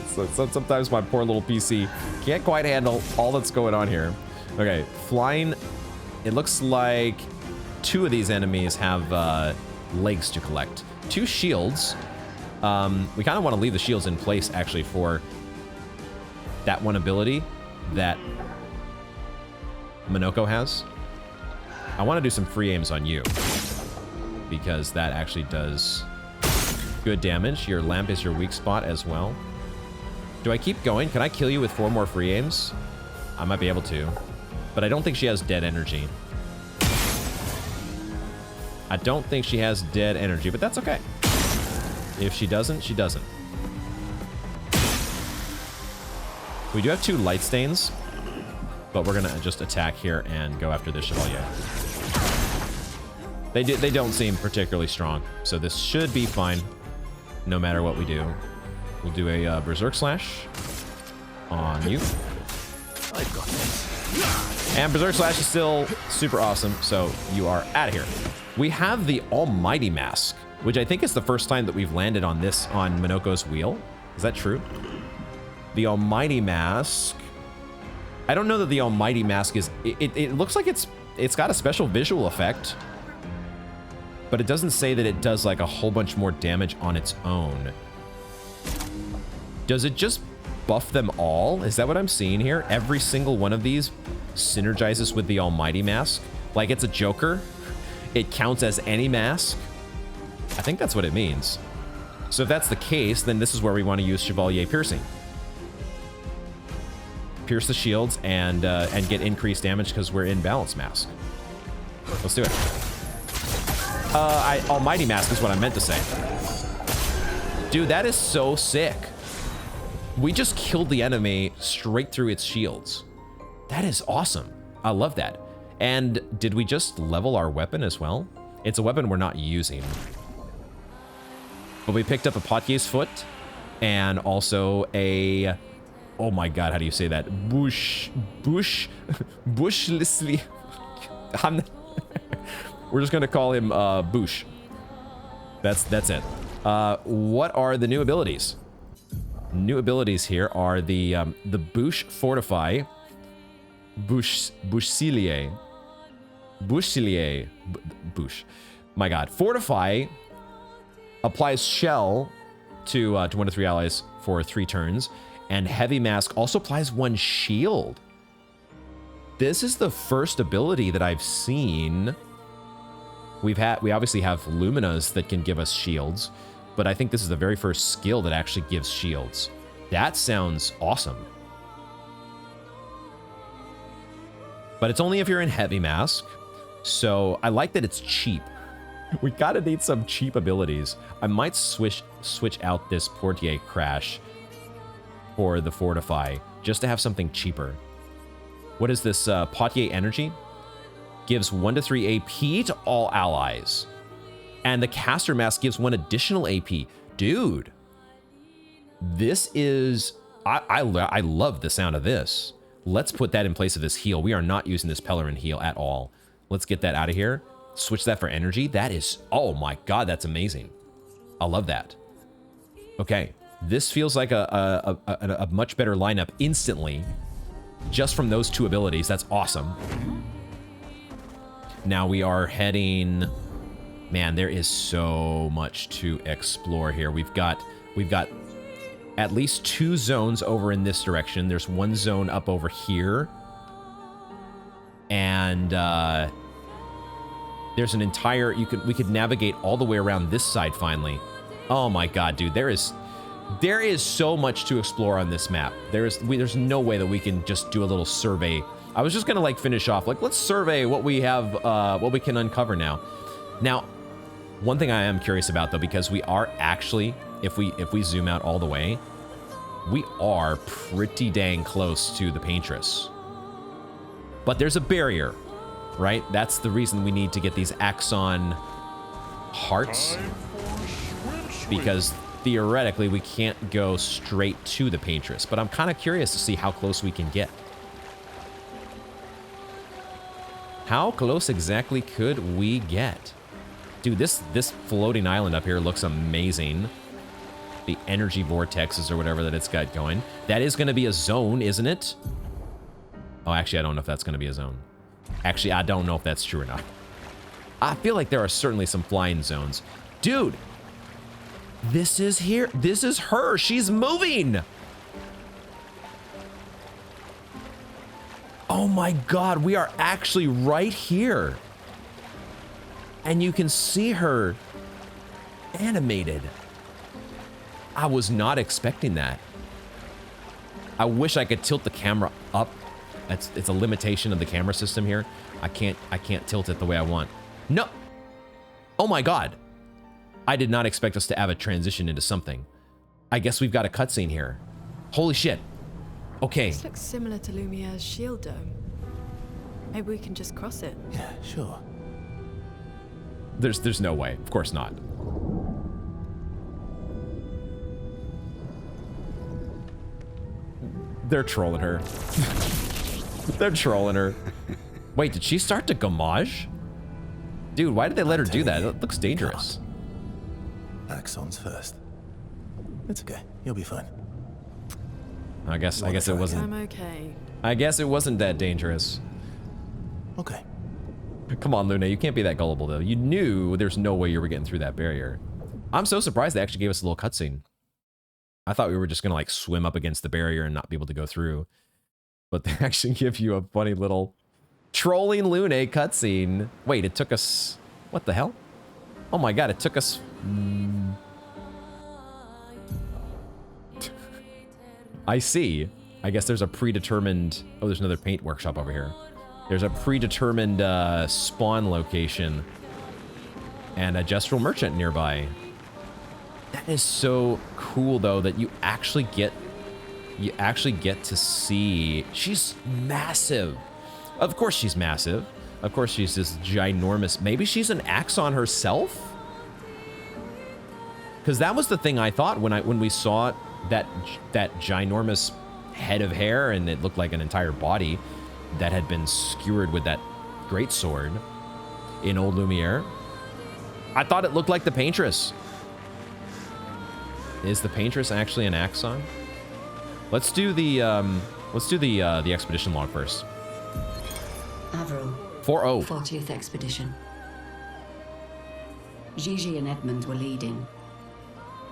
So sometimes my poor little PC can't quite handle all that's going on here. Okay, flying. It looks like 2 of these enemies have legs to collect. 2 shields. We kind of want to leave the shields in place actually for that one ability that Monoko has. I want to do some free aims on you, because that actually does good damage. Your lamp is your weak spot as well. Do I keep going? Can I kill you with 4 more free aims? I might be able to, but I don't think she has dead energy. I don't think she has dead energy, but that's okay. If she doesn't, she doesn't. We do have 2 light stains, but we're gonna just attack here and go after this Chevalier. They don't seem particularly strong, so this should be fine no matter what we do. We'll do a Berserk Slash on you. I've got this. And Berserk Slash is still super awesome, so you are out of here. We have the Almighty Mask, which I think is the first time that we've landed on this on Monoko's wheel. Is that true? The Almighty Mask. I don't know that the Almighty Mask is... It looks like it's got a special visual effect, but it doesn't say that it does like a whole bunch more damage on its own. Does it just buff them all? Is that what I'm seeing here? Every single one of these synergizes with the Almighty Mask? Like it's a Joker? it counts as any mask. I think that's what it means. So if that's the case, then this is where we want to use Chevalier Piercing. Pierce the shields and get increased damage because we're in Balance Mask. Let's do it. Almighty Mask is what I meant to say. Dude, that is so sick. We just killed the enemy straight through its shields. That is awesome. I love that. And did we just level our weapon as well? It's a weapon we're not using. But we picked up a Potier's Foot and also a... Oh my god, how do you say that? Bushlessly. We're just gonna call him Bush. That's it. What are the new abilities? New abilities here are the Bush Fortify, Bushcilier. My god, Fortify applies shell to 1 to 3 allies for 3 turns, and Heavy Mask also applies 1 shield. This is the first ability that I've seen. We obviously have Luminas that can give us shields, but I think this is the very first skill that actually gives shields. That sounds awesome. But it's only if you're in Heavy Mask, so I like that it's cheap. We gotta need some cheap abilities. I might switch out this Portier Crash for the Fortify, just to have something cheaper. What is this, Potier Energy? Gives 1 to 3 AP to all allies. And the Caster Mask gives 1 additional AP. Dude, this is... I love the sound of this. Let's put that in place of this heal. We are not using this Pellerin heal at all. Let's get that out of here. Switch that for energy. That is... Oh my god, that's amazing. I love that. Okay, this feels like a much better lineup instantly. Just from those 2 abilities. That's awesome. Now we are heading... Man, there is so much to explore here. We've got at least 2 zones over in this direction. There's 1 zone up over here. And there's an entire... We could navigate all the way around this side finally. Oh my god, dude. There is so much to explore on this map. There's no way that we can just do a little survey. I was just gonna like finish off, like, let's survey what we have, what we can uncover now. Now, one thing I am curious about though, because we are actually, if we zoom out all the way, we are pretty dang close to the Paintress. But there's a barrier, right? That's the reason we need to get these Axon hearts, because theoretically we can't go straight to the Paintress. But I'm kind of curious to see how close we can get. How close exactly could we get? Dude, this floating island up here looks amazing. The energy vortexes or whatever that it's got going. That is going to be a zone, isn't it? Oh, actually, I don't know if that's going to be a zone. Actually, I don't know if that's true or not. I feel like there are certainly some flying zones. Dude, this is here. This is her. She's moving. Oh my god, we are actually right here. And you can see her animated. I was not expecting that. I wish I could tilt the camera up. It's a limitation of the camera system here. I can't tilt it the way I want. No. Oh my god. I did not expect us to have a transition into something. I guess we've got a cutscene here. Holy shit. Okay. This looks similar to Lumiere's shield dome. Maybe we can just cross it. Yeah, sure. There's no way. Of course not. They're trolling her. They're trolling her. Wait, did she start to gamage? Dude, why did they let her do that? It looks dangerous. Axons first. It's okay. You'll be fine. I guess it wasn't. I'm okay. I guess it wasn't that dangerous. Okay. Come on, Luna, you can't be that gullible though. You knew there's no way you were getting through that barrier. I'm so surprised they actually gave us a little cutscene. I thought we were just gonna like swim up against the barrier and not be able to go through. But they actually give you a funny little trolling Luna cutscene. Wait, it took us What the hell? Oh my god, it took us... I see. I guess there's a predetermined... Oh, there's another paint workshop over here. There's a predetermined spawn location and a Gestural Merchant nearby. That is so cool, though, that you actually get to see... She's massive. Of course she's massive. Of course she's this ginormous... Maybe she's an Axon herself? Because that was the thing I thought when we saw that ginormous head of hair, and it looked like an entire body that had been skewered with that great sword in Old Lumiere. I thought it looked like the Paintress. Is the Paintress actually an Axon? Let's do the expedition log first. Avril. 4-0. 40th Expedition. Gigi and Edmund were leading.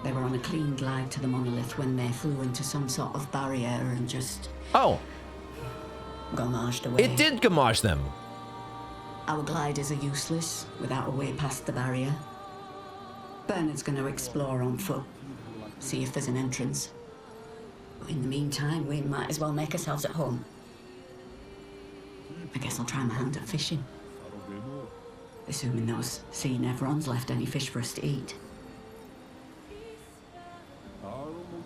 They were on a clean glide to the monolith when they flew into some sort of barrier and just... Oh. Gommaged away. It did gommage them. Our gliders are useless without a way past the barrier. Bernard's going to explore on foot, see if there's an entrance. But in the meantime, we might as well make ourselves at home. I guess I'll try my hand at fishing. Assuming those sea Nevrons left any fish for us to eat.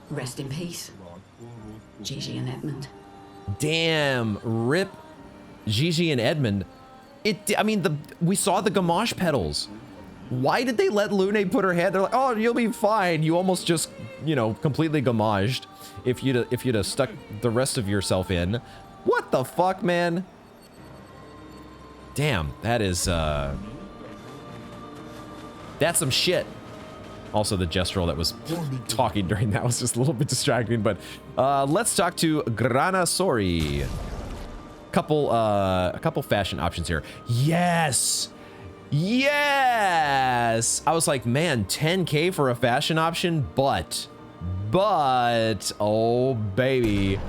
Rest in peace, Gigi and Edmund. Damn, rip Gigi and Edmund. We saw the Gamage pedals. Why did they let Lune put her head? They're like, oh, you'll be fine. You almost just, completely Gamaged if you'd have stuck the rest of yourself in. What the fuck, man? Damn, that is, that's some shit. Also, the Gestural that was talking during that was just a little bit distracting, but let's talk to Grana Sori. A couple fashion options here. Yes! Yes! I was like, man, 10K for a fashion option, but, oh baby.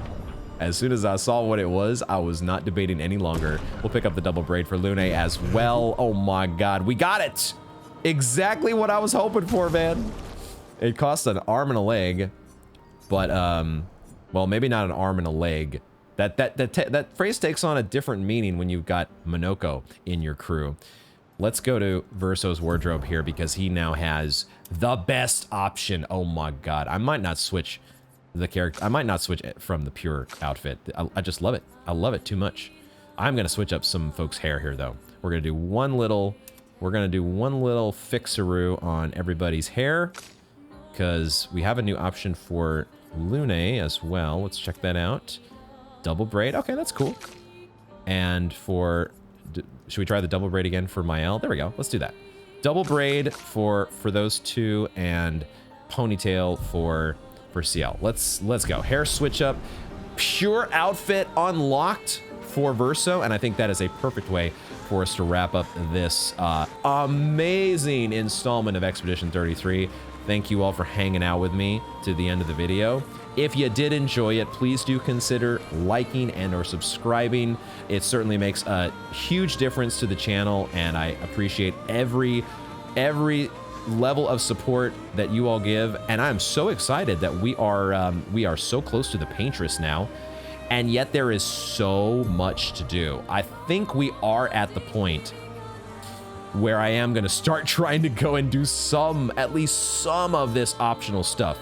As soon as I saw what it was, I was not debating any longer. We'll pick up the double braid for Lune as well. Oh my god, we got it! Exactly what I was hoping for, man. It costs an arm and a leg, but well, maybe not an arm and a leg. That phrase takes on a different meaning when you've got Monoko in your crew. Let's go to Verso's wardrobe here because he now has the best option. Oh my god, I might not switch the character. I might not switch it from the pure outfit. I just love it. I love it too much. I'm gonna switch up some folks' hair here though. We're gonna do one little fixaroo on everybody's hair because we have a new option for Lune as well. Let's check that out. Double braid. Okay, that's cool. And should we try the double braid again for Mael? There we go. Let's do that. Double braid for those two and ponytail for Ciel. Let's go. Hair switch up. Pure outfit unlocked for Verso, and I think that is a perfect way for us to wrap up this amazing installment of Expedition 33. Thank you all for hanging out with me to the end of the video. If you did enjoy it, please do consider liking and or subscribing. It certainly makes a huge difference to the channel, and I appreciate every level of support that you all give. And I'm so excited that we are so close to the Paintress now. And yet there is so much to do. I think we are at the point where I am going to start trying to go and do at least some of this optional stuff.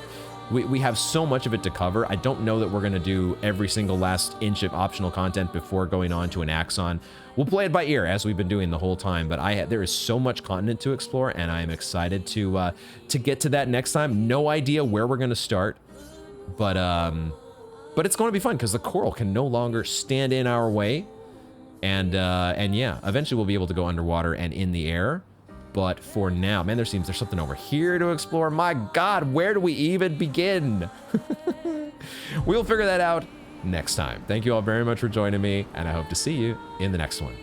We have so much of it to cover. I don't know that we're going to do every single last inch of optional content before going on to an Axon. We'll play it by ear as we've been doing the whole time, but there is so much continent to explore, and I am excited to get to that next time. No idea where we're going to start, but it's going to be fun because the coral can no longer stand in our way. And yeah, eventually we'll be able to go underwater and in the air. But for now, man, there's something over here to explore. My God, where do we even begin? We'll figure that out next time. Thank you all very much for joining me, and I hope to see you in the next one.